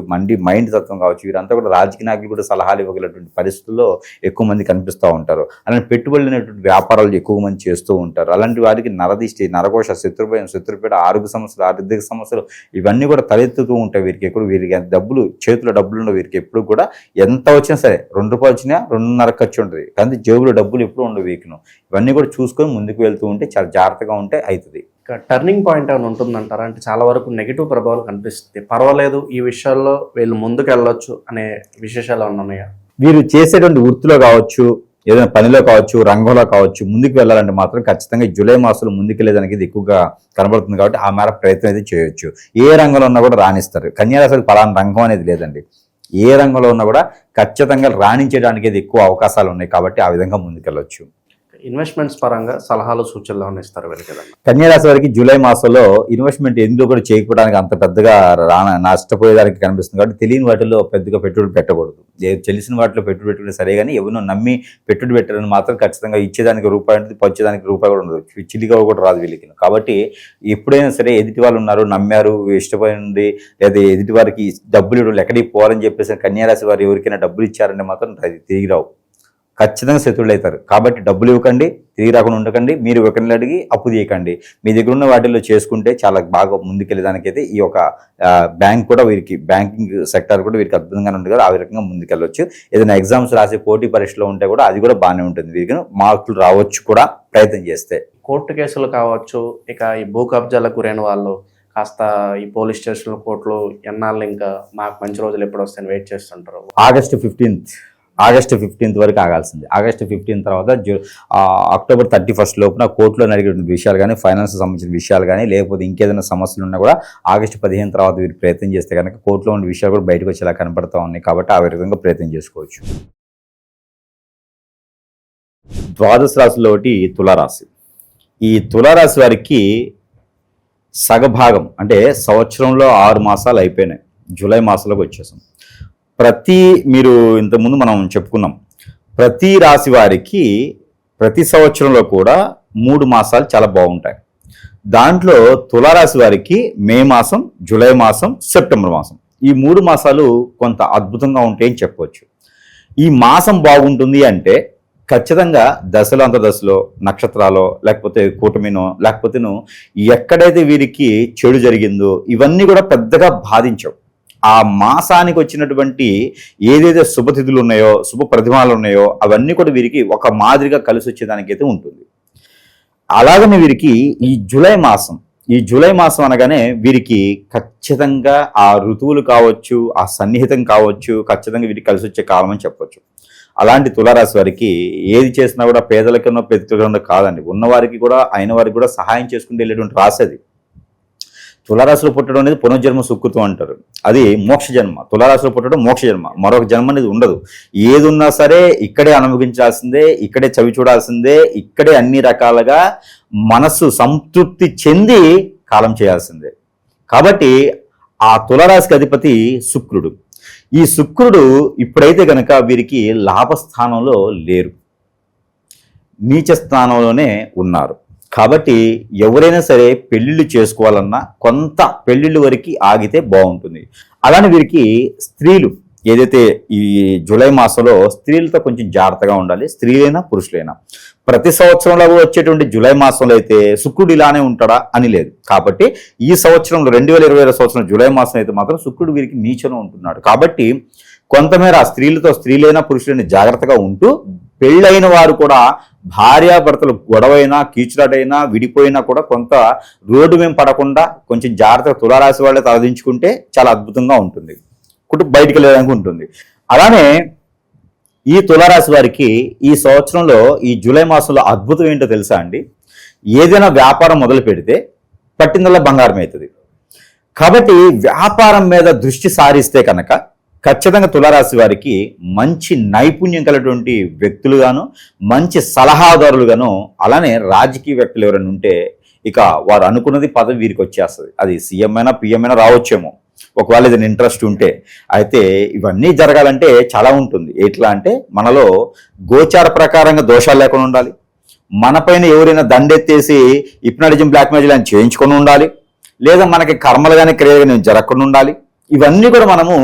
[SPEAKER 3] మైండ్ తత్వం కావచ్చు, వీరంతా కూడా రాజకీయ నాయకులు కూడా సలహాలు ఇవ్వగలటువంటి పరిస్థితుల్లో ఎక్కువ మంది కనిపిస్తూ ఉంటారు. అలానే పెట్టుబడులు వ్యాపారాలు ఎక్కువ మంది చేస్తూ ఉంటారు. అలాంటి వారికి నరదిష్టి, నరకోశ, శత్రుభయం, శత్రుపీడ, ఆరోగ్య సమస్యలు, ఆర్థిక సమస్యలు ఇవన్నీ కూడా తలెత్తుతూ ఉంటాయి. వీరికి డబ్బులు, చేతిలో డబ్బులు ఉండవు. వీరికి ఎప్పుడు కూడా ఎంత వచ్చినా సరే, 2 రూపాయలు వచ్చినా 2.5 ఖర్చు ఉంటుంది. కానీ జేబులో డబ్బులు ఎప్పుడు ఉండవు వీకిను. ఇవన్నీ కూడా చూసుకొని ముందుకు వెళ్తూ ఉంటే చాలా జాగ్రత్తగా ఉంటే అవుతుంది.
[SPEAKER 2] టర్నింగ్ పాయింట్ ఏమైనా ఉంటుందంటారా? అంటే చాలా వరకు నెగిటివ్ ప్రభావాలు కనిపిస్తుంది. పర్వాలేదు, ఈ విషయాల్లో వీళ్ళు ముందుకు వెళ్ళొచ్చు అనే విశేషాలు ఏమైనా ఉన్నాయా?
[SPEAKER 3] వీరు చేసేటువంటి వృత్తిలో కావచ్చు, ఏదైనా పనిలో కావచ్చు, రంగంలో కావచ్చు, ముందుకు వెళ్ళాలంటే మాత్రం ఖచ్చితంగా జూలై మాసంలో ముందుకెళ్ళేదానికి ఇది ఎక్కువగా కనబడుతుంది. కాబట్టి ఆ మేర ప్రయత్నం అయితే చేయొచ్చు. ఏ రంగంలో ఉన్నా కూడా రాణిస్తారు. కన్యారాశికి పలానా రంగం అనేది లేదండి. ఏ రంగంలో ఉన్నా కూడా ఖచ్చితంగా రాణించడానికి ఎక్కువ అవకాశాలు ఉన్నాయి. కాబట్టి ఆ విధంగా ముందుకెళ్ళొచ్చు.
[SPEAKER 2] ఇన్వెస్ట్మెంట్స్ పరంగా సలహాలు, సూచనలు ఏమైనా ఇస్తారు వీళ్ళకి?
[SPEAKER 3] కన్యారాశి వారికి జూలై మాసంలో ఇన్వెస్ట్మెంట్ ఎందులో కూడా చేయకపోవడానికి అంత పెద్దగా నష్టపోయేదానికి కనిపిస్తుంది. కాబట్టి తెలియని వాటిలో పెద్దగా పెట్టుబడి పెట్టకూడదు. తెలిసిన వాటిలో పెట్టుబడి పెట్టుకుంటే సరే, కానీ ఎవరినో నమ్మి పెట్టుబడి పెట్టారని మాత్రం ఖచ్చితంగా ఇచ్చేదానికి రూపాయి ఉంటుంది, పంచేదానికి రూపాయి కూడా ఉండదు. చిల్లిగా కూడా రాదు వీళ్ళకి. కాబట్టి ఎప్పుడైనా సరే ఎదుటి వాళ్ళు ఉన్నారు, నమ్మారు, ఇష్టపోయింది, లేదా ఎదుటి వారికి డబ్బులు ఇవ్వడం, ఎక్కడికి పోవాలని చెప్పేసి కన్యారాశి వారు ఎవరికైనా డబ్బులు ఇచ్చారంటే మాత్రం అది తిరిగి రావు, ఖచ్చితంగా శత్రువులు అవుతారు. కాబట్టి డబ్బులు ఇవ్వకండి, తిరిగి రాకుండా ఉండకండి. మీరు ఒకరిని అడిగి అప్పు తీయకండి. మీ దగ్గర ఉన్న వాటిల్లో చేసుకుంటే చాలా బాగా ముందుకెళ్ళేదానికైతే ఈ యొక్క బ్యాంక్ కూడా వీరికి, బ్యాంకింగ్ సెక్టర్ కూడా వీరికి అద్భుతంగా ఉంటుంది కదా, ఆ రకంగా ముందుకెళ్ళవచ్చు. ఏదైనా ఎగ్జామ్స్ రాసి పోటీ పరీక్షలో ఉంటే కూడా అది కూడా బాగానే ఉంటుంది. వీరికి మార్కులు రావచ్చు కూడా ప్రయత్నం చేస్తే.
[SPEAKER 2] కోర్టు కేసులు కావచ్చు, ఇక ఈ భూ కబ్జాలకు గురైన వాళ్ళు కాస్త ఈ పోలీస్ స్టేషన్లు, కోర్టులు ఎన్నాళ్ళు ఇంకా మాకు మంచి రోజులు ఎప్పుడు వస్తాయని వెయిట్ చేస్తుంటారు.
[SPEAKER 3] ఆగస్టు 15 వరకు ఆగాల్సింది. ఆగస్టు 15 తర్వాత అక్టోబర్ 31 లోపున కోర్టులో జరిగేటువంటి విషయాలు కానీ, ఫైనాన్స్ సంబంధించిన విషయాలు కానీ, లేకపోతే ఇంకేదైనా సమస్యలు ఉన్నా కూడా ఆగస్టు 15 తర్వాత వీరు ప్రయత్నం చేస్తే కనుక కోర్టులో ఉన్న విషయాలు కూడా బయటకు వచ్చేలా కనపడతా ఉన్నాయి. కాబట్టి ఆ విధంగా ప్రయత్నం చేసుకోవచ్చు. ద్వాదశ రాశిలో ఒకటి తులారాశి. ఈ తులారాశి వారికి సగభాగం అంటే సంవత్సరంలో 6 మాసాలు అయిపోయినాయి. జూలై మాసంలోకి వచ్చేసాం. మీరు ఇంతకుముందు మనం చెప్పుకున్నాం, ప్రతి రాశి వారికి ప్రతి సంవత్సరంలో కూడా 3 మాసాలు చాలా బాగుంటాయి. దాంట్లో తులారాశి వారికి మే మాసం, జూలై మాసం, సెప్టెంబర్ మాసం ఈ 3 మాసాలు కొంత అద్భుతంగా ఉంటాయని చెప్పవచ్చు. ఈ మాసం బాగుంటుంది అంటే ఖచ్చితంగా దశలో అంతర్దశలో నక్షత్రాలో లేకపోతే కూటమినో లేకపోతేనో ఎక్కడైతే వీరికి చెడు జరిగిందో ఇవన్నీ కూడా పెద్దగా బాధించవు. ఆ మాసానికి వచ్చినటువంటి ఏదైతే శుభతిథులు ఉన్నాయో శుభ ప్రతిమాలు ఉన్నాయో అవన్నీ కూడా వీరికి ఒక మాదిరిగా కలిసి వచ్చేదానికైతే ఉంటుంది. అలాగనే వీరికి ఈ జూలై మాసం అనగానే వీరికి ఖచ్చితంగా ఆ ఋతువులు కావచ్చు, ఆ సన్నిహితం కావచ్చు, ఖచ్చితంగా వీరికి కలిసి వచ్చే కాలం అని చెప్పొచ్చు. అలాంటి తులారాశి వారికి ఏది చేసినా కూడా పేదలకన్నా పెద్దలకన్నా కాదండి, ఉన్నవారికి కూడా అయిన వారికి కూడా సహాయం చేసుకుంటూ వెళ్ళేటువంటి రాశి అది. తులారాశిలో పుట్టడం అనేది పునర్జన్మ సుకృతం అంటారు. అది మోక్ష జన్మ. తులారాశిలో పుట్టడం మోక్ష జన్మ, మరొక జన్మ అనేది ఉండదు. ఏది ఉన్నా సరే ఇక్కడే అనుభవించాల్సిందే, ఇక్కడే చవి చూడాల్సిందే, ఇక్కడే అన్ని రకాలుగా మనస్సు సంతృప్తి చెంది కాలం చేయాల్సిందే. కాబట్టి ఆ తులారాశికి అధిపతి శుక్రుడు. ఈ శుక్రుడు ఇప్పుడైతే కనుక వీరికి లాభస్థానంలో లేరు, నీచ స్థానంలోనే ఉన్నారు. కాబట్టి ఎవరైనా సరే పెళ్లిళ్ళు చేసుకోవాలన్నా కొంత పెళ్లిళ్ళు వరకు ఆగితే బాగుంటుంది. అలానే వీరికి స్త్రీలు ఏదైతే ఈ జూలై మాసంలో స్త్రీలతో కొంచెం జాగ్రత్తగా ఉండాలి, స్త్రీలైనా పురుషులైనా. ప్రతి సంవత్సరంలో వచ్చేటువంటి జూలై మాసంలో అయితే శుక్రుడు ఇలానే ఉంటాడా అని లేదు. కాబట్టి ఈ సంవత్సరంలో 2020 సంవత్సరం జూలై మాసం అయితే మాత్రం శుక్రుడు వీరికి నీచన ఉంటున్నాడు. కాబట్టి కొంతమేర స్త్రీలతో స్త్రీలైనా పురుషులైనా జాగ్రత్తగా ఉంటూ పెళ్ళైన వారు కూడా భార్యాభర్తలు గొడవైనా కీచులాటైనా విడిపోయినా కూడా కొంత రోడ్డు మేము పడకుండా కొంచెం జాగ్రత్తగా తులారాశి వాళ్ళే తలదించుకుంటే చాలా అద్భుతంగా ఉంటుంది, బయటికి వెళ్ళడానికి ఉంటుంది. అలానే ఈ తులారాశి వారికి ఈ సంవత్సరంలో ఈ జూలై మాసంలో అద్భుతం ఏంటో తెలుసా అండి? ఏదైనా వ్యాపారం మొదలు పెడితే పట్టిందల్లా బంగారం అవుతుంది. కాబట్టి వ్యాపారం మీద దృష్టి సారిస్తే కనుక ఖచ్చితంగా తులారాశి వారికి మంచి నైపుణ్యం కలిగినటువంటి వ్యక్తులుగాను, మంచి సలహాదారులుగాను, అలానే రాజకీయ వ్యక్తులు ఎవరైనా ఉంటే ఇక వారు అనుకున్నది పదవి వీరికి వచ్చేస్తుంది. అది సీఎం అయినా పిఎం అయినా రావచ్చేమో ఒకవేళ ఏదైనా ఇంట్రెస్ట్ ఉంటే. అయితే ఇవన్నీ జరగాలంటే చాలా ఉంటుంది. ఎట్లా అంటే మనలో గోచార ప్రకారంగా దోషాలు లేకుండా ఉండాలి, మన పైన ఎవరైనా దండెత్తేసి హిప్నాటిజం బ్లాక్ మ్యాజిక్ అని చేయించుకొని ఉండాలి, లేదా మనకి కర్మలు కానీ క్రియలు కానీ జరగకుండా ఉండాలి. ఇవన్నీ కూడా మనము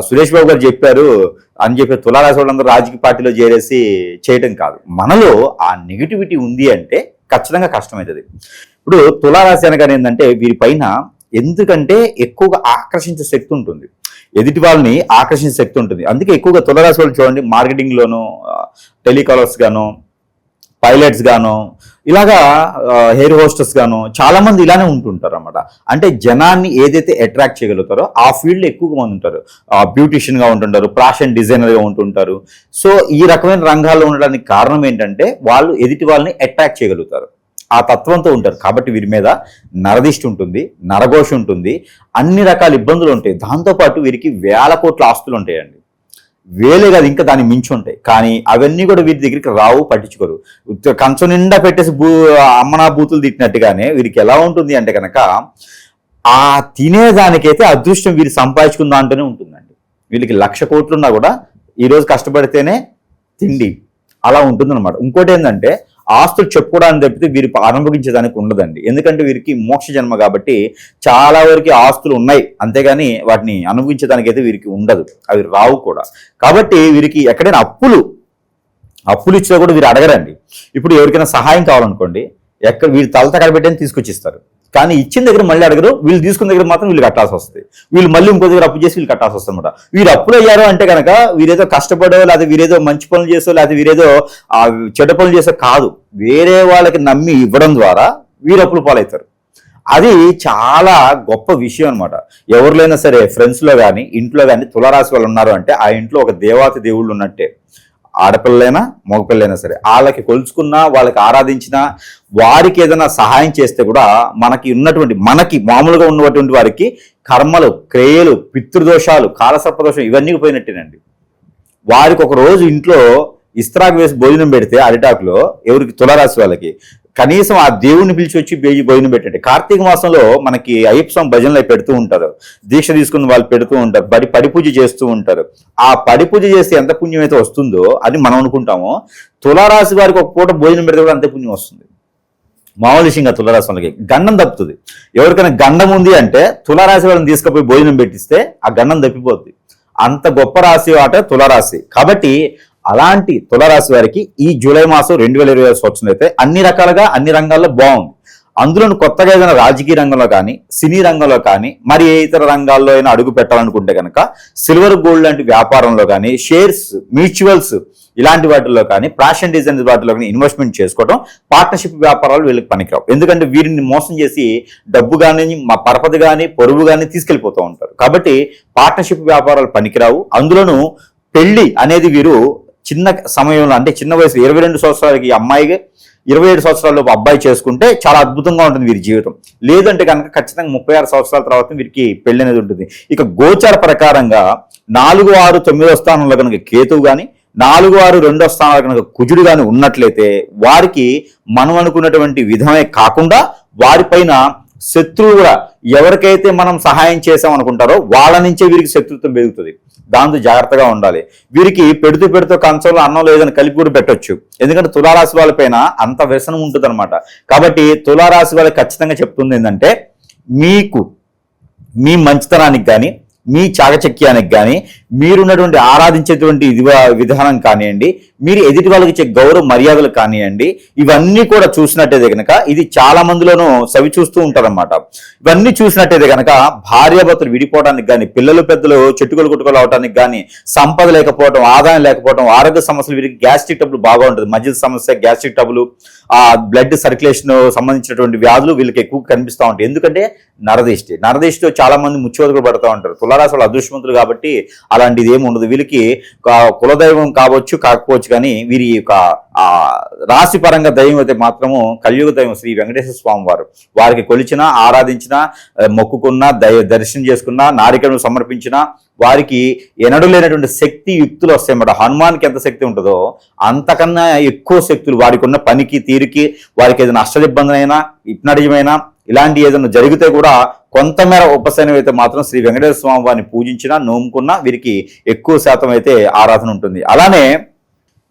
[SPEAKER 3] సురేష్ బాబు గారు చెప్పారు అని చెప్పి తులారాశి వాళ్ళందరూ రాజకీయ పార్టీలో చేరేసి చేయటం కాదు. మనలో ఆ నెగిటివిటీ ఉంది అంటే ఖచ్చితంగా కష్టమవుతుంది. ఇప్పుడు తులారాశి అనగానే ఏంటంటే వీరిపైన ఎందుకంటే ఎక్కువగా ఆకర్షించే శక్తి ఉంటుంది, ఎదుటి వాళ్ళని ఆకర్షించే శక్తి ఉంటుంది. అందుకే ఎక్కువగా తులారాశి వాళ్ళు చూడండి మార్కెటింగ్లోను, టెలికాలర్స్ గాను, పైలట్స్ గాను, ఇలాగా హెయిర్ హోస్టెస్ గాను చాలా మంది ఇలానే ఉంటుంటారు అన్నమాట. అంటే జనాన్ని ఏదైతే అట్రాక్ట్ చేయగలుగుతారో ఆ ఫీల్డ్లో ఎక్కువగా మంది ఉంటారు. బ్యూటిషియన్ గా ఉంటుంటారు, ఫ్యాషన్ డిజైనర్ గా ఉంటుంటారు. సో ఈ రకమైన రంగాల్లో ఉండడానికి కారణం ఏంటంటే వాళ్ళు ఎదుటి వాళ్ళని అట్రాక్ట్ చేయగలుగుతారు, ఆ తత్వంతో ఉంటారు. కాబట్టి వీరి మీద నరదిష్టి ఉంటుంది, నరఘోష ఉంటుంది, అన్ని రకాల ఇబ్బందులు ఉంటాయి. దాంతోపాటు వీరికి వేల కోట్ల ఆస్తులు ఉంటాయండి, వేలే కాదు ఇంకా దాన్ని మించి ఉంటాయి. కానీ అవన్నీ కూడా వీరి దగ్గరికి రావు, పట్టించుకోరు. కంచం నిండా పెట్టేసి అమ్మనా బూతులు తిట్టినట్టుగానే వీరికి ఎలా ఉంటుంది అంటే కనుక ఆ తినేదానికైతే అదృష్టం వీరు సంపాదించుకున్న దాంట్లోనే ఉంటుందండి. వీళ్ళకి 1,00,000 కోట్లున్నా కూడా ఈరోజు కష్టపడితేనే తిండి అలా ఉంటుందన్నమాట. ఇంకోటి ఏంటంటే ఆస్తులు చెప్పుకోవడానికి తప్పితే వీరు అనుభవించేదానికి ఉండదండి. ఎందుకంటే వీరికి మోక్ష జన్మ కాబట్టి చాలా వరకు ఆస్తులు ఉన్నాయి, అంతేగాని వాటిని అనుభవించేదానికి అయితే వీరికి ఉండదు, అవి రావు కూడా. కాబట్టి వీరికి ఎక్కడైనా అప్పులు ఇచ్చినా కూడా వీరు అడగరండి. ఇప్పుడు ఎవరికైనా సహాయం కావాలనుకోండి, వీరు తల తగడబెట్టని తీసుకొచ్చిస్తారు, కానీ ఇచ్చిన దగ్గర మళ్ళీ అడగరు. వీళ్ళు తీసుకున్న దగ్గర మాత్రం వీళ్ళు కట్టాల్సి వస్తుంది. వీళ్ళు మళ్ళీ ఇంకో దగ్గర అప్పు చేసి వీళ్ళు కట్టాల్సి వస్తుంది అనమాట. వీరు అప్పులు అయ్యారు అంటే కనుక వీరేదో కష్టపడో, లేకపోతే వీరేదో మంచి పనులు చేసో, లేకపోతే వీరేదో చెడ్డ పనులు చేసో కాదు, వేరే వాళ్ళకి నమ్మి ఇవ్వడం ద్వారా వీరు అప్పులు పాలవుతారు. అది చాలా గొప్ప విషయం అనమాట. ఎవరిలైనా సరే ఫ్రెండ్స్లో కానీ ఇంట్లో కానీ తులారాశి వాళ్ళు ఉన్నారు అంటే ఆ ఇంట్లో ఒక దేవాతి దేవుళ్ళు ఉన్నట్టే. ఆడపిల్లైనా మగపిల్లైనా సరే వాళ్ళకి కొలుచుకున్నా, వాళ్ళకి ఆరాధించినా, వారికి ఏదైనా సహాయం చేస్తే కూడా మనకి మామూలుగా ఉన్నటువంటి వారికి కర్మలు, క్రియలు, పితృదోషాలు, కాలసర్పదోషం ఇవన్నీ పోయినట్టేనండి. వారికి ఒక రోజు ఇంట్లో ఇస్త్రాకు వేసి భోజనం పెడితే అరిటాకులో ఎవరికి తులారాశి వాళ్ళకి కనీసం ఆ దేవుడిని పిలిచి వచ్చి భోజనం పెట్టండి. కార్తీక మాసంలో మనకి అయ్యప్ప స్వామి భజనలు పెడుతూ ఉంటారు, దీక్ష తీసుకుని వాళ్ళు పెడుతూ ఉంటారు, పడి పూజ చేస్తూ ఉంటారు. ఆ పడి పూజ చేస్తే ఎంత పుణ్యం అయితే వస్తుందో అని మనం అనుకుంటామో, తులారాశి వారికి ఒక పూట భోజనం పెడితే కూడా అంతే పుణ్యం వస్తుంది. మామూలు విషయంగా తులారాశి వాళ్ళకి గండం తప్పుతుంది. ఎవరికైనా గండం ఉంది అంటే తులారాశి వాళ్ళని తీసుకుపోయి భోజనం పెట్టిస్తే ఆ గండం తప్పిపోద్ది. అంత గొప్ప రాశి ఆట తులారాశి. కాబట్టి అలాంటి తులారాశి వారికి ఈ జూలై మాసం 2020 సంవత్సరం అయితే అన్ని రకాలుగా అన్ని రంగాల్లో బాగుంది. అందులో కొత్తగా ఏదైనా రాజకీయ రంగంలో కానీ, సినీ రంగంలో కానీ, మరి ఏ ఇతర రంగాల్లో అయినా అడుగు పెట్టాలనుకుంటే కనుక సిల్వర్ గోల్డ్ లాంటి వ్యాపారంలో కానీ, షేర్స్, మ్యూచువల్స్ ఇలాంటి వాటిల్లో కానీ, ఫ్యాషన్ డిజైన్ వాటిలో కానీ ఇన్వెస్ట్మెంట్ చేసుకోవడం, పార్ట్నర్షిప్ వ్యాపారాలు వీళ్ళకి పనికిరావు. ఎందుకంటే వీరిని మోసం చేసి డబ్బు కానీ, మా పరపతి కానీ, పొరుగు కానీ తీసుకెళ్ళిపోతూ ఉంటారు. కాబట్టి పార్ట్నర్షిప్ వ్యాపారాలు పనికిరావు. అందులోనూ పెళ్లి అనేది వీరు చిన్న సమయంలో, అంటే చిన్న వయసు 22 సంవత్సరాలకి అమ్మాయికి 27 సంవత్సరాలలోపు అబ్బాయి చేసుకుంటే చాలా అద్భుతంగా ఉంటుంది వీరి జీవితం. లేదంటే కనుక ఖచ్చితంగా 36 సంవత్సరాల తర్వాత వీరికి పెళ్లి అనేది ఉంటుంది. ఇక గోచార ప్రకారంగా 4, 6, 9వ స్థానంలో కనుక కేతువు కానీ, 4, 6, 2వ స్థానాలు కనుక కుజుడు కానీ ఉన్నట్లయితే వారికి మనం అనుకున్నటువంటి విధమే కాకుండా వారిపైన శత్రువు కూడా, ఎవరికైతే మనం సహాయం చేసాం అనుకుంటారో వాళ్ళ నుంచే వీరికి శత్రుత్వం పెరుగుతుంది. దాంతో జాగ్రత్తగా ఉండాలి. వీరికి పెడుతూ కంచంలో అన్నం లేదని కలిపి కూడా పెట్టొచ్చు. ఎందుకంటే తులారాశి వాళ్ళపైన అంత వ్యసనం ఉంటుంది అనమాట. కాబట్టి తులారాశి వాళ్ళకి ఖచ్చితంగా చెప్తుంది ఏంటంటే, మీకు మీ మంచితనానికి కానీ, మీ చాకచక్యానికి కానీ, మీరున్నటువంటి ఆరాధించేటువంటి విధానం కానివ్వండి, మీరు ఎదుటి వాళ్ళకి ఇచ్చే గౌరవ మర్యాదలు కానివ్వండి, ఇవన్నీ కూడా చూసినట్టయితే కనుక ఇది చాలా మందిలోనూ సవి చూస్తూ ఉంటారన్నమాట. ఇవన్నీ చూసినట్టయితే కనుక భార్యాభర్తలు విడిపోవడానికి కానీ, పిల్లలు పెద్దలు చెట్టుకొలు కుట్టుకొలు అవడానికి కానీ, సంపద లేకపోవడం, ఆదాయం లేకపోవడం, ఆరోగ్య సమస్యలు, వీరికి గ్యాస్ట్రిక్ ట్రబుల్ బాగా ఉంటుంది. మధ్య సమస్య, గ్యాస్ట్రిక్ ట్రబుల్, ఆ బ్లడ్ సర్క్యులేషన్ సంబంధించినటువంటి వ్యాధులు వీళ్ళకి ఎక్కువ కనిపిస్తూ ఉంటాయి. ఎందుకంటే నరదిష్టితో చాలా మంది ముచ్చివదలు పడుతూ ఉంటారు. తులారాశి వాళ్ళు అదృష్టవంతులు కాబట్టి అలాంటిది ఏమి ఉండదు. వీళ్ళకి కులదైవం కాకపోవచ్చు కానీ వీరి యొక్క రాశి పరంగా దైవం అయితే మాత్రము కలియుగ దైవం శ్రీ వెంకటేశ్వర స్వామి వారు. వారికి కొలిచినా, ఆరాధించినా, మొక్కుకున్నా, దర్శనం చేసుకున్నా, నారికలను సమర్పించినా వారికి ఎనడు లేనటువంటి శక్తి యుక్తులు వస్తాయన్నమాట. హనుమాన్కి ఎంత శక్తి ఉంటుందో అంతకన్నా ఎక్కువ శక్తులు వారికి ఉన్న పనికి, తీరికి, వారికి ఏదైనా అష్టదిబ్బందనైనా, హిప్నాటిజమైనా ఇలాంటి ఏదైనా జరిగితే కూడా కొంతమేర ఉపశమనం అయితే మాత్రం శ్రీ వెంకటేశ్వర స్వామి వారిని పూజించినా, నోముకున్నా వీరికి ఎక్కువ శాతం అయితే ఆరాధన ఉంటుంది. అలానే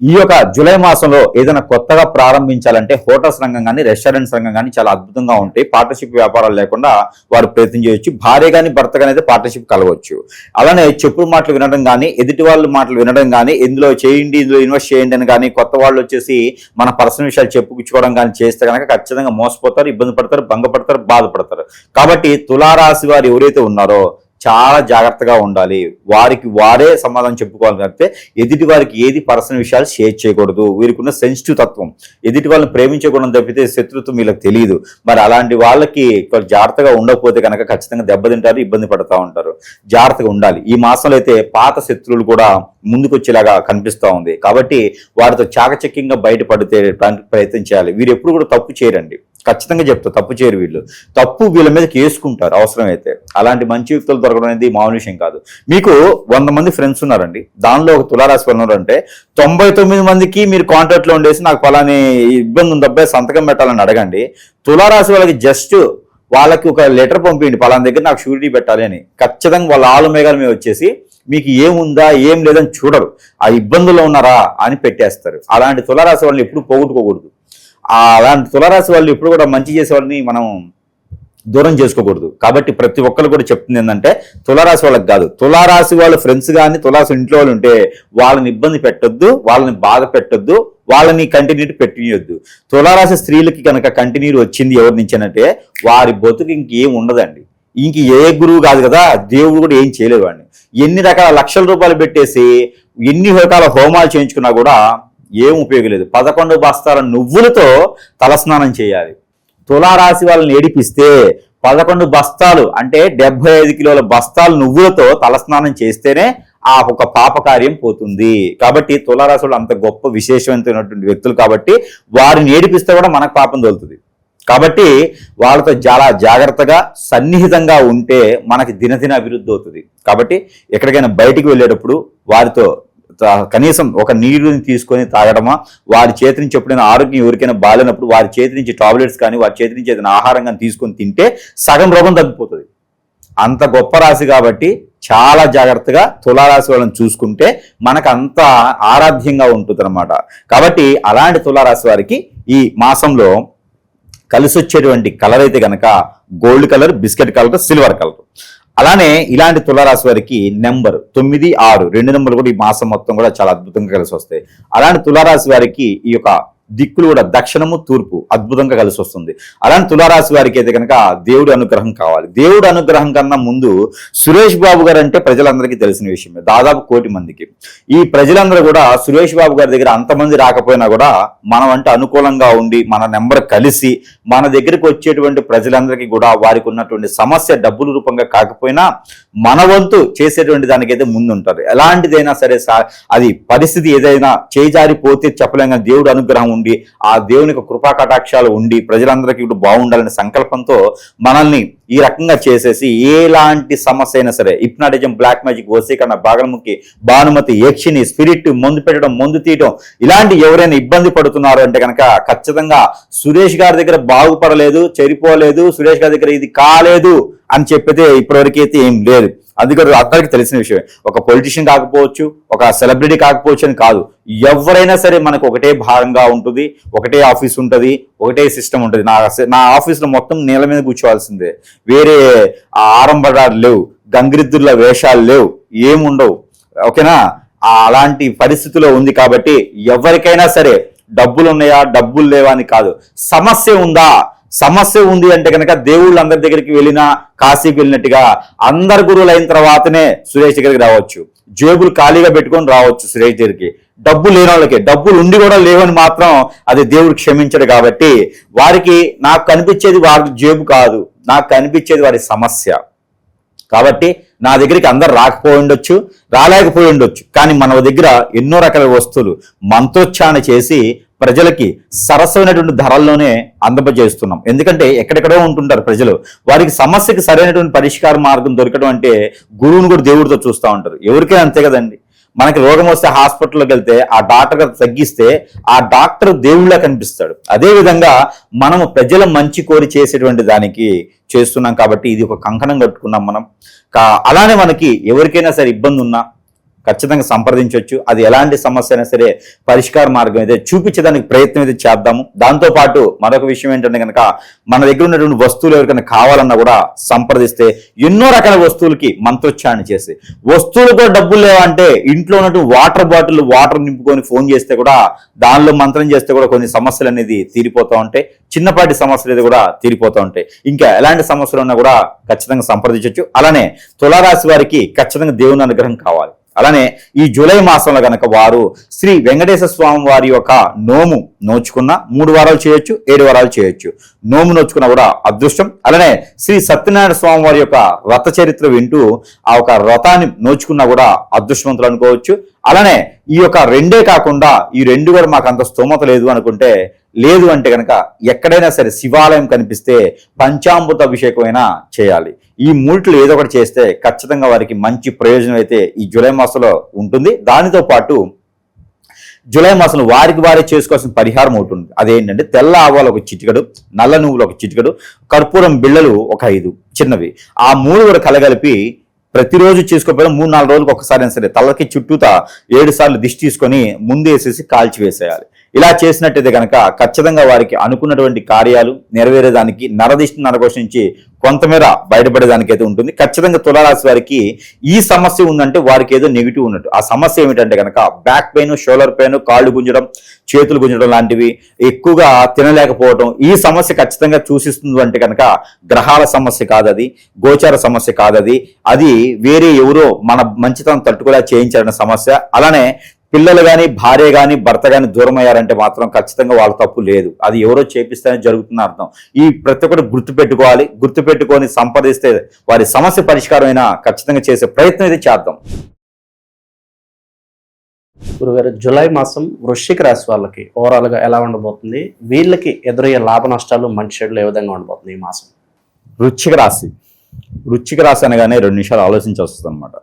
[SPEAKER 3] ఈ యొక్క జూలై మాసంలో ఏదైనా కొత్తగా ప్రారంభించాలంటే హోటల్స్ రంగం కానీ, రెస్టారెంట్స్ రంగం కానీ చాలా అద్భుతంగా ఉంటాయి. పార్ట్నర్షిప్ వ్యాపారాలు లేకుండా వారు ప్రయత్నం చేయొచ్చు. భార్య కానీ భర్త కానీ అయితే పార్ట్నర్షిప్ కలవచ్చు. అలానే చెప్పుడు మాటలు వినడం కానీ, ఎదుటి వాళ్ళ మాటలు వినడం కానీ, ఇందులో చేయండి, ఇందులో ఇన్వెస్ట్ చేయండి అని కానీ, కొత్త వాళ్ళు వచ్చేసి మన పర్సనల్ విషయాలు చెప్పుకోవడం కానీ చేస్తే కనుక ఖచ్చితంగా మోసపోతారు, ఇబ్బంది పడతారు, భంగపడతారు, బాధపడతారు. కాబట్టి తులారాశి వారు ఎవరైతే ఉన్నారో చాలా జాగ్రత్తగా ఉండాలి. వారికి వారే సమాధానం చెప్పుకోవాలి తప్పితే ఎదుటి వారికి ఏది పర్సనల్ విషయాలు షేర్ చేయకూడదు. వీరికి ఉన్న సెన్సిటివ్ తత్వం, ఎదుటి వాళ్ళని ప్రేమించకూడదు తప్పితే శత్రుత్వం వీళ్ళకి తెలియదు. మరి అలాంటి వాళ్ళకి జాగ్రత్తగా ఉండకపోతే కనుక ఖచ్చితంగా దెబ్బతింటారు, ఇబ్బంది పడుతూ ఉంటారు. జాగ్రత్తగా ఉండాలి. ఈ మాసంలో అయితే పాత శత్రువులు కూడా ముందుకొచ్చేలాగా కనిపిస్తూ ఉంది. కాబట్టి వారితో చాకచక్యంగా బయటపడితే ప్రయత్నం చేయాలి. వీరు ఎప్పుడు కూడా తప్పు చేయరండి. ఖచ్చితంగా చెప్తా, తప్పు చేయరు. వీళ్ళు తప్పు వీళ్ళ మీద కేసుకుంటారు అవసరమైతే. అలాంటి మంచి వ్యక్తులు దొరకడం అనేది మామూలు విషయం కాదు. మీకు 100 మంది ఫ్రెండ్స్ ఉన్నారండి, దానిలో ఒక తులారాశి వాళ్ళు ఉన్నారంటే 99 మందికి మీరు కాంటాక్ట్లో ఉండేసి నాకు పలాని ఇబ్బంది ఉంది అబ్బాయి సంతకం పెట్టాలని అడగండి. తులారాశి వాళ్ళకి జస్ట్ వాళ్ళకి ఒక లెటర్ పంపించండి, పలానా దగ్గర నాకు షూరిటీ పెట్టాలి అని. ఖచ్చితంగా వాళ్ళ ఆలు మేఘాల మీద వచ్చేసి మీకు ఏముందా ఏం లేదని చూడరు, ఆ ఇబ్బందుల్లో ఉన్నారా అని పెట్టేస్తారు. అలాంటి తులారాశి వాళ్ళని ఎప్పుడు పోగొట్టుకోకూడదు. అలాంటి తులారాశి వాళ్ళు ఎప్పుడు కూడా మంచి చేసేవాళ్ళని మనం దూరం చేసుకోకూడదు. కాబట్టి ప్రతి ఒక్కరు కూడా చెప్తుంది ఏంటంటే తులారాశి వాళ్ళకి కాదు, తులారాశి వాళ్ళ ఫ్రెండ్స్ కానీ, తులారాశి ఇంట్లో వాళ్ళు ఉంటే వాళ్ళని ఇబ్బంది పెట్టొద్దు, వాళ్ళని బాధ పెట్టొద్దు, వాళ్ళని కంటిన్యూటీ పెట్టియొద్దు. తులారాశి స్త్రీలకి కనుక కంటిన్యూ వచ్చింది ఎవరి నుంచేనంటే వారి బతుకు ఇంకేం ఉండదండి. ఇంక ఏ గురువు కాదు కదా, దేవుడు కూడా ఏం చేయలేదు వాడిని. ఎన్ని రకాల లక్షల రూపాయలు పెట్టేసి ఎన్ని రకాల హోమాలు చేయించుకున్నా కూడా ఏం ఉపయోగం లేదు. 11 బస్తాల నువ్వులతో తలస్నానం చేయాలి. తులారాశి వాళ్ళని ఏడిపిస్తే 11 బస్తాలు అంటే 75 కిలోల బస్తాలు నువ్వులతో తలస్నానం చేస్తేనే ఆ ఒక పాపకార్యం పోతుంది. కాబట్టి తులారాశి వాళ్ళు అంత గొప్ప విశేషమైనటువంటి వ్యక్తులు కాబట్టి వారిని ఏడిపిస్తే కూడా మనకు పాపం తోలుతుంది. కాబట్టి వాళ్ళతో చాలా జాగ్రత్తగా సన్నిహితంగా ఉంటే మనకి దినదిన అభివృద్ధి అవుతుంది. కాబట్టి ఎక్కడికైనా బయటికి వెళ్ళేటప్పుడు వారితో కనీసం ఒక నీరుని తీసుకొని తాగడమా, వారి చేతి నుంచి ఎప్పుడైనా ఆరోగ్యం ఎవరికైనా బాగాలేనప్పుడు వారి చేతి నుంచి టాబ్లెట్స్ కానీ, వారి చేతి నుంచి ఏదైనా ఆహారం కానీ తీసుకొని తింటే సగం రోగం తగ్గిపోతుంది. అంత గొప్ప రాశి కాబట్టి చాలా జాగ్రత్తగా తులారాశి వాళ్ళని చూసుకుంటే మనకు అంత ఆరాధ్యంగా ఉంటుంది అనమాట. కాబట్టి అలాంటి తులారాశి వారికి ఈ మాసంలో కలిసి వచ్చేటువంటి కలర్ అయితే కనుక gold colour, biscuit colour, silver colour. అలానే ఇలాంటి తులారాశి వారికి నెంబర్ 9, 6 రెండు నెంబర్లు కూడా ఈ మాసం మొత్తం కూడా చాలా అద్భుతంగా కలిసి వస్తాయి. అలాంటి తులారాశి వారికి ఈ యొక్క దిక్కులు కూడా దక్షిణము, తూర్పు అద్భుతంగా కలిసి వస్తుంది. అలాంటి తులారాశి వారికి అయితే కనుక దేవుడి అనుగ్రహం కావాలి. దేవుడి అనుగ్రహం కన్నా ముందు సురేష్ బాబు గారు అంటే ప్రజలందరికీ తెలిసిన విషయమే, దాదాపు 1 కోటి మందికి. ఈ ప్రజలందరూ కూడా సురేష్ బాబు గారి దగ్గర అంతమంది రాకపోయినా కూడా మనం అంటే అనుకూలంగా ఉండి మన నెంబర్ కలిసి మన దగ్గరికి వచ్చేటువంటి ప్రజలందరికీ కూడా వారికి ఉన్నటువంటి సమస్య డబ్బుల రూపంగా కాకపోయినా మన వంతు చేసేటువంటి దానికైతే ముందుంటారు. ఎలాంటిదైనా సరే అది పరిస్థితి ఏదైనా చేజారిపోతే చెప్పలేం, కానీ దేవుడు అనుగ్రహం ఉండి ఆ దేవుని యొక్క కృపా కటాక్షాలు ఉండి ప్రజలందరికీ కూడా బాగుండాలనే సంకల్పంతో మనల్ని ఈ రకంగా చేసేసి ఎలాంటి సమస్య అయినా సరే హిప్నాటిజం, బ్లాక్ మ్యాజిక్, వశీకరణ, బాగలముఖి, భానుమతి, యక్షిని, స్పిరిట్, మందు పెట్టడం, మందు తీయడం ఇలాంటి ఎవరైనా ఇబ్బంది పడుతున్నారు అంటే కనుక ఖచ్చితంగా సురేష్ గారి దగ్గర బాగుపడలేదు, చెరిపోలేదు, సురేష్ గారి దగ్గర ఇది కాలేదు అని చెప్పితే ఇప్పటివరకు అయితే ఏం లేదు. అందుకని అందరికీ తెలిసిన విషయమే. ఒక పొలిటీషియన్ కాకపోవచ్చు, ఒక సెలబ్రిటీ కాకపోవచ్చు అని కాదు, ఎవరైనా సరే మనకు ఒకటే భారంగా ఉంటుంది, ఒకటే ఆఫీస్ ఉంటుంది, ఒకటే సిస్టమ్ ఉంటుంది. నా ఆఫీస్లో మొత్తం నేల మీద కూర్చోవాల్సిందే, వేరే ఆరంభడాలు లేవు, గంగిరెద్దుల వేషాలు లేవు, ఏముండవు. ఓకేనా? అలాంటి పరిస్థితిలో ఉంది కాబట్టి ఎవరికైనా సరే డబ్బులు ఉన్నాయా, డబ్బులు లేవా అని కాదు, సమస్య ఉంది అంటే కనుక దేవుళ్ళు అందరి దగ్గరికి వెళ్ళినా, కాశీకి వెళ్ళినట్టుగా అందరు గురువులు అయిన తర్వాతనే సురేష్ దగ్గరికి రావచ్చు. జేబులు ఖాళీగా పెట్టుకొని రావచ్చు సురేష్ దగ్గరికి. డబ్బు లేని వాళ్ళకి, డబ్బులు ఉండి కూడా లేవని మాత్రం అది దేవుడు క్షమించడు. కాబట్టి వారికి నాకు కనిపించేది వారి జేబు కాదు, నాకు కనిపించేది వారి సమస్య. కాబట్టి నా దగ్గరికి అందరు రాలేకపోయి ఉండొచ్చు, కానీ మన దగ్గర ఎన్నో రకాల వస్తువులు మంత్రోచ్చారణ చేసి ప్రజలకి సరసమైనటువంటి ధరల్లోనే అందజేస్తున్నాం. ఎందుకంటే ఎక్కడెక్కడో ఉంటుంటారు ప్రజలు, వారికి సమస్యకి సరైనటువంటి పరిష్కార మార్గం దొరకడం అంటే గురువుని కూడా దేవుడితో చూస్తూ ఉంటారు. ఎవరికైనా అంతే కదండి. మనకి రోగం వస్తే హాస్పిటల్లోకి వెళ్తే ఆ డాక్టర్ తగ్గిస్తే ఆ డాక్టర్ దేవుళ్ళ కనిపిస్తాడు. అదేవిధంగా మనము ప్రజల మంచి కోరి చేసేటువంటి దానికి చేస్తున్నాం. కాబట్టి ఇది ఒక కంకణం కట్టుకున్నాం మనం. అలానే మనకి ఎవరికైనా సరే ఇబ్బంది ఉన్నా ఖచ్చితంగా సంప్రదించవచ్చు. అది ఎలాంటి సమస్య అయినా సరే పరిష్కార మార్గం అయితే చూపించడానికి ప్రయత్నం అయితే చేద్దాము. దాంతోపాటు మరొక విషయం ఏంటంటే కనుక మన దగ్గర ఉన్నటువంటి వస్తువులు ఎవరికైనా కావాలన్నా కూడా సంప్రదిస్తే ఎన్నో రకాల వస్తువులకి మంత్రోచ్చారణ చేసి, వస్తువులు కూడా డబ్బులు లేవంటే ఇంట్లో ఉన్నటువంటి వాటర్ బాటిల్ వాటర్ నింపుకొని ఫోన్ చేస్తే కూడా దానిలో మంత్రం చేస్తే కూడా కొన్ని సమస్యలు అనేది తీరిపోతూ ఉంటాయి. చిన్నపాటి సమస్యలు అయితే కూడా తీరిపోతూ ఉంటాయి. ఇంకా ఎలాంటి సమస్యలు ఉన్నా కూడా ఖచ్చితంగా సంప్రదించవచ్చు. అలానే తులారాశి వారికి ఖచ్చితంగా దేవుని అనుగ్రహం కావాలి. అలానే ఈ జూలై మాసంలో కనుక వారు శ్రీ వెంకటేశ్వర స్వామి వారి యొక్క నోము నోచుకున్న 3 వారాలు చేయొచ్చు, 7 వారాలు చేయొచ్చు. నోము నోచుకున్నా కూడా అదృష్టం. అలానే శ్రీ సత్యనారాయణ స్వామి వారి యొక్క రథ చరిత్ర వింటూ ఆ ఒక రథాన్ని నోచుకున్నా కూడా అదృష్టవంతులు అనుకోవచ్చు. అలానే ఈ యొక్క 2 కాకుండా ఈ 2 కూడా మాకు అంత స్తోమత లేదు అనుకుంటే, లేదు అంటే కనుక ఎక్కడైనా సరే శివాలయం కనిపిస్తే పంచామృత అభిషేకమైనా చేయాలి. ఈ 3 ఏదో ఒకటి చేస్తే ఖచ్చితంగా వారికి మంచి ప్రయోజనం అయితే ఈ జూలై మాసంలో ఉంటుంది. దానితో పాటు జూలై మాసంలో వారికి వారే చేసుకోవాల్సిన పరిహారం ఒకటి ఉంది. అదేంటంటే తెల్ల ఆవాలు ఒక చిటికడు, నల్ల నువ్వులు ఒక చిటికడు, కర్పూరం బిళ్ళలు ఒక 5 చిన్నవి, ఆ 3 కూడా కలగలిపి ప్రతిరోజు చేసుకోకపోయినా 3-4 రోజులకు ఒకసారి సరే తలకి చుట్టూతా 7 సార్లు దిష్టి తీసుకొని ముందు వేసేసి కాల్చి వేసేయాలి. ఇలా చేసినట్టయితే కనుక ఖచ్చితంగా వారికి అనుకున్నటువంటి కార్యాలు నెరవేరేదానికి, నరదిష్టి నరకోశం నుంచి కొంతమేర బయటపడేదానికి అయితే ఉంటుంది. ఖచ్చితంగా తులారాశి వారికి ఈ సమస్య ఉందంటే వారికి ఏదో నెగిటివ్ ఉన్నట్టు. ఆ సమస్య ఏమిటంటే కనుక బ్యాక్ పెయిన్, షోల్డర్ పెయిన్, కాళ్ళు గుంజడం, చేతులు గుంజడం లాంటివి, ఎక్కువగా తినలేకపోవడం, ఈ సమస్య ఖచ్చితంగా సూచిస్తుంది అంటే కనుక గ్రహాల సమస్య కాదు, అది గోచార సమస్య కాదు, అది వేరే ఎవరో మన మంచితనం తట్టుకోలే చేయించాలన్న సమస్య. అలానే పిల్లలు కానీ, భార్య కానీ, భర్త కానీ దూరం అయ్యారంటే మాత్రం ఖచ్చితంగా వాళ్ళ తప్పు లేదు, అది ఎవరో చేపిస్తేనే జరుగుతున్న అర్థం. ఈ ప్రతి ఒక్కటి గుర్తుపెట్టుకోవాలి. గుర్తుపెట్టుకొని సంప్రదిస్తే వారి సమస్య పరిష్కారం అయినా ఖచ్చితంగా చేసే ప్రయత్నం అయితే చేద్దాం.
[SPEAKER 2] గురుగారు, జూలై మాసం వృశ్చిక రాశి వాళ్ళకి ఓవరాల్గా ఎలా ఉండబోతుంది? వీళ్ళకి ఎదురయ్యే లాభ నష్టాలు, మంచి చెడులు ఏ విధంగా ఉండబోతుంది ఈ మాసం?
[SPEAKER 3] వృశ్చిక రాశి అనగానే 2 నిమిషాలు ఆలోచించి వస్తుంది అనమాట.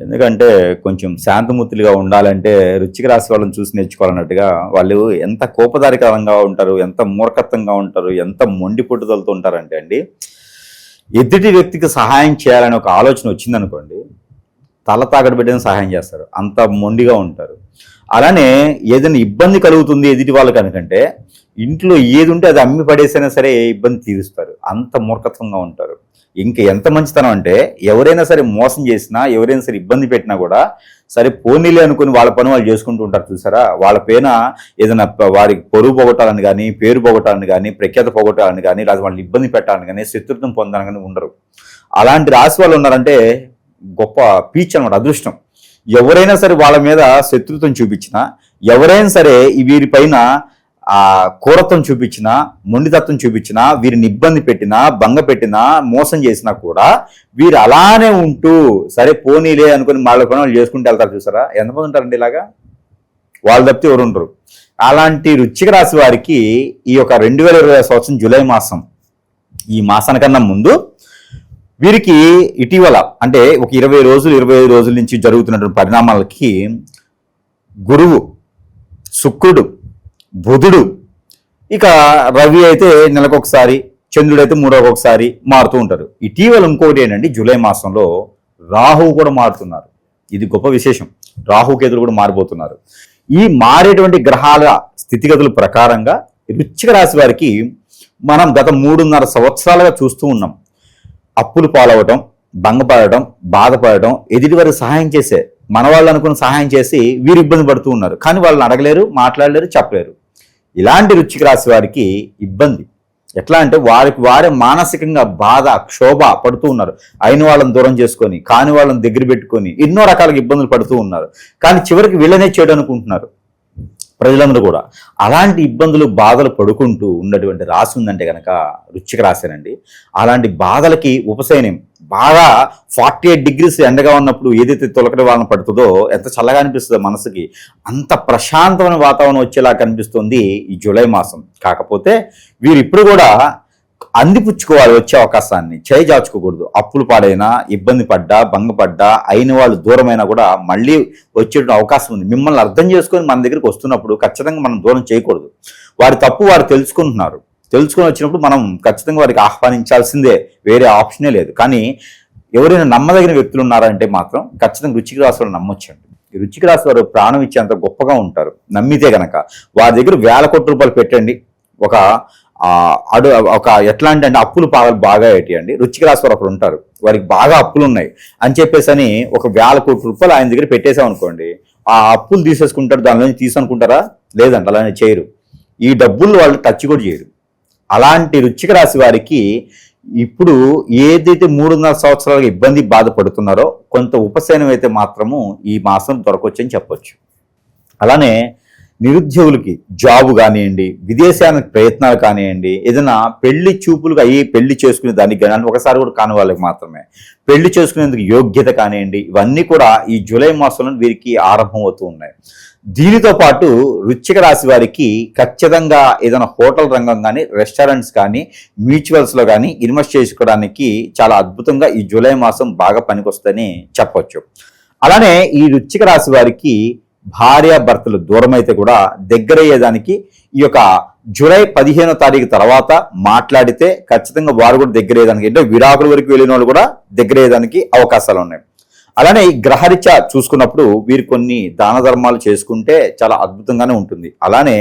[SPEAKER 3] ఎందుకంటే కొంచెం శాంతమూర్తులుగా ఉండాలంటే వృశ్చిక రాశి వాళ్ళని చూసి నేర్చుకోవాలన్నట్టుగా, వాళ్ళు ఎంత కోపదారికరంగా ఉంటారు, ఎంత మూర్ఖత్వంగా ఉంటారు, ఎంత మొండి పుట్టుదలతో ఉంటారంటే అండి, ఎదుటి వ్యక్తికి సహాయం చేయాలని ఒక ఆలోచన వచ్చిందనుకోండి, తల తాకట్టు పెట్టిన సహాయం చేస్తారు, అంత మొండిగా ఉంటారు. అలానే ఏదైనా ఇబ్బంది కలుగుతుంది ఎదుటి వాళ్ళకి అనుకంటే ఇంట్లో ఏది ఉంటే అది అమ్మి పడేసైనా సరే ఇబ్బంది తీరుస్తారు. అంత మూర్ఖత్వంగా ఉంటారు. ఇంకా ఎంత మంచితనం అంటే ఎవరైనా సరే మోసం చేసినా, ఎవరైనా సరే ఇబ్బంది పెట్టినా కూడా సరే పోనీలే అనుకుని వాళ్ళ పని వాళ్ళు చేసుకుంటూ ఉంటారు చూసారా. వాళ్ళ పైన ఏదైనా వారికి పొరుగు పోగొట్టాలని కానీ, పేరు పోగొట్టాలని కానీ, ప్రఖ్యాత పోగొట్టాలని కానీ, లేదా వాళ్ళని ఇబ్బంది పెట్టాలని కానీ, శత్రుత్వం పొందాలని కానీ ఉండరు. అలాంటి రాశి వాళ్ళు ఉన్నారంటే గొప్ప పీచ్ అనమాట, అదృష్టం. ఎవరైనా సరే వాళ్ళ మీద శత్రుత్వం చూపించినా, ఎవరైనా సరే వీరిపైన క్రూరత్వం చూపించినా, మొండితత్వం చూపించినా, వీరిని ఇబ్బంది పెట్టినా, భంగ పెట్టినా, మోసం చేసినా కూడా వీరు అలానే ఉంటూ సరే పోనీలే అనుకుని వాళ్ళ పని వాళ్ళు చేసుకుంటూ వెళ్తారు చూసారా. ఎంతమంది ఉంటారండి ఇలాగా? వాళ్ళు తప్పితే ఎవరు ఉండరు. అలాంటి వృశ్చిక రాశి వారికి ఈ యొక్క 2020 సంవత్సరం జూలై మాసం, ఈ మాసానికన్నా ముందు వీరికి ఇటీవల అంటే ఒక 25 రోజుల నుంచి జరుగుతున్నటువంటి పరిణామాలకి గురువు, శుక్రుడు, బుధుడు, ఇక రవి అయితే నెలకొకసారి, చంద్రుడు అయితే 3 రోజులకు ఒకసారి మారుతూ ఉంటారు. ఇటీవల ఇంకొకటి ఏంటంటే జూలై మాసంలో రాహువు కూడా మారుతున్నారు. ఇది గొప్ప విశేషం. రాహుకేతులు కూడా మారిపోతున్నారు. ఈ మారేటువంటి గ్రహాల స్థితిగతుల ప్రకారంగా వృశ్చిక రాశి వారికి మనం గత 3.5 సంవత్సరాలుగా చూస్తూ ఉన్నాం. అప్పులు పాలవటం, భంగపడటం, బాధపడటం, ఎదుటి వారికి సహాయం చేసే మన వాళ్ళు అనుకుని సహాయం చేసి వీరు ఇబ్బంది పడుతూ ఉన్నారు. కానీ వాళ్ళని అడగలేరు, మాట్లాడలేరు, చెప్పలేరు. ఇలాంటి వృశ్చిక రాశి వారికి ఇబ్బంది ఎట్లా అంటే వారే మానసికంగా బాధ, క్షోభ పడుతూ ఉన్నారు. అయిన వాళ్ళని దూరం చేసుకొని, కాని వాళ్ళని దగ్గర పెట్టుకొని ఎన్నో రకాలుగా ఇబ్బందులు పడుతూ ఉన్నారు. కానీ చివరికి వీళ్ళనే చేయడం అనుకుంటున్నారు ప్రజలందరూ కూడా. అలాంటి ఇబ్బందులు, బాధలు పడుకుంటూ ఉన్నటువంటి రాశి ఉందంటే కనుక వృశ్చిక రాశేనండి. అలాంటి బాధలకి ఉపశమనం బాగా 48 degrees ఎండగా ఉన్నప్పుడు ఏదైతే తొలకరి వాళ్ళని పడుతుందో ఎంత చల్లగా అనిపిస్తుందో మనసుకి, అంత ప్రశాంతమైన వాతావరణం వచ్చేలా కనిపిస్తుంది ఈ జూలై మాసం. కాకపోతే వీరు ఇప్పుడు కూడా అందిపుచ్చుకోవాలి వచ్చే అవకాశాన్ని, చేయి జాచుకోకూడదు. అప్పులు పాడైనా, ఇబ్బంది పడ్డా, భంగపడ్డా, అయిన వాళ్ళు దూరమైనా కూడా మళ్ళీ వచ్చేటువంటి అవకాశం ఉంది. మిమ్మల్ని అర్థం చేసుకొని మన దగ్గరికి వస్తున్నప్పుడు ఖచ్చితంగా మనం దూరం చేయకూడదు. వారి తప్పు వారు తెలుసుకుంటున్నారు. తెలుసుకొని వచ్చినప్పుడు మనం ఖచ్చితంగా వారికి ఆహ్వానించాల్సిందే, వేరే ఆప్షనే లేదు. కానీ ఎవరైనా నమ్మదగిన వ్యక్తులు ఉన్నారంటే మాత్రం ఖచ్చితంగా వృశ్చిక రాశి వారు నమ్మొచ్చండి. ఈ వృశ్చిక రాశి వారు ప్రాణం ఇచ్చేంత గొప్పగా ఉంటారు. నమ్మితే గనక వారి దగ్గర వేల కోట్ల రూపాయలు పెట్టండి, ఒక ఎట్లాంటి అంటే అప్పులు బాగా ఏంటి వృశ్చిక రాశి వారు అక్కడ ఉంటారు, వారికి బాగా అప్పులు ఉన్నాయి అని చెప్పేసి అని ఒక 1000 కోట్ల రూపాయలు ఆయన దగ్గర పెట్టేసాం అనుకోండి, ఆ అప్పులు తీసేసుకుంటారు. దాని నుంచి తీసుకుంటారా? లేదంట, అలానే చేయరు. ఈ డబ్బులు వాళ్ళు టచ్ కూడా చేయరు. అలాంటి వృశ్చిక రాశి వారికి ఇప్పుడు ఏదైతే 3.5 సంవత్సరాలుగా ఇబ్బంది బాధపడుతున్నారో కొంత ఉపశమనం అయితే మాత్రము ఈ మాసం దొరకొచ్చని చెప్పొచ్చు. అలానే నిరుద్యోగులకి జాబు కానివ్వండి, విదేశానికి ప్రయత్నాలు కానివ్వండి, ఏదైనా పెళ్లి చూపులుగా అయ్యి పెళ్లి చేసుకునే దానికి కానీ ఒకసారి కూడా కాని వాళ్ళకి మాత్రమే పెళ్లి చేసుకునేందుకు యోగ్యత కానివ్వండి, ఇవన్నీ కూడా ఈ జూలై మాసంలో వీరికి ఆరంభం అవుతూ ఉన్నాయి. దీనితో పాటు వృశ్చిక రాశి వారికి ఖచ్చితంగా ఏదైనా హోటల్ రంగం కానీ, రెస్టారెంట్స్ కానీ, మ్యూచువల్స్లో కానీ ఇన్వెస్ట్ చేసుకోవడానికి చాలా అద్భుతంగా ఈ జూలై మాసం బాగా పనికొస్తుందని చెప్పొచ్చు. అలానే ఈ వృశ్చిక రాశి వారికి భార్యాభర్తలు దూరం అయితే కూడా దగ్గరయ్యేదానికి ఈ యొక్క జూలై 15వ తారీఖు తర్వాత మాట్లాడితే ఖచ్చితంగా వారు కూడా దగ్గరయ్యేదానికి, అంటే విడాకుల వరకు వెళ్ళిన వాళ్ళు కూడా దగ్గరయ్యేదానికి అవకాశాలు ఉన్నాయి. అలానే ఈ గ్రహరీత్యా చూసుకున్నప్పుడు వీరు కొన్ని దాన ధర్మాలు చేసుకుంటే చాలా అద్భుతంగానే ఉంటుంది. అలానే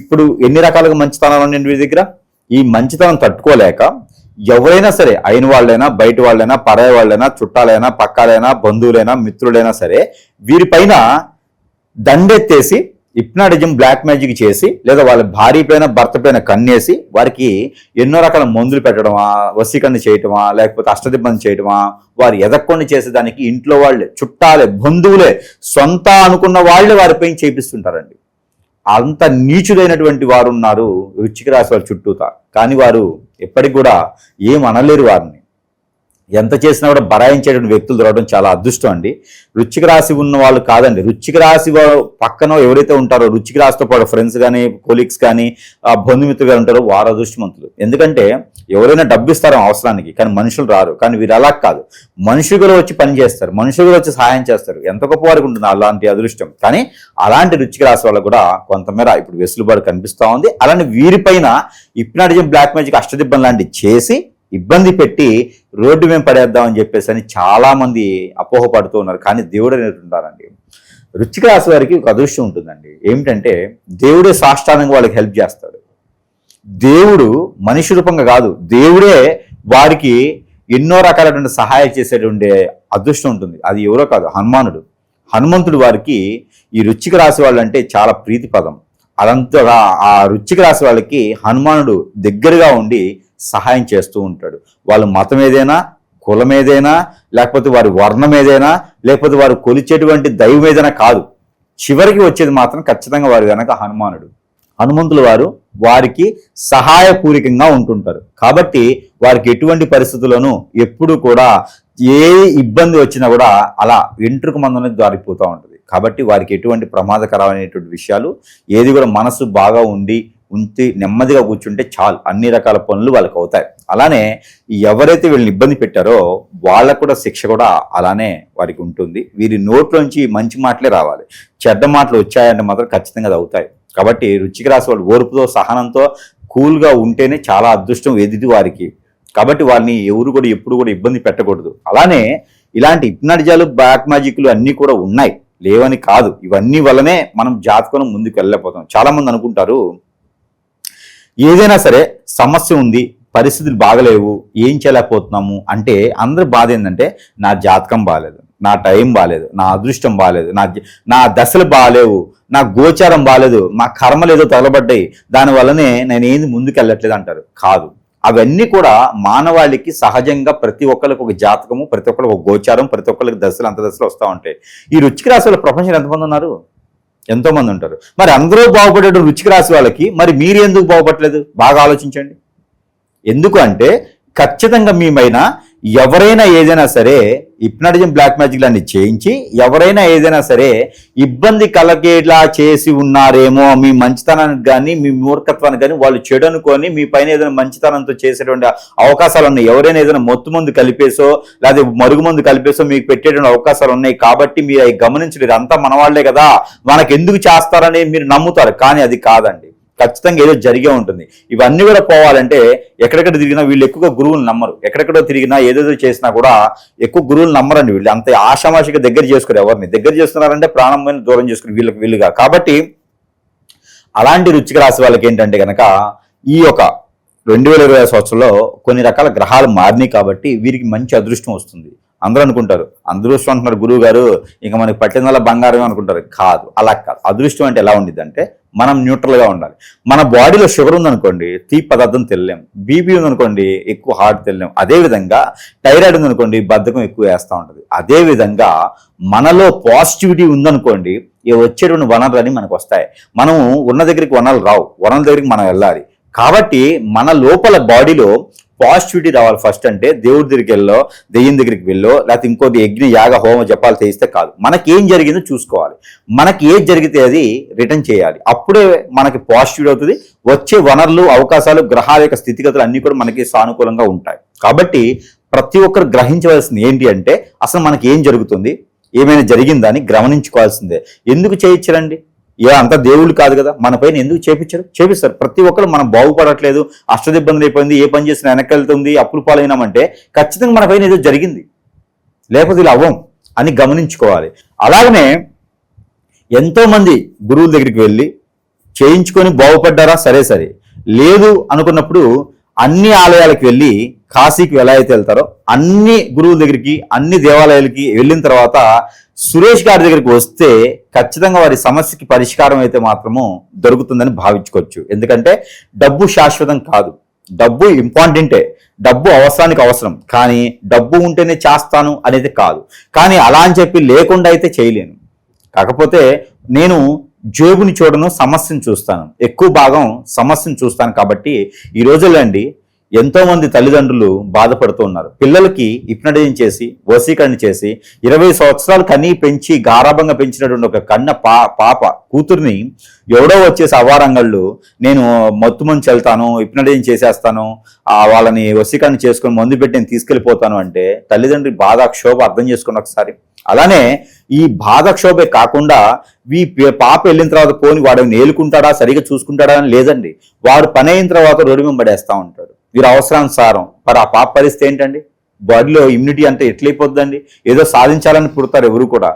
[SPEAKER 3] ఇప్పుడు ఎన్ని రకాలుగా మంచితనాలు ఉన్నాయి వీరి దగ్గర. ఈ మంచితనం తట్టుకోలేక ఎవరైనా సరే, అయిన వాళ్ళైనా, బయట వాళ్ళైనా, పరాయి వాళ్ళైనా, చుట్టాలైనా, పక్కాలైనా, బంధువులైనా, మిత్రులైనా సరే వీరిపైన దండెత్తేసి హిప్నాటిజం, బ్లాక్ మ్యాజిక్ చేసి, లేదా వాళ్ళ భార్య పైన, భర్త పైన కన్నేసి వారికి ఎన్నో రకాల మందులు పెట్టడమా, వశీకరణ చేయటమా, లేకపోతే అష్టదిబ్బంది చేయటమా, వారు ఎదక్కొని చేసేదానికి ఇంట్లో వాళ్ళే, చుట్టాలే, బంధువులే, సొంత అనుకున్న వాళ్ళే వారిపైన చేపిస్తుంటారండి. అంత నీచులైనటువంటి వారు ఉన్నారు వృశ్చిక రాశి వారి చుట్టూతా. కానీ వారు ఎప్పటికి కూడా ఏం అనలేరు. వారిని ఎంత చేసినా కూడా బరాయించేటువంటి వ్యక్తులు దొరకడం చాలా అదృష్టం అండి. వృశ్చిక రాశి ఉన్న వాళ్ళు కాదండి, వృశ్చిక రాశి వారు పక్కన ఎవరైతే ఉంటారో, వృశ్చిక రాశితో పాటు ఫ్రెండ్స్ కానీ, కొలీగ్స్ కానీ, బంధుమిత్రులు కానీ ఉంటారో వారు అదృష్టవంతులు. ఎందుకంటే ఎవరైనా డబ్బు ఇస్తారో అవసరానికి, కానీ మనుషులు రారు. కానీ వీరు అలా కాదు, మనుషులు వచ్చి పని చేస్తారు, మనుషులు వచ్చి సహాయం చేస్తారు. ఎంత గొప్ప వారికి ఉంటుంది అలాంటి అదృష్టం. కానీ అలాంటి వృశ్చిక రాశి వాళ్ళకు కూడా కొంతమేర ఇప్పుడు వెసులుబాటు కనిపిస్తూ ఉంది. అలానే వీరిపైన హిప్నాటిజం, బ్లాక్ మ్యాజిక్, అష్టదిబ్బం లాంటివి చేసి ఇబ్బంది పెట్టి రోడ్డు మేము పడేద్దామని చెప్పేసి అని చాలా మంది అపోహపడుతూ ఉన్నారు. కానీ దేవుడు అనేటుంటారండి. వృశ్చిక రాశి వారికి ఒక అదృష్టం ఉంటుందండి. ఏమిటంటే దేవుడే సాష్టాంగంగా వాళ్ళకి హెల్ప్ చేస్తాడు. దేవుడు మనిషి రూపంగా కాదు, దేవుడే వారికి ఎన్నో రకాలైన సహాయం చేసేటువంటి అదృష్టం ఉంటుంది. అది ఎవరో కాదు, హనుమంతుడు వారికి ఈ వృశ్చిక రాశి వాళ్ళు అంటే చాలా ప్రీతి పదం. అదంతా ఆ వృశ్చిక రాశి వాళ్ళకి హనుమానుడు దగ్గరగా ఉండి సహాయం చేస్తూ ఉంటాడు. వాళ్ళ మతం ఏదైనా, కులం ఏదైనా, లేకపోతే వారి వర్ణం ఏదైనా, లేకపోతే వారు కొలిచేటువంటి దైవం ఏదైనా కాదు, చివరికి వచ్చేది మాత్రం ఖచ్చితంగా వారు కనుక హనుమంతుల వారు వారికి సహాయపూరికంగా ఉంటుంటారు. కాబట్టి వారికి ఎటువంటి పరిస్థితుల్లోనూ ఎప్పుడు కూడా ఏ ఇబ్బంది వచ్చినా కూడా అలా వెంట్రుక మందనే జారిపోతూ ఉంటుంది. కాబట్టి వారికి ఎటువంటి ప్రమాదకరమైనటువంటి విషయాలు ఏది కూడా మనసు బాగా ఉంచి నెమ్మదిగా కూర్చుంటే చాలు, అన్ని రకాల పనులు వాళ్ళకి అవుతాయి. అలానే ఎవరైతే వీళ్ళని ఇబ్బంది పెట్టారో వాళ్ళకు కూడా శిక్ష కూడా అలానే వారికి ఉంటుంది. వీరి నోట్లోంచి మంచి మాటలే రావాలి, చెడ్డ మాటలు వచ్చాయంటే మాత్రం ఖచ్చితంగా అది అవుతాయి. కాబట్టి వృశ్చిక రాశి వాళ్ళు ఓర్పుతో, సహనంతో, కూల్గా ఉంటేనే చాలా అదృష్టం ఎదుటి వారికి. కాబట్టి వాళ్ళని ఎవరు కూడా ఎప్పుడు కూడా ఇబ్బంది పెట్టకూడదు. అలానే ఇలాంటి హిప్నాటిజాలు, బ్లాక్ మ్యాజిక్లు అన్నీ కూడా ఉన్నాయి, లేవని కాదు. ఇవన్నీ వల్లనే మనం జాతకం ముందుకు వెళ్ళలేకపోతాం. చాలా మంది అనుకుంటారు ఏదైనా సరే సమస్య ఉంది, పరిస్థితులు బాగలేవు, ఏం చేయలేకపోతున్నాము అంటే అందరి బాధ ఏంటంటే నా జాతకం బాగాలేదు, నా టైం బాగాలేదు, నా అదృష్టం బాగాలేదు, నా దశలు బాగాలేవు, నా గోచారం బాగాలేదు, మా కర్మలు ఏదో తగలబడ్డాయి, దానివల్లనే నేను ఏంది ముందుకు వెళ్ళట్లేదు అంటారు. కాదు, అవన్నీ కూడా మానవాళికి సహజంగా ప్రతి ఒక్కరికి ఒక జాతకము, ప్రతి ఒక్కరికి ఒక గోచారం, ప్రతి ఒక్కరికి దశలు అంత దశలు వస్తూ ఉంటాయి. ఈ వృశ్చిక రాశి ప్రపంచంలో ఎంతమంది ఉన్నారు? ఎంతో మంది ఉంటారు. మరి అందరూ బాగుపడే వృశ్చిక రాశి వాళ్ళకి మరి మీరు ఎందుకు బాగుపడలేదు? బాగా ఆలోచించండి. ఎందుకు అంటే ఖచ్చితంగా మీపైన ఎవరైనా ఏదైనా సరే హిప్నాటిజం, బ్లాక్ మ్యాజిక్ లాంటివి చేయించి ఎవరైనా ఏదైనా సరే ఇబ్బంది కలగేలా చేసి ఉన్నారేమో, మీ మంచితనానికి కానీ మీ మూర్ఖత్వానికి కానీ వాళ్ళు చెడు అనుకొని మీ పైన ఏదైనా మంచితనంతో చేసేటువంటి అవకాశాలు ఉన్నాయి. ఎవరైనా ఏదైనా మొత్తు మందు కలిపేసో లేదా మరుగు మందు కలిపేసో మీకు పెట్టేటువంటి అవకాశాలు ఉన్నాయి. కాబట్టి మీరు అవి గమనించలేదు. అంతా మన వాళ్లే కదా, మనకు ఎందుకు చేస్తారని మీరు నమ్ముతారు. కానీ అది కాదండి, ఖచ్చితంగా ఏదో జరిగే ఉంటుంది. ఇవన్నీ కూడా పోవాలంటే ఎక్కడెక్కడ తిరిగినా వీళ్ళు ఎక్కువగా గురువులు నమ్మరు. ఎక్కడెక్కడో తిరిగినా ఏదేదో చేసినా కూడా ఎక్కువ గురువులు నమ్మరండి. వీళ్ళు అంత ఆషామాషిగా దగ్గర చేసుకోరు. ఎవరిని దగ్గర చేస్తున్నారంటే ప్రాణమైన దూరం చేసుకుని వీళ్ళుగా. కాబట్టి అలాంటి వృశ్చిక రాశి వాళ్ళకి ఏంటంటే కనుక ఈ యొక్క 2020 సంవత్సరంలో కొన్ని రకాల గ్రహాలు మారినాయి. కాబట్టి వీరికి మంచి అదృష్టం వస్తుంది. అందరూ అనుకుంటారు అదృష్టం అంటున్నారు గురువు గారు, ఇంకా మనకి పట్టిన వల్ల బంగారం అనుకుంటారు. కాదు, అలా కాదు. అదృష్టం అంటే ఎలా ఉండిద్ది అంటే మనం న్యూట్రల్గా ఉండాలి. మన బాడీలో షుగర్ ఉందనుకోండి, తీపి పదార్థం తినలేం. బీపీ ఉందనుకోండి, ఎక్కువ హార్ట్ తినలేం. అదేవిధంగా థైరాయిడ్ ఉందనుకోండి, బద్ధకం ఎక్కువ వేస్తూ ఉంటుంది. అదేవిధంగా మనలో పాజిటివిటీ ఉందనుకోండి, వచ్చేటువంటి వనరులని మనకు వస్తాయి. మనం ఉన్న దగ్గరికి వనరులు రావు, వనరుల దగ్గరికి మనం వెళ్ళాలి. కాబట్టి మన లోపల బాడీలో పాజిటివిటీ రావాలి. ఫస్ట్ అంటే దేవుడి దగ్గరికి వెళ్ళో, దెయ్యం దగ్గరికి వెళ్ళో, లేకపోతే ఇంకోటి యజ్ఞ, యాగ, హోమ జపాలు చేయిస్తే కాదు. మనకి ఏం జరిగిందో చూసుకోవాలి. మనకి ఏది జరిగితే అది రిటర్న్ చేయాలి. అప్పుడే మనకి పాజిటివిటీ అవుతుంది. వచ్చే వనరులు, అవకాశాలు, గ్రహాల యొక్క స్థితిగతులు అన్నీ కూడా మనకి సానుకూలంగా ఉంటాయి. కాబట్టి ప్రతి ఒక్కరు గ్రహించవలసింది ఏంటి అంటే అసలు మనకి ఏం జరుగుతుంది, ఏమైనా జరిగిందా అని గమనించుకోవాల్సిందే. ఎందుకు చేయించరండి? అంతా దేవుళ్ళు కాదు కదా, మన పైన ఎందుకు చేపిస్తారు. ప్రతి ఒక్కరు మనం బాగుపడట్లేదు, అష్టదిబ్బంది అయిపోయింది, ఏ పని చేసినా వెనకెళ్తుంది, అప్పులు పాలైనామంటే ఖచ్చితంగా మన పైన ఏదో జరిగింది, లేకపోతే ఇలా అవ్వం అని గమనించుకోవాలి. అలాగనే ఎంతోమంది గురువుల దగ్గరికి వెళ్ళి చేయించుకొని బాగుపడ్డారా? సరే లేదు అనుకున్నప్పుడు అన్ని ఆలయాలకు వెళ్ళి, కాశీకి ఎలా అయితే వెళ్తారో అన్ని గురువుల దగ్గరికి, అన్ని దేవాలయాలకి వెళ్ళిన తర్వాత సురేష్ గారి దగ్గరికి వస్తే ఖచ్చితంగా వారి సమస్యకి పరిష్కారం అయితే మాత్రము దొరుకుతుందని భావించుకోవచ్చు. ఎందుకంటే డబ్బు శాశ్వతం కాదు, డబ్బు ఇంపార్టెంటే, డబ్బు అవసరానికి అవసరం. కానీ డబ్బు ఉంటేనే చేస్తాను అనేది కాదు. కానీ అలా అని చెప్పి లేకుండా అయితే చేయలేను. కాకపోతే నేను జేబుని చూడను, సమస్యను చూస్తాను. ఎక్కువ భాగం సమస్యను చూస్తాను. కాబట్టి ఈ రోజుల్లో అండి ఎంతో మంది తల్లిదండ్రులు బాధపడుతూ ఉన్నారు. పిల్లలకి హిప్నటైజింగ్ చేసి, వశీకరణ చేసి 20 సంవత్సరాలు కని పెంచి గారాభంగా పెంచినటువంటి ఒక పాప కూతుర్ని ఎవడో వచ్చేసి అవారంగళ్ళు నేను మత్తు మంచి వెళ్తాను, హిప్నటైజింగ్ చేసేస్తాను, వాళ్ళని వశీకరణ చేసుకొని మందు పెట్టి నేను తీసుకెళ్ళిపోతాను అంటే తల్లిదండ్రి బాధ, క్షోభ అర్థం చేసుకుని ఒకసారి. అలానే ఈ బాధ, క్షోభే కాకుండా పాప వెళ్ళిన తర్వాత పోని వాడు నేలుకుంటాడా, సరిగా చూసుకుంటాడా అని లేదండి. వాడు పని అయిన తర్వాత రోడ్డు మీద పడేస్తూ ఉంటాడు. వీరు అవసరానుసారం. మరి ఆ పాప పరిస్థితి ఏంటండి? బాడీలో ఇమ్యూనిటీ అంటే ఎట్లయిపోద్దండి? ఏదో సాధించాలని పుడతారు ఎవరు కూడా.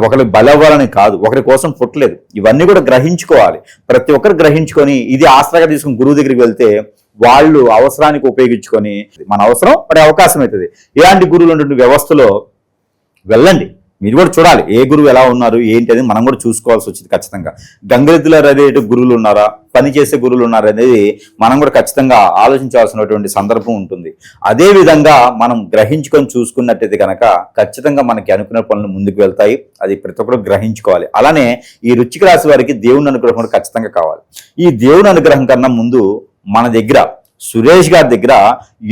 [SPEAKER 3] ఒకరికి బలవ్వాలని కాదు, ఒకరి కోసం పుట్టలేదు. ఇవన్నీ కూడా గ్రహించుకోవాలి. ప్రతి ఒక్కరు గ్రహించుకొని ఇది ఆసరాగా తీసుకుని గురువు దగ్గరికి వెళ్తే వాళ్ళు అవసరానికి ఉపయోగించుకొని మన అవసరం పడే అవకాశం అవుతుంది. ఇలాంటి గురువులు ఉన్నటువంటి వ్యవస్థలో వెళ్ళండి. మీరు కూడా చూడాలి ఏ గురువు ఎలా ఉన్నారు ఏంటి అనేది మనం కూడా చూసుకోవాల్సి వచ్చింది ఖచ్చితంగా. గంగిరెద్దుల అదే గురువులు ఉన్నారా, పని చేసే గురువులు ఉన్నారా అనేది మనం కూడా ఖచ్చితంగా ఆలోచించాల్సినటువంటి సందర్భం ఉంటుంది. అదే విధంగా మనం గ్రహించుకొని చూసుకున్నట్టయితే కనుక ఖచ్చితంగా మనకి అనుకున్న పనులు ముందుకు వెళ్తాయి. అది ప్రతి ఒక్కరు గ్రహించుకోవాలి. అలానే ఈ వృశ్చిక రాశి వారికి దేవుని అనుగ్రహం కూడా ఖచ్చితంగా కావాలి. ఈ దేవుని అనుగ్రహం కన్నా ముందు మన దగ్గర సురేష్ గారి దగ్గర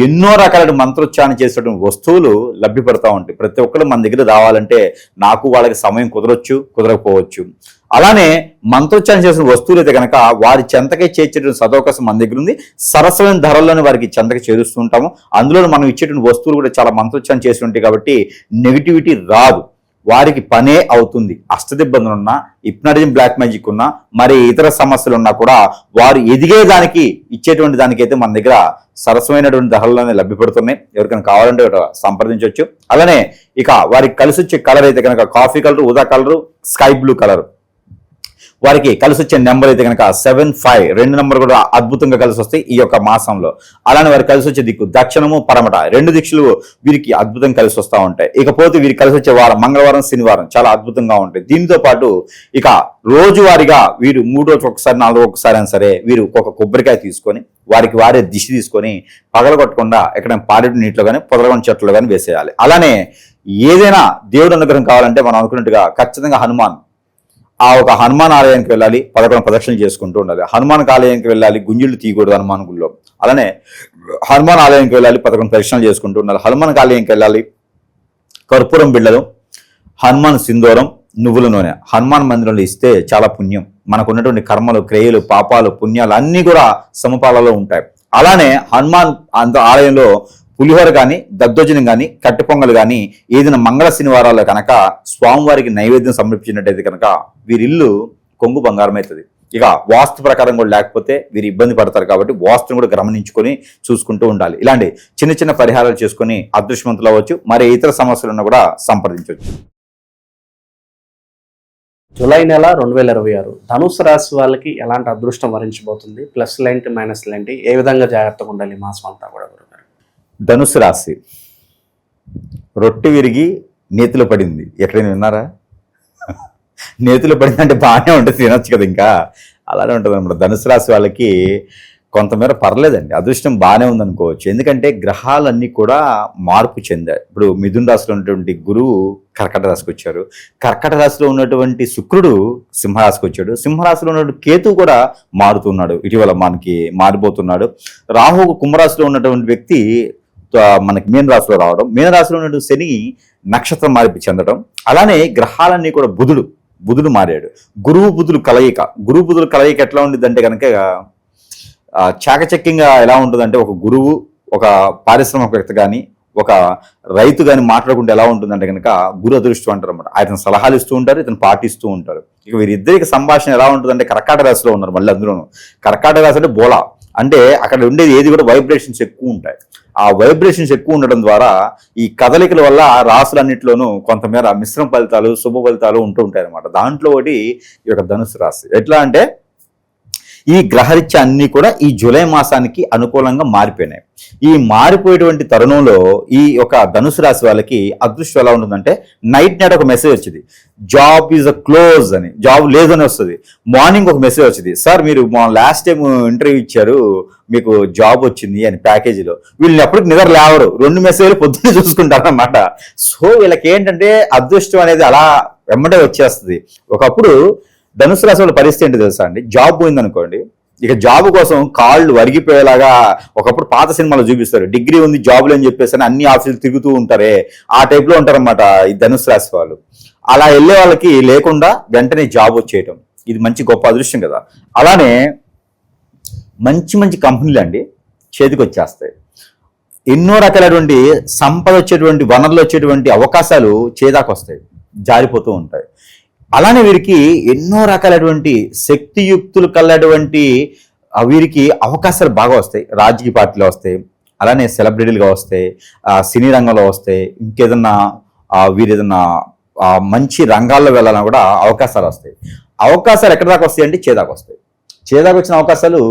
[SPEAKER 3] ఎన్నో రకాల మంత్రోచ్చారణ చేసేటువంటి వస్తువులు లభ్యపడతా ఉంటాయి. ప్రతి ఒక్కరు మన దగ్గర రావాలంటే నాకు వాళ్ళకి సమయం కుదరొచ్చు, కుదరకపోవచ్చు. అలానే మంత్రోచ్చారణ చేసిన వస్తువులు అయితే కనుక వారి చెంతకే చేర్చేటువంటి సదవకాశం మన దగ్గర ఉంది. సరసమైన ధరల్లోనే వారికి చెంతకి చేరుస్తూ ఉంటాము. అందులో మనం ఇచ్చేటువంటి వస్తువులు కూడా చాలా మంత్రోచ్చారణ చేసి ఉంటాయి కాబట్టి నెగిటివిటీ రాదు, వారికి పనే అవుతుంది. అష్టదిబ్బందులు ఉన్నా, హిప్నాటిజం, బ్లాక్ మ్యాజిక్ ఉన్నా, మరి ఇతర సమస్యలు ఉన్నా కూడా వారు ఎదిగేదానికి ఇచ్చేటువంటి దానికైతే మన దగ్గర సరసమైనటువంటి ధరల్లోనే లభ్యపడుతున్నాయి. ఎవరికైనా కావాలంటే సంప్రదించవచ్చు. అలానే ఇక వారికి కలిసి వచ్చే కలర్ అయితే కనుక కాఫీ కలర్, ఊదా కలరు, స్కై బ్లూ కలర్. వారికి కలిసి వచ్చే నెంబర్ అయితే కనుక 75, 2 నెంబర్ కూడా అద్భుతంగా కలిసి వస్తాయి ఈ యొక్క మాసంలో. అలానే వారికి కలిసి వచ్చే దిక్కు దక్షిణము, పడమట 2 దిక్కులు వీరికి అద్భుతంగా కలిసి వస్తూ ఉంటాయి. ఇకపోతే వీరికి కలిసి వచ్చే వారం మంగళవారం, శనివారం చాలా అద్భుతంగా ఉంటాయి. దీంతో పాటు ఇక రోజువారీగా వీరు 3 రోజులకు ఒకసారి, 4 రోజులకు ఒకసారి అయినా సరే వీరు ఒక కొబ్బరికాయ తీసుకొని వారికి వారే దిష్టి తీసుకొని పగలగొట్టకుండా ఎక్కడైనా పారేడు నీటిలో కానీ పొదలగొండ చెట్లో కానీ వేసేయాలి. అలానే ఏదైనా దేవుడు అనుగ్రహం కావాలంటే మనం అనుకున్నట్టుగా ఖచ్చితంగా ఒక హనుమాన్ ఆలయానికి వెళ్ళాలి, 11 ప్రదక్షిణలు చేసుకుంటూ ఉండాలి. హనుమాన్ ఆలయానికి వెళ్ళాలి, గుంజుళ్ళు తీయకూడదు హనుమాన్ గుళ్ళో. అలానే హనుమాన్ ఆలయానికి వెళ్ళాలి, 11 ప్రదక్షిణలు చేసుకుంటూ ఉండాలి. హనుమాన్ ఆలయానికి వెళ్ళాలి, కర్పూరం బిళ్ళలు, హనుమాన్ సింధూరం, నువ్వుల నూనె హనుమాన్ మందిరంలో ఇస్తే చాలా పుణ్యం. మనకు ఉన్నటువంటి కర్మలు, క్రియలు, పాపాలు, పుణ్యాలు అన్నీ కూడా సమపాలలో ఉంటాయి. అలానే హనుమాన్ ఆలయంలో పులిహోర కానీ, దద్దోజనం కానీ, కట్టి పొంగలు కానీ ఏదైనా మంగళ శనివారాల్లో కనుక స్వామివారికి నైవేద్యం సమర్పించినట్టయితే కనుక వీరిల్లు కొంగు బంగారం అవుతుంది. ఇక వాస్తు ప్రకారం కూడా లేకపోతే వీరు ఇబ్బంది పడతారు కాబట్టి వాస్తును కూడా గమనించుకొని చూసుకుంటూ ఉండాలి. ఇలాంటి చిన్న చిన్న పరిహారాలు చేసుకొని అదృష్టవంతులు అవ్వచ్చు. మరి ఇతర సమస్యలున్నా కూడా సంప్రదించవచ్చు.
[SPEAKER 2] జూలై నెల 2026 ధనుసు రాశి వాళ్ళకి ఎలాంటి అదృష్టం వరించబోతుంది? ప్లస్ ఏంటి, మైనస్ ఏంటి, ఏ విధంగా జాగ్రత్తగా ఉండాలి మాసం అంతా కూడా?
[SPEAKER 3] ధనుసు రాశి రొట్టె విరిగి నేతిలో పడింది. ఎక్కడైనా విన్నారా? నేతిలో పడిందంటే బాగానే ఉంటుంది, తినొచ్చు కదా. ఇంకా అలానే ఉంటుంది అనమాట. ధనుసు రాశి వాళ్ళకి కొంతమేర పర్లేదండి, అదృష్టం బాగానే ఉందనుకోవచ్చు. ఎందుకంటే గ్రహాలన్నీ కూడా మార్పు చెందాయి. ఇప్పుడు మిథున రాశిలో ఉన్నటువంటి గురువు కర్కట రాశికి వచ్చారు, కర్కట రాశిలో ఉన్నటువంటి శుక్రుడు సింహరాశికి వచ్చాడు, సింహరాశిలో ఉన్నటువంటి కేతు కూడా మారుతున్నాడు, ఇటీవల మనకి మారిపోతున్నాడు. రాహు కుంభరాశిలో ఉన్నటువంటి వ్యక్తి మనకి మీన రాశిలో రావడం, మీన రాశిలో ఉన్నటువంటి శని నక్షత్రం మార్పు చెందడం. అలానే గ్రహాలన్నీ కూడా బుధుడు మారాడు. గురువు బుధులు కలయిక ఎట్లా ఉండిద్దంటే కనుక చాకచక్యంగా ఎలా ఉంటుందంటే ఒక గురువు, ఒక పారిశ్రామికవేత్త కానీ, ఒక రైతు కానీ మాట్లాడుకుంటే ఎలా ఉంటుందంటే కనుక గురు అదృష్టం అంటారు అన్నమాట. ఆయన సలహాలు ఇస్తూ ఉంటారు, ఇతను పాటిస్తూ ఉంటారు. ఇక వీరిద్దరికి సంభాషణ ఎలా ఉంటుందంటే కర్కాట రాశిలో ఉన్నారు. మళ్ళీ అందులోనూ కర్కాట రాశి అంటే బోలా, అంటే అక్కడ ఉండేది ఏది కూడా వైబ్రేషన్స్ ఎక్కువ ఉంటాయి. ఆ వైబ్రేషన్స్ ఎక్కువ ఉండడం ద్వారా ఈ కదలికల వల్ల ఆ రాశులన్నింటిలోనూ కొంతమేర మిశ్రమ ఫలితాలు, శుభ ఫలితాలు ఉంటూ ఉంటాయి అన్నమాట. దాంట్లో ఒకటి ఈ యొక్క ధనుసు రాశి. ఎట్లా అంటే ఈ గ్రహరీత్యా అన్నీ కూడా ఈ జూలై మాసానికి అనుకూలంగా మారిపోయినాయి. ఈ మారిపోయేటువంటి తరుణంలో ఈ యొక్క ధనుసు రాశి వాళ్ళకి అదృష్టం ఎలా ఉంటుందంటే నైట్ ఒక మెసేజ్ వచ్చింది, జాబ్ ఈజ్ అ క్లోజ్ అని, జాబ్ లేదని వస్తుంది. మార్నింగ్ ఒక మెసేజ్ వచ్చింది, సార్ మీరు లాస్ట్ టైం ఇంటర్వ్యూ ఇచ్చారు, మీకు జాబ్ వచ్చింది అని ప్యాకేజీలో. వీళ్ళని ఎప్పటికి నిద్ర లేవరు, 2 మెసేజ్లు పొద్దున్నే చూసుకుంటారు అన్నమాట. సో వీళ్ళకి ఏంటంటే అదృష్టం అనేది అలా వెంబడే వచ్చేస్తుంది. ఒకప్పుడు ధనుసు రాశి వాళ్ళ పరిస్థితి ఏంటి తెలుసా అండి? జాబ్ పోయిందనుకోండి, ఇక జాబ్ కోసం కాళ్ళు వరిగిపోయేలాగా ఒకప్పుడు పాత సినిమాలో చూపిస్తారు, డిగ్రీ ఉంది జాబ్ అని చెప్పేసి అన్ని ఆఫీసులు తిరుగుతూ ఉంటారే, ఆ టైప్లో ఉంటారన్నమాట ఈ ధనుసు రాశి వాళ్ళు. అలా వెళ్ళే వాళ్ళకి లేకుండా వెంటనే జాబ్ వచ్చేయటం, ఇది మంచి గొప్ప అదృష్టం కదా. అలానే మంచి కంపెనీలు అండి చేతికి వచ్చేస్తాయి. ఎన్నో రకాలైనటువంటి సంపద వచ్చేటువంటి, వనరులు వచ్చేటువంటి అవకాశాలు చేదాకు వస్తాయి, జారిపోతూ ఉంటాయి. అలానే వీరికి ఎన్నో రకాలైనటువంటి శక్తియుక్తులు కలటువంటి వీరికి అవకాశాలు బాగా వస్తాయి. రాజకీయ పార్టీలు వస్తాయి, అలానే సెలబ్రిటీలుగా వస్తే, సినీ రంగంలో వస్తే, ఇంకేదన్నా వీరు ఏదన్నా మంచి రంగాల్లో వెళ్ళాలని కూడా అవకాశాలు వస్తాయి. అవకాశాలు ఎక్కడి దాకా వస్తాయి అంటే చేదాకా వస్తాయి. చేదాకా వచ్చిన అవకాశాలు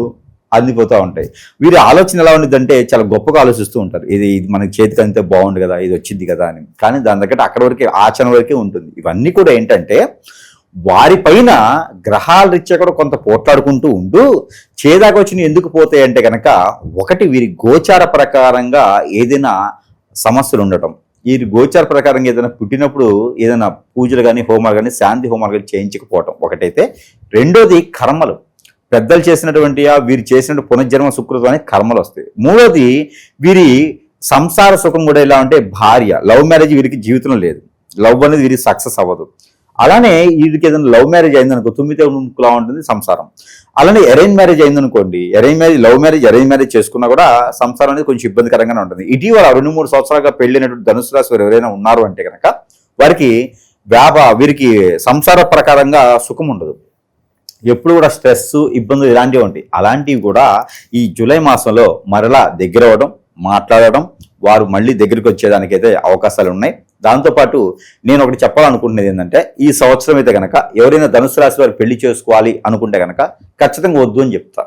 [SPEAKER 3] అందిపోతూ ఉంటాయి. వీరి ఆలోచన ఎలా ఉండదంటే చాలా గొప్పగా ఆలోచిస్తూ ఉంటారు. ఇది మనకి చేతికి అంతే బాగుండు కదా, ఇది వచ్చింది కదా అని. కానీ దాని దగ్గర అక్కడి వరకే, ఆచరణ వరకే ఉంటుంది. ఇవన్నీ కూడా ఏంటంటే వారిపైన గ్రహాల రీత్యా కూడా కొంత పోట్లాడుకుంటూ ఉంటూ చేదాకా వచ్చిన ఎందుకు పోతాయి అంటే కనుక, ఒకటి వీరి గోచార ప్రకారంగా ఏదైనా సమస్యలు ఉండటం, వీరి గోచార ప్రకారంగా ఏదైనా పుట్టినప్పుడు ఏదైనా పూజలు కానీ హోమాలు కానీ శాంతి హోమాలు కానీ చేయించకపోవటం ఒకటైతే, రెండోది కర్మలు, పెద్దలు చేసినటువంటి వీరు చేసినటువంటి పునర్జన్మ సుకృతం అనే కర్మలు వస్తాయి. మూడోది వీరి సంసార సుఖం కూడా ఎలా అంటే భార్య, లవ్ మ్యారేజ్ వీరికి జీవితంలో లేదు, లవ్ అనేది వీరికి సక్సెస్ అవ్వదు. అలానే వీరికి ఏదైనా లవ్ మ్యారేజ్ అయిందనుకో తుమ్మితే ముక్కులా ఉంటుంది సంసారం. అలానే అరేంజ్ మ్యారేజ్ అయిందనుకోండి, లవ్ మ్యారేజ్ అరేంజ్ మ్యారేజ్ చేసుకున్నా కూడా సంసారం అనేది కొంచెం ఇబ్బందికరంగానే ఉంటుంది. ఇటీవల 2-3 సంవత్సరాలుగా పెళ్ళినటువంటి ధనుసు రాశి వారు ఎవరైనా ఉన్నారు అంటే కనుక వారికి వీరికి సంసార ప్రకారంగా సుఖం ఉండదు. ఎప్పుడు కూడా స్ట్రెస్, ఇబ్బందులు ఇలాంటివి ఉంటాయి. అలాంటివి కూడా ఈ జూలై మాసంలో మరలా దగ్గర అవ్వడం, మాట్లాడడం, వారు మళ్ళీ దగ్గరికి వచ్చేదానికైతే అవకాశాలు ఉన్నాయి. దాంతోపాటు నేను ఒకటి చెప్పాలనుకుంటున్నది ఏంటంటే, ఈ సంవత్సరం అయితే కనుక ఎవరైనా ధనుసు రాశి వారు పెళ్లి చేసుకోవాలి అనుకుంటే కనుక ఖచ్చితంగా వద్దు అని చెప్తా.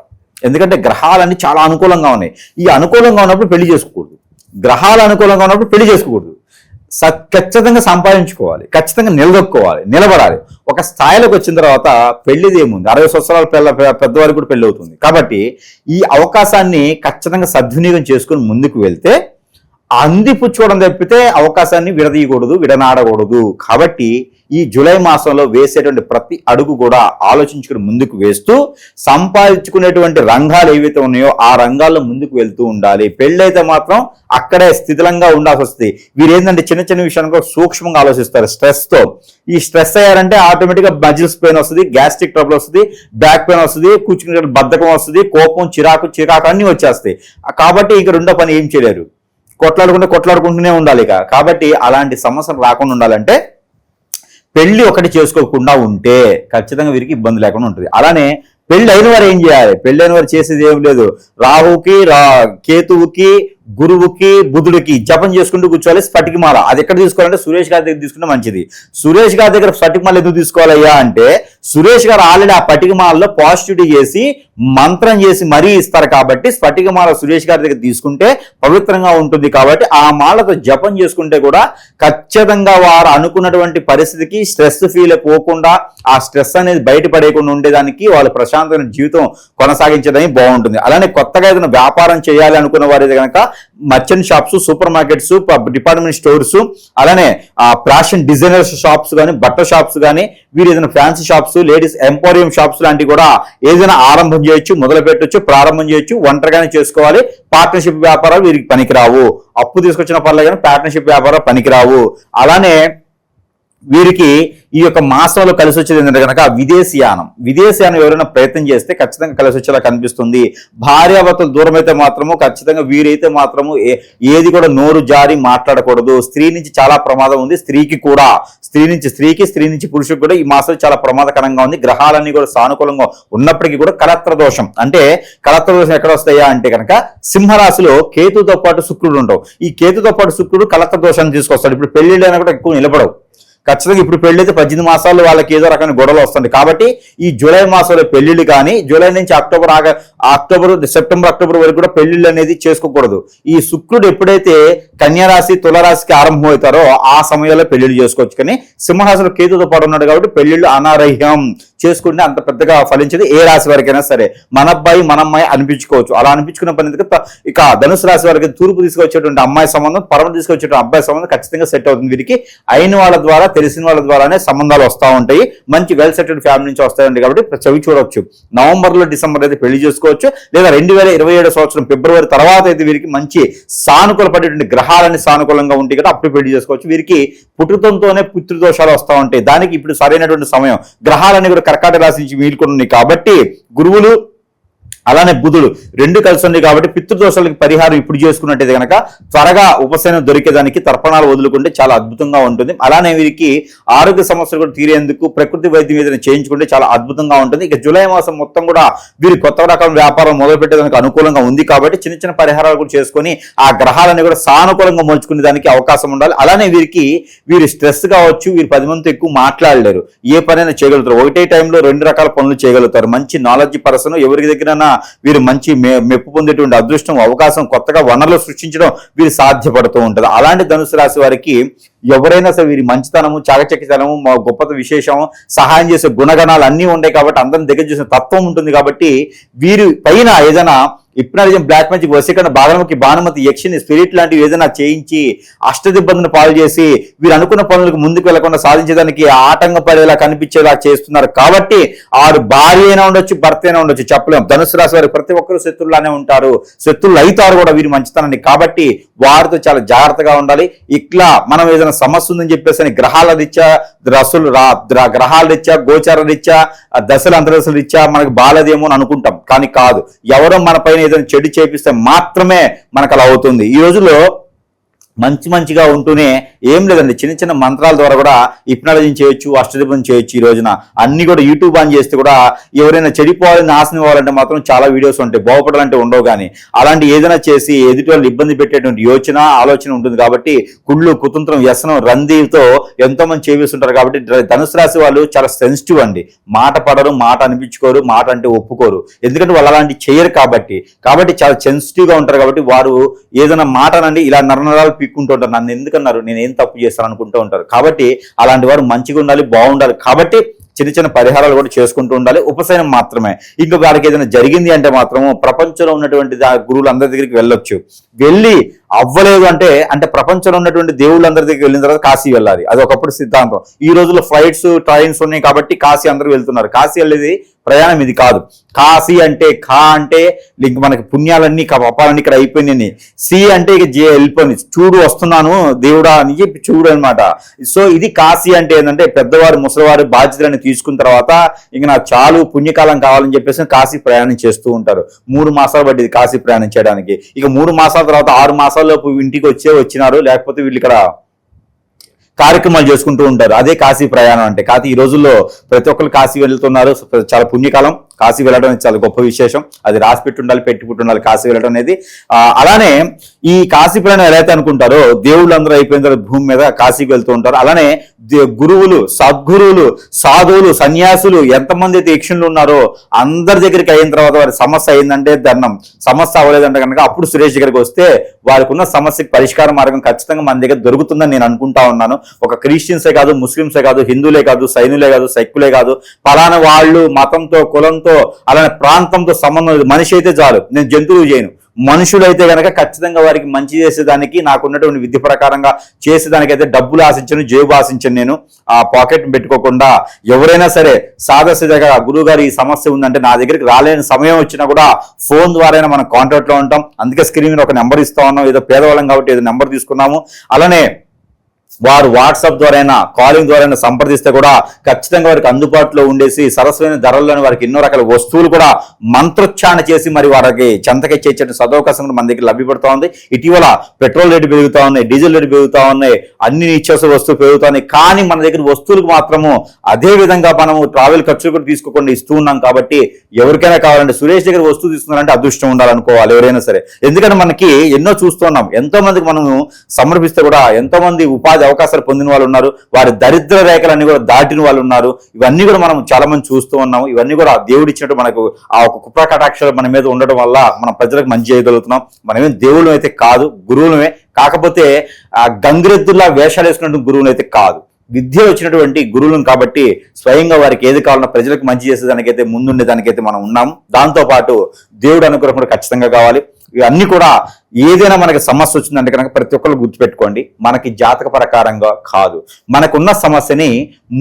[SPEAKER 3] ఎందుకంటే గ్రహాలన్నీ చాలా అనుకూలంగా ఉన్నాయి. ఈ అనుకూలంగా ఉన్నప్పుడు పెళ్లి చేసుకోకూడదు, గ్రహాలు అనుకూలంగా ఉన్నప్పుడు పెళ్లి చేసుకోకూడదు. ఖచ్చితంగా సంపాదించుకోవాలి, ఖచ్చితంగా నిలదొక్కోవాలి, నిలబడాలి. ఒక స్థాయిలోకి వచ్చిన తర్వాత పెళ్లిది ఏముంది, 60 సంవత్సరాల పెద్దవారికి కూడా పెళ్లి అవుతుంది. కాబట్టి ఈ అవకాశాన్ని ఖచ్చితంగా సద్వినియోగం చేసుకుని ముందుకు వెళ్తే, అందిపుచ్చుకోవడం తప్పితే అవకాశాన్ని విడదీయకూడదు, విడనాడకూడదు. కాబట్టి ఈ జూలై మాసంలో వేసేటువంటి ప్రతి అడుగు కూడా ఆలోచించుకుని ముందుకు వేస్తూ సంపాదించుకునేటువంటి రంగాలు ఏవైతే ఉన్నాయో ఆ రంగాల్లో ముందుకు వెళ్తూ ఉండాలి. పెళ్ళైతే మాత్రం అక్కడే స్థితిలంగా ఉండాల్సి వస్తుంది. వీరు ఏంటంటే చిన్న చిన్న విషయానికి సూక్ష్మంగా ఆలోచిస్తారు స్ట్రెస్తో. ఈ స్ట్రెస్ అయ్యారంటే ఆటోమేటిక్గా మజిల్స్ పెయిన్ వస్తుంది, గ్యాస్ట్రిక్ ట్రబుల్ వస్తుంది, బ్యాక్ పెయిన్ వస్తుంది, కూర్చుని బద్ధకం వస్తుంది, కోపం, చిరాకు అన్నీ వచ్చేస్తాయి. కాబట్టి ఇక రెండో పని ఏం చేయలేరు, కొట్లాడుకుంటూనే ఉండాలి. కాబట్టి అలాంటి సమస్యలు రాకుండా ఉండాలంటే పెళ్లి ఒకటి చేసుకోకుండా ఉంటే ఖచ్చితంగా వీరికి ఇబ్బంది లేకుండా ఉంటుంది. అలానే పెళ్లి అయిన వారు ఏం చేయాలి, పెళ్లి అయిన వారు చేసేది ఏం లేదు, రాహుకి కేతువుకి గురువుకి బుధుడికి జపం చేసుకుంటూ కూర్చోవాలి. స్ఫటికమాల అది ఎక్కడ తీసుకోవాలంటే సురేష్ గారి దగ్గర తీసుకుంటే మంచిది. సురేష్ గారి దగ్గర స్ఫటికమాల ఎందుకు తీసుకోవాలయ్యా అంటే, సురేష్ గారు ఆల్రెడీ ఆ పటికమాలలో పాజిటివిటీ చేసి మంత్రం చేసి మరీ ఇస్తారు. కాబట్టి స్ఫటికమాల సురేష్ గారి దగ్గర తీసుకుంటే పవిత్రంగా ఉంటుంది. కాబట్టి ఆ మాలతో జపం చేసుకుంటే కూడా ఖచ్చితంగా వారు అనుకున్నటువంటి పరిస్థితికి స్ట్రెస్ ఫీల్ పోకుండా, ఆ స్ట్రెస్ అనేది బయటపడేయకుండా ఉండేదానికి వాళ్ళు ప్రశాంతమైన జీవితం కొనసాగించడానికి బాగుంటుంది. అలానే కొత్తగా ఏదైనా వ్యాపారం చేయాలి అనుకున్న వారి కనుక merchant shops, super markets, department stores, అలానే ఫ్యాషన్ డిజైనర్స్ షాప్స్ కానీ, బట్టల షాప్స్ కానీ, వీరు ఏదైనా fancy shops, ladies emporium shops లాంటివి కూడా ఏదైనా ఆరంభం చేయొచ్చు, మొదలు పెట్టొచ్చు, ప్రారంభం చేయొచ్చు. ఒంటరిగానే చేసుకోవాలి. పార్ట్నర్షిప్ వ్యాపారాలు వీరికి పనికిరావు. అప్పు తీసుకొచ్చిన పర్లేదు కానీ పార్ట్నర్షిప్ వ్యాపారాలు పనికిరావు. అలానే వీరికి ఈ యొక్క మాసంలో కలిసి వచ్చేది ఏంటంటే కనుక విదేశీయానం ఎవరైనా ప్రయత్నం చేస్తే ఖచ్చితంగా కలిసి వచ్చేలా కనిపిస్తుంది. భార్యాభర్తలు దూరం అయితే మాత్రము ఖచ్చితంగా వీరైతే మాత్రము ఏది కూడా నోరు జారి మాట్లాడకూడదు. స్త్రీ నుంచి చాలా ప్రమాదం ఉంది. స్త్రీకి కూడా, స్త్రీ నుంచి పురుషుడికి కూడా ఈ మాసం చాలా ప్రమాదకరంగా ఉంది. గ్రహాలన్నీ కూడా సానుకూలంగా ఉన్నప్పటికీ కూడా కలత్ర దోషం, అంటే కలత్ర దోషం ఎక్కడ వస్తాయా అంటే కనుక సింహరాశిలో కేతుతో పాటు శుక్రుడు ఉంటావు. ఈ కేతుతో పాటు శుక్రుడు కలత్ర దోషాన్ని తీసుకొస్తాడు. ఇప్పుడు పెళ్లిళ్ళైనా కూడా ఎక్కువ నిలబడవు. ఖచ్చితంగా ఇప్పుడు పెళ్లి అయితే 18 మాసాలు వాళ్ళకి ఏదో రకమైన గొడవలు వస్తుంది. కాబట్టి ఈ జూలై మాసంలో పెళ్లిళ్ళు కానీ, జూలై నుంచి సెప్టెంబర్ అక్టోబర్ వరకు కూడా పెళ్లిళ్ళు అనేది చేసుకోకూడదు. ఈ శుక్రుడు ఎప్పుడైతే కన్యారాశి తులరాశికి ఆరంభం అవుతారో ఆ సమయంలో పెళ్లిళ్ళు చేసుకోవచ్చు. కానీ సింహరాశిలో కేతుతో పాటు ఉన్నాడు కాబట్టి పెళ్లిళ్ళు అనార్హం. చేసుకుంటే అంత పెద్దగా ఫలించేది ఏ రాశి వారికైనా సరే. మన అబ్బాయి మన అమ్మాయి అనిపించుకోవచ్చు. అలా అనిపించుకున్న పని ఇక ధనుసు రాశి వారికి తూర్పు తీసుకొచ్చేటువంటి అమ్మాయి సంబంధం, పరమ తీసుకొచ్చేటువంటి అబ్బాయి సంబంధం ఖచ్చితంగా సెట్ అవుతుంది. వీరికి అయిన వాళ్ళ ద్వారా, తెలిసిన వాళ్ళ ద్వారానే సంబంధాలు వస్తూ ఉంటాయి. మంచి వెల్ సెటిల్డ్ ఫ్యామిలీ నుంచి వస్తాయండి. కాబట్టి చవి చూడవచ్చు. నవంబర్లో, డిసెంబర్ అయితే పెళ్లి చేసుకోవచ్చు. లేదా 2027 సంవత్సరం ఫిబ్రవరి తర్వాత అయితే వీరికి మంచి సానుకూల పడేటువంటి గ్రహాలన్నీ సానుకూలంగా ఉంటాయి కదా, అప్పుడు పెళ్లి చేసుకోవచ్చు. వీరికి పుట్టుతంతోనే పితృదోషాలు వస్తూ ఉంటాయి. దానికి ఇప్పుడు సరైనటువంటి సమయం. గ్రహాలన్నీ కూడా కర్కాటక రాశి నుంచి వీలుకున్నాయి కాబట్టి గురువులు, అలానే బుధుడు 2 కలిసి ఉంది కాబట్టి పితృదోషాలకి పరిహారం ఇప్పుడు చేసుకున్నట్టయితే కనుక త్వరగా ఉపశమనం దొరికేదానికి తర్పణాలు వదులుకుంటే చాలా అద్భుతంగా ఉంటుంది. అలానే వీరికి ఆరోగ్య సమస్యలు కూడా తీరేందుకు ప్రకృతి వైద్యం ఏదైనా చేయించుకుంటే చాలా అద్భుతంగా ఉంటుంది. ఇక జూలై మాసం మొత్తం కూడా వీరు కొత్త రకం వ్యాపారం మొదలు పెట్టేదానికి అనుకూలంగా ఉంది కాబట్టి చిన్న చిన్న పరిహారాలు కూడా చేసుకొని ఆ గ్రహాలని కూడా సానుకూలంగా మలుచుకునే దానికి అవకాశం ఉండాలి. అలానే వీరు స్ట్రెస్ కావచ్చు, వీరు 10 మందితో ఎక్కువ మాట్లాడలేరు, ఏ పనైనా చేయగలుగుతారు, ఒకటే టైంలో 2 రకాల పనులు చేయగలుగుతారు. మంచి నాలెడ్జ్ పర్సన్, ఎవరికి దగ్గరైనా వీరు మంచి మెప్పు పొందేటువంటి అదృష్టం, అవకాశం, కొత్తగా వనరులు సృష్టించడం వీరు సాధ్యపడుతూ ఉంటుంది. అలాంటి ధనుసు రాశి వారికి ఎవరైనా సరే వీరి మంచితనము, చాకచక్యతనము, గొప్పత విశేషం, సహాయం చేసే గుణగణాలు అన్నీ ఉంటాయి కాబట్టి అందరిని దగ్గర చేసే తత్వం ఉంటుంది కాబట్టి వీరి పైన ఏదైనా హిప్నాటిజం, బ్లాక్ మ్యాజిక్, వశీకరణ, బాలముఖి, భానుమతి, యక్షిని, స్పిరిట్ లాంటివి ఏదైనా చేయించి అష్టదిబ్బందిని పాలు చేసి వీరు అనుకున్న పనులకు ముందుకు వెళ్లకుండా సాధించడానికి ఆటంకపడేలా కనిపించేలా చేస్తున్నారు కాబట్టి ఆరు భార్య అయినా ఉండొచ్చు, భర్త అయినా ఉండొచ్చు, చెప్పలేం. ధనుసు రాశి వారు ప్రతి ఒక్కరు శత్రువులానే ఉంటారు, శత్రువులు అవుతారు కూడా వీరి మంచితనాన్ని. కాబట్టి వారితో చాలా జాగ్రత్తగా ఉండాలి. ఇట్లా మనం ఏదైనా సమస్య ఉందని చెప్పేసి గ్రహాల రీత్యా, గ్రహాల రీత్యా, గోచార రీత్యా, దశల అంతర్దశల రీత్యా మనకు బాలేదేమో అని అనుకుంటాం, కానీ కాదు. ఎవరో మన పైన ఏదైనా చెడు చేపిస్తే మాత్రమే మనకు అలా అవుతుంది. ఈ రోజుల్లో మంచిగా ఉంటూనే ఏం లేదండి, చిన్న చిన్న మంత్రాల ద్వారా కూడా హిప్నాటిజం చేయొచ్చు, అష్టదిబ్బం చేయొచ్చు. ఈ రోజున అన్ని కూడా యూట్యూబ్ ఆన్ చేస్తే కూడా ఎవరైనా చెడిపోవాలని, నాశనం అవ్వాలంటే మాత్రం చాలా వీడియోస్ ఉంటాయి, బాగుపడాలంటే ఉండవు. కానీ అలాంటి ఏదైనా చేసి ఎదుటి వాళ్ళు ఇబ్బంది పెట్టేటువంటి ఆలోచన ఉంటుంది కాబట్టి కుళ్ళు, కుతంత్రం, వ్యసనం, రందీతో ఎంతో మంది చేపిస్తుంటారు. కాబట్టి ధనుసు రాశి వాళ్ళు చాలా సెన్సిటివ్ అండి, మాట పడరు, మాట అనిపించుకోరు, మాట అంటే ఒప్పుకోరు, ఎందుకంటే వాళ్ళు అలాంటి చేయరు కాబట్టి చాలా సెన్సిటివ్ గా ఉంటారు. కాబట్టి వారు ఏదైనా మాట అనండి ఇలా నరనరాలు పీక్కుంటూ ఉంటారు, నన్ను ఎందుకన్నారు, నేను ఏం తప్పు చేస్తాను అనుకుంటూ ఉంటారు. కాబట్టి అలాంటి వారు మంచిగా ఉండాలి, బాగుండాలి. కాబట్టి చిన్న చిన్న పరిహారాలు కూడా చేసుకుంటూ ఉండాలి, ఉపశమనం మాత్రమే. ఇంకా వారికి ఏదైనా జరిగింది అంటే మాత్రము ప్రపంచంలో ఉన్నటువంటి గురువులు అందరి దగ్గరికి వెళ్ళొచ్చు. వెళ్ళి అవ్వలేదు అంటే ప్రపంచంలో ఉన్నటువంటి దేవుళ్ళందరి దగ్గరికి వెళ్ళిన తర్వాత కాశీ వెళ్ళాలి, అది ఒకప్పుడు సిద్ధాంతం. ఈ రోజుల్లో ఫ్లైట్స్, ట్రైన్స్ ఉన్నాయి కాబట్టి కాశీ అందరూ వెళ్తున్నారు. కాశీ వెళ్ళేది ప్రయాణం ఇది కాదు. కాశీ అంటే అంటే ఇంక మనకి పుణ్యాలన్నీ పాపాలన్నీ ఇక్కడ అయిపోయినాయి. సి అంటే ఇక వెళ్ళిపోయింది, చూడు వస్తున్నాను దేవుడా అని చెప్పి చూడు అనమాట. సో ఇది కాశీ అంటే ఏంటంటే పెద్దవారు, ముసలివారు బాధ్యతలను తీసుకున్న తర్వాత ఇంక నాకు చాలు పుణ్యకాలం కావాలని చెప్పేసి కాశీ ప్రయాణం చేస్తూ ఉంటారు. 3 మాసాలు పట్టింది కాశీ ప్రయాణం చేయడానికి. ఇక 3 మాసాల తర్వాత 6 మాసాల్లోపు ఇంటికి వచ్చినారు, లేకపోతే వీళ్ళు ఇక్కడ కార్యక్రమాలు చేసుకుంటూ ఉంటారు. అదే కాశీ ప్రయాణం అంటే. కాదు ఈ రోజుల్లో ప్రతి ఒక్కరు కాశీ వెళ్తున్నారు, చాలా పుణ్యకాలం. కాశీ వెళ్ళడం అనేది చాలా గొప్ప విశేషం, అది రాసి పెట్టి ఉండాలి, పెట్టుకుంటూ ఉండాలి కాశీ వెళ్ళడం అనేది. అలానే ఈ కాశీ ప్రయాణం ఎలా అయితే అనుకుంటారో దేవుళ్ళు అందరూ అయిపోయిన తర్వాత భూమి మీద కాశీకి వెళ్తూ ఉంటారు. అలానే గురువులు, సద్గురువులు, సాధువులు, సన్యాసులు ఎంతమంది అయితే యక్షులు ఉన్నారో అందరి దగ్గరికి అయిన తర్వాత వారి సమస్య అయిందంటే దండం, సమస్య అవ్వలేదంటే కనుక అప్పుడు సురేష్ దగ్గరికి వస్తే వారికి ఉన్న సమస్యకి పరిష్కార మార్గం ఖచ్చితంగా మన దగ్గర దొరుకుతుందని నేను అనుకుంటా ఉన్నాను. ఒక క్రిస్టియన్సే కాదు, ముస్లింసే కాదు, హిందువులే కాదు, సైనులే కాదు, సైక్కులే కాదు, పలానా వాళ్ళు మతంతో, కులంతో, అలానే ప్రాంతంతో సంబంధం లేదు. మనిషి అయితే చాలు, నేను జంతువులు చేయను. మనుషులైతే కనుక ఖచ్చితంగా వారికి మంచి చేసేదానికి, నాకున్నటువంటి విద్య ప్రకారంగా చేసేదానికైతే డబ్బులు ఆశించను, జేబు ఆశించను. నేను ఆ పాకెట్ పెట్టుకోకుండా ఎవరైనా సరే సాదాసీదాగా గురువు గారు ఈ సమస్య ఉందంటే నా దగ్గరికి రాలేని సమయం వచ్చినా కూడా ఫోన్ ద్వారా మనం కాంటాక్ట్ లో ఉంటాం. అందుకే స్క్రీన్ మీద ఒక నెంబర్ ఇస్తా ఉన్నాం, ఏదో పేదవాళ్ళం కాబట్టి ఏదో నెంబర్ తీసుకున్నాము. అలానే వారు వాట్సాప్ ద్వారా, కాలింగ్ ద్వారా సంప్రదిస్తే కూడా ఖచ్చితంగా వారికి అందుబాటులో ఉండేసి సరస్వైన ధరల్లోని వారికి ఎన్నో రకాల వస్తువులు కూడా మంత్రోచ్చారణ చేసి మరి వారికి చెంతకెచ్చేట సదవకాశం మన దగ్గర లభ్యపడుతూ ఉంది. ఇటీవల పెట్రోల్ రేటు పెరుగుతూ ఉన్నాయి, డీజిల్ రేటు పెరుగుతూ ఉన్నాయి, అన్ని నిత్యావసర వస్తువులు పెరుగుతూ ఉన్నాయి. కానీ మన దగ్గర వస్తువులకు మాత్రము అదే విధంగా మనము ట్రావెల్ ఖర్చులు కూడా తీసుకోకుండా ఇస్తూ ఉన్నాం. కాబట్టి ఎవరికైనా కావాలంటే సురేష్ దగ్గర వస్తువు తీసుకున్నారంటే అదృష్టం ఉండాలనుకోవాలి ఎవరైనా సరే. ఎందుకంటే మనకి ఎన్నో చూస్తున్నాం, ఎంతో మందికి మనము సమర్పిస్తే కూడా ఎంతో మంది ఉపాధి అవకాశాలు పొందిన వాళ్ళు ఉన్నారు, వారి దరిద్ర రేఖలన్నీ కూడా దాటిన వాళ్ళు ఉన్నారు. ఇవన్నీ కూడా మనం చాలా మంది చూస్తూ ఉన్నాము. ఇవన్నీ కూడా దేవుడు ఇచ్చినట్టు మనకు ఆ ఒక కృపా కటాక్షాలు మన మీద ఉండడం వల్ల మనం ప్రజలకు మంచి చేయగలుగుతున్నాం. మనమేం దేవుళ్ళం అయితే కాదు, గురువులమే. కాకపోతే ఆ గంగిరెద్దుల్లా వేషాలు వేసుకున్నట్టు గురువులు అయితే కాదు, విద్య వచ్చినటువంటి గురువులను. కాబట్టి స్వయంగా వారికి ఏది కావాలన్నా ప్రజలకు మంచి చేసేదానికైతే ముందుండేదానికైతే మనం ఉన్నాము. దాంతోపాటు దేవుడు అనుగ్రహం కూడా ఖచ్చితంగా కావాలి. ఇవన్నీ కూడా ఏదైనా మనకి సమస్య వచ్చిందంటే కనుక ప్రతి ఒక్కరు గుర్తుపెట్టుకోండి, మనకి జాతక ప్రకారంగా కాదు, మనకున్న సమస్యని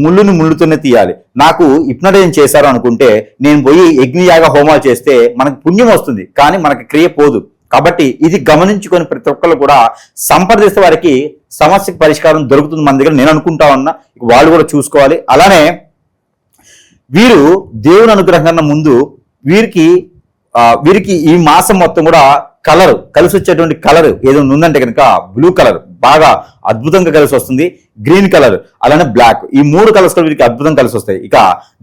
[SPEAKER 3] ముళ్ళుతోనే తీయాలి. నాకు హిప్నటైజం చేశారు అనుకుంటే నేను పోయి యజ్ఞయాగ హోమాలు చేస్తే మనకు పుణ్యం వస్తుంది, కానీ మనకి క్రియ పోదు. కాబట్టి ఇది గమనించుకొని ప్రతి ఒక్కరు కూడా సంప్రదిస్తే వారికి సమస్యకి పరిష్కారం దొరుకుతుంది మన దగ్గర, నేను అనుకుంటా ఉన్నా. వాళ్ళు కూడా చూసుకోవాలి. అలానే వీరు దేవుని అనుగ్రహం కన్నా ముందు వీరికి వీరికి ఈ మాసం మొత్తం కూడా కలర్ కలిసి వచ్చేటువంటి కలర్ ఏదైనా ఉందంటే కనుక బ్లూ కలర్ బాగా అద్భుతంగా కలిసి వస్తుంది, గ్రీన్ కలర్ అలానే బ్లాక్, ఈ 3 కలర్స్ కూడా వీరికి అద్భుతంగా కలిసి వస్తాయి. ఇక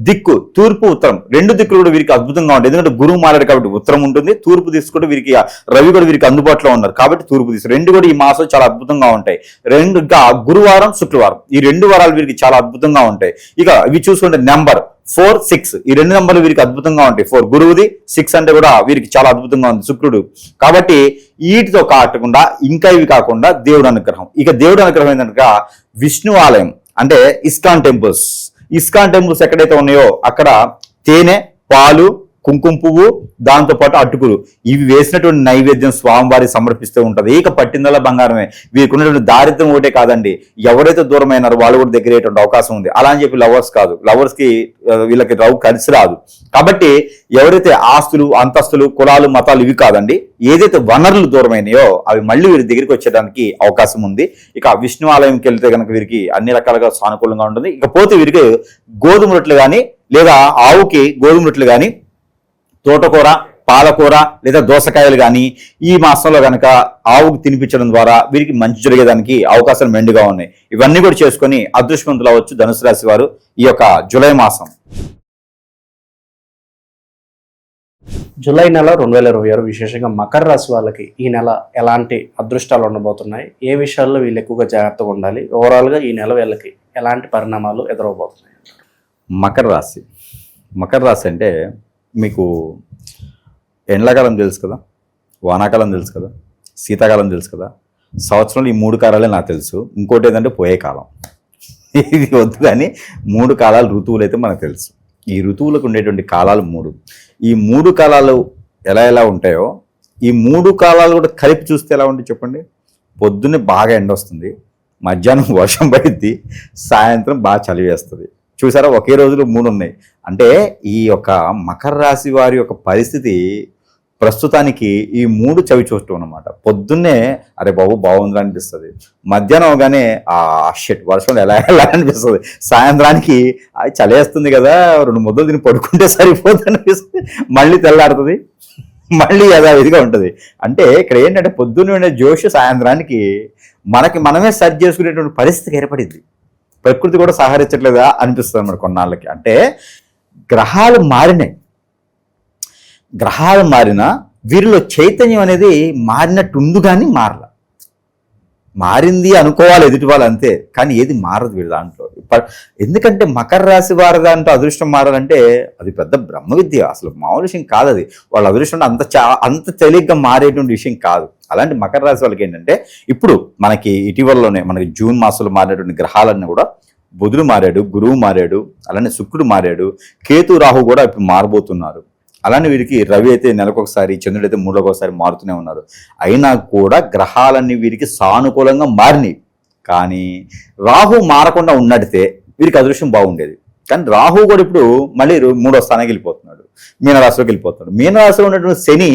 [SPEAKER 3] దిక్కు తూర్పు ఉత్తరం 2 దిక్కులు కూడా వీరికి అద్భుతంగా ఉంటాయి. ఎందుకంటే గురువు మారాడు కాబట్టి ఉత్తరం ఉంటుంది, తూర్పు దిశ కూడా వీరికి రవి కూడా వీరికి అందుబాటులో ఉన్నారు కాబట్టి తూర్పు దిశ 2 కూడా ఈ మాసం చాలా అద్భుతంగా ఉంటాయి. ఇంకా గురువారం శుక్రవారం ఈ 2 వారాలు వీరికి చాలా అద్భుతంగా ఉంటాయి. ఇక ఇవి చూసుకుంటే నెంబర్ 4, 6 ఈ 2 నెంబర్లు వీరికి అద్భుతంగా ఉంటాయి. 4 గురువుది, 6 అంటే కూడా వీరికి చాలా అద్భుతంగా ఉంది శుక్రుడు. కాబట్టి వీటితో కాకుండా ఇంకా ఇవి కాకుండా దేవుడు అనుగ్రహం. ఇక దేవుడు అనుగ్రహం ఏంటంటే విష్ణు ఆలయం అంటే ఇస్కాన్ టెంపుల్స్ ఎక్కడైతే ఉన్నాయో అక్కడ తేనె, పాలు, కుంకుమ పువ్వు, దాంతో పాటు అటుకులు ఇవి వేసినటువంటి నైవేద్యం స్వామివారి సమర్పిస్తూ ఉంటది. ఇక పట్టిందల బంగారమే. వీరికి ఉన్నటువంటి దారిద్ర్యం ఒకటే కాదండి, ఎవరైతే దూరమైనారో వాళ్ళు కూడా దగ్గర అయ్యేటువంటి అవకాశం ఉంది. అలా అని చెప్పి లవర్స్ కాదు, లవర్స్ కి వీళ్ళకి రావు కలిసి రాదు. కాబట్టి ఎవరైతే ఆస్తులు, అంతస్తులు, కులాలు, మతాలు ఇవి కాదండి, ఏదైతే వనరులు దూరమైనాయో అవి మళ్ళీ వీరి దగ్గరికి వచ్చేదానికి అవకాశం ఉంది. ఇక విష్ణు ఆలయంకి వెళ్తే కనుక వీరికి అన్ని రకాలుగా సానుకూలంగా ఉంటుంది. ఇకపోతే వీరికి గోధుమ రొట్టెలు కానీ లేదా ఆవుకి గోధుమ రొట్టెలు కానీ తోటకూర, పాలకూర లేదా దోసకాయలు కానీ ఈ మాసంలో కనుక ఆవుకు తినిపించడం ద్వారా వీరికి మంచి జరిగేదానికి అవకాశాలు మెండుగా ఉన్నాయి. ఇవన్నీ కూడా చేసుకొని అదృష్టవంతులు అవ్వచ్చు ధనుసు రాశి వారు ఈ యొక్క జూలై మాసం.
[SPEAKER 2] జూలై నెల 2026 విశేషంగా మకర రాశి వాళ్ళకి ఈ నెల ఎలాంటి అదృష్టాలు ఉండబోతున్నాయి, ఏ విషయాల్లో వీళ్ళు ఎక్కువగా జాగ్రత్తగా ఉండాలి, ఓవరాల్గా ఈ నెల వీళ్ళకి ఎలాంటి పరిణామాలు ఎదురవబోతున్నాయి?
[SPEAKER 3] మకర రాశి అంటే మీకు ఎండాకాలం తెలుసు కదా, వానాకాలం తెలుసు కదా, శీతాకాలం తెలుసు కదా, సంవత్సరంలో ఈ 3 కాలాలే నాకు తెలుసు. ఇంకోటి ఏంటంటే పోయే కాలం. ఇది వద్దు కానీ 3 కాలాలు ఋతువులు అయితే మనకు తెలుసు. ఈ ఋతువులకు ఉండేటువంటి కాలాలు 3. ఈ 3 కాలాలు ఎలా ఉంటాయో ఈ 3 కాలాలు కూడా కలిపి చూస్తే ఎలా ఉంటుంది చెప్పండి. పొద్దున్నే బాగా ఎండ వస్తుంది, మధ్యాహ్నం వర్షం పడిద్ది, సాయంత్రం బాగా చలి వేస్తుంది. చూసారా, ఒకే రోజులో 3 ఉన్నాయి. అంటే ఈ యొక్క మకర రాశి వారి యొక్క పరిస్థితి ప్రస్తుతానికి ఈ 3 చవి చూస్తూ అన్నమాట. పొద్దున్నే అరే బాబు బాగుంది అనిపిస్తుంది, మధ్యాహ్నం అవగానే షెట్ వర్షం ఎలా అనిపిస్తుంది, సాయంత్రానికి చలేస్తుంది కదా 2 ముద్దలు తిని పడుకుంటే సరిపోతుంది అనిపిస్తుంది, మళ్ళీ తెల్లాడుతుంది, మళ్ళీ యథావిధిగా ఉంటుంది. అంటే ఇక్కడ ఏంటంటే పొద్దున్నే ఉండే జోష్ సాయంత్రానికి మనమే సర్చ్ చేసుకునేటువంటి పరిస్థితి ఏర్పడింది. ప్రకృతి కూడా సహకరించట్లేదా అనిపిస్తుంది అన్నమాట కొన్నాళ్ళకి. అంటే గ్రహాలు మారినా వీరిలో చైతన్యం అనేది మారినట్టుండు కానీ మారింది అనుకోవాలి ఎదుటి వాళ్ళు అంతే, కానీ ఏది మారదు వీళ్ళ దాంట్లో. ఎందుకంటే మకర రాశి వారి దాంట్లో అదృష్టం మారాలంటే అది పెద్ద బ్రహ్మ విద్య, అసలు మామూలు విషయం కాదు అది. వాళ్ళ అదృష్టం అంత తేలిగ్గా మారేటువంటి విషయం కాదు. అలాంటి మకర రాశి వాళ్ళకి ఏంటంటే ఇప్పుడు మనకి ఇటీవలలోనే మనకి జూన్ మాసంలో మారినటువంటి గ్రహాలన్నీ కూడా బుధుడు మారాడు, గురువు మారాడు, అలానే శుక్రుడు మారాడు, కేతు రాహు కూడా ఇప్పుడు మారబోతున్నారు. అలానే వీరికి రవి అయితే నెలకొకసారి, చంద్రుడు అయితే 3 మారుతూనే ఉన్నారు. అయినా కూడా గ్రహాలన్నీ వీరికి సానుకూలంగా మారినాయి. కానీ రాహు మారకుండా ఉన్నట్టే వీరికి అదృష్టం బాగుండేది. కానీ రాహు కూడా ఇప్పుడు మళ్ళీ 3వ స్థానానికి వెళ్ళిపోతున్నాడు, మీనరాశిలోకి వెళ్ళిపోతున్నాడు. మీనరాశిలో ఉన్నటువంటి శని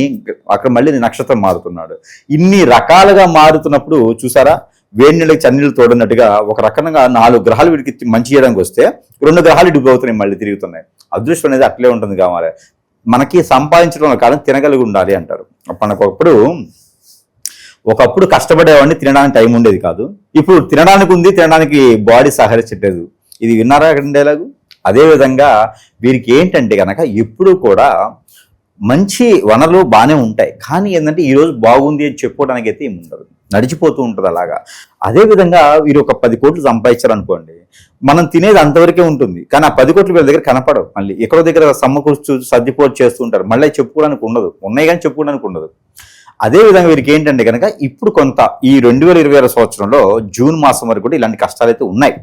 [SPEAKER 3] అక్కడ మళ్ళీ నక్షత్రం మారుతున్నాడు. ఇన్ని రకాలుగా మారుతున్నప్పుడు చూసారా, వేడి నీళ్ళకి చన్నీళ్ళు తోడినట్టుగా ఒక రకంగా 4 గ్రహాలు వీడికి మంచి చేయడానికి వస్తే 2 గ్రహాలు ఇడిపోతున్నాయి, మళ్ళీ తిరుగుతున్నాయి. అదృష్టం అనేది అట్లే ఉంటుంది కావాలి. మనకి సంపాదించడం కాలం తినగలిగి ఉండాలి అంటారు. ఒకప్పుడు కష్టపడేవాడిని తినడానికి టైం ఉండేది కాదు, ఇప్పుడు తినడానికి ఉంది, తినడానికి బాడీ సహకరించట్లేదు. ఇది విన్నారా డైలాగు? అదేవిధంగా వీరికి ఏంటంటే కనుక ఎప్పుడు కూడా మంచి వనరులు బాగానే ఉంటాయి, కానీ ఏంటంటే ఈరోజు బాగుంది అని చెప్పుకోవడానికి అయితే ఏమి ఉండదు, నడిచిపోతూ ఉంటుంది అలాగా. అదేవిధంగా వీరు ఒక 10 కోట్లు సంపాదించారనుకోండి, మనం తినేది అంతవరకే ఉంటుంది, కానీ ఆ 10 కోట్లు వీళ్ళ దగ్గర కనపడవు. మళ్ళీ ఎక్కడో దగ్గర సమ్మకూర్చు సర్దిపోటు చేస్తూ ఉంటారు, మళ్ళీ చెప్పుకోవడానికి ఉండదు, ఉన్నాయి కానీ చెప్పుకోవడానికి ఉండదు. అదేవిధంగా వీరికి ఏంటంటే కనుక ఇప్పుడు కొంత ఈ 2026 సంవత్సరంలో జూన్ మాసం వరకు కూడా ఇలాంటి కష్టాలు అయితే ఉన్నాయి.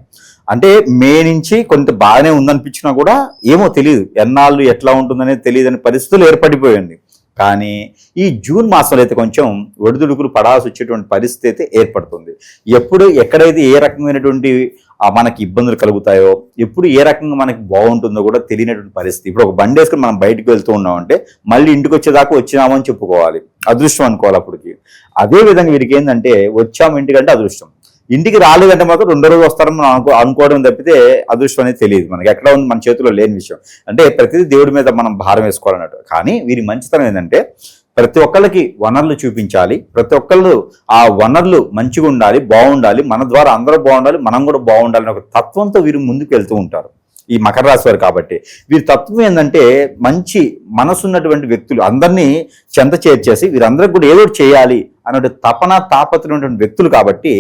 [SPEAKER 3] అంటే మే నుంచి కొంత బాగానే ఉందనిపించినా కూడా ఏమో తెలియదు, ఎన్నాళ్ళు ఎట్లా ఉంటుందనేది తెలియదని పరిస్థితులు ఏర్పడిపోయింది. కానీ ఈ జూన్ మాసంలో అయితే కొంచెం ఒడిదుడుకులు పడాల్సి వచ్చేటువంటి పరిస్థితి అయితే ఏర్పడుతుంది. ఎప్పుడు ఎక్కడైతే ఏ రకమైనటువంటి మనకి ఇబ్బందులు కలుగుతాయో, ఎప్పుడు ఏ రకంగా మనకి బాగుంటుందో కూడా తెలియనటువంటి పరిస్థితి. ఇప్పుడు ఒక బండి వేసుకుని మనం బయటకు వెళ్తూ ఉన్నామంటే మళ్ళీ ఇంటికి వచ్చేదాకా వచ్చినామని చెప్పుకోవాలి, అదృష్టం అనుకోవాలి అప్పటికి. అదే విధంగా వీరికి ఏంటంటే వచ్చాము ఇంటికంటే అదృష్టం, ఇంటికి రాలేదంటే మాత్రం రెండో రోజు వస్తారని మనం అనుకోవడం తప్పితే అదృష్టం అనేది తెలియదు మనకి, ఎక్కడ ఉంది మన చేతిలో లేని విషయం. అంటే ప్రతిదీ దేవుడి మీద మనం భారం వేసుకోవాలన్నట్టు. కానీ వీరి మంచితనం ఏంటంటే ప్రతి ఒక్కళ్ళకి వనరులు చూపించాలి, ప్రతి ఒక్కళ్ళు ఆ వనరులు మంచిగా ఉండాలి, బాగుండాలి, మన ద్వారా అందరూ బాగుండాలి, మనం కూడా బాగుండాలి అనే ఒక తత్వంతో వీరు ముందుకు వెళ్తూ ఉంటారు ఈ మకర రాశి వారు. కాబట్టి వీరి తత్వం ఏంటంటే మంచి మనసున్నటువంటి వ్యక్తులు, అందరినీ చెంత చేర్చేసి వీరందరికి కూడా ఏదో చేయాలి అన్నట్టు తపన తాపత్రమైనటువంటి వ్యక్తులు. కాబట్టి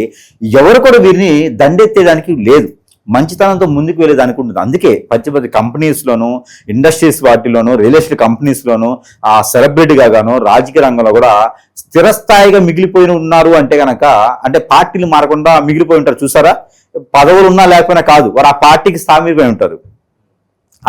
[SPEAKER 3] ఎవరు కూడా వీరిని దండెత్తేదానికి లేదు, మంచితనంతో ముందుకు వెళ్ళేదానికి ఉంటుంది. అందుకే పచ్చి కంపెనీస్లోను, ఇండస్ట్రీస్ వాటిలోను, రియల్ ఎస్టేట్ కంపెనీస్లోను, ఆ సెలబ్రిటీగా గాను, రాజకీయ రంగంలో కూడా స్థిరస్థాయిగా మిగిలిపోయి ఉన్నారు అంటే కనుక, అంటే పార్టీలు మారకుండా మిగిలిపోయి ఉంటారు చూసారా. పదవులు ఉన్నా లేకపోయినా కాదు, వారు ఆ పార్టీకి స్థామిపోయి ఉంటారు.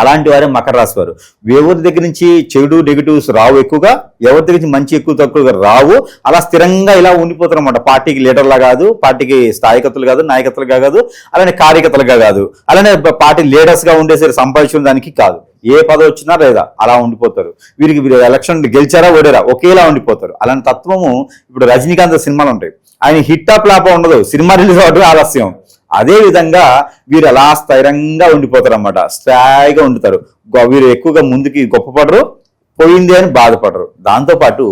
[SPEAKER 3] అలాంటి వారే మకర రాశి వారు. ఎవరి దగ్గర నుంచి చెడు నెగిటివ్స్ రావు ఎక్కువగా, ఎవరి దగ్గర నుంచి మంచి ఎక్కువ తక్కువగా రావు. అలా స్థిరంగా ఇలా ఉండిపోతారు అనమాట. పార్టీకి లీడర్లా కాదు, పార్టీకి స్థాయికత్తులు కాదు, నాయకత్తులుగా కాదు, అలానే కార్యకర్తలుగా కాదు, అలానే పార్టీ లీడర్స్ గా ఉండేసరి సంపాదించిన దానికి కాదు. ఏ పదవి వచ్చినా లేదా అలా ఉండిపోతారు. వీరు ఎలక్షన్ గెలిచారా ఓడారా ఒకేలా ఉండిపోతారు. అలాంటి తత్వము ఇప్పుడు రజనీకాంత్ సినిమాలు ఉంటాయి, ఆయన హిట్ ఆఫ్ లాప ఉండదు, సినిమా రిలీజ్ అవ్వడం ఆలస్యం. అదే విధంగా వీరు అలా స్థిరంగా ఉండిపోతారు అన్నమాట, స్థాయిగా ఉండుతారు. వీరు ఎక్కువగా ముందుకి గొప్పపడరు, పోయింది అని బాధపడరు. దాంతోపాటు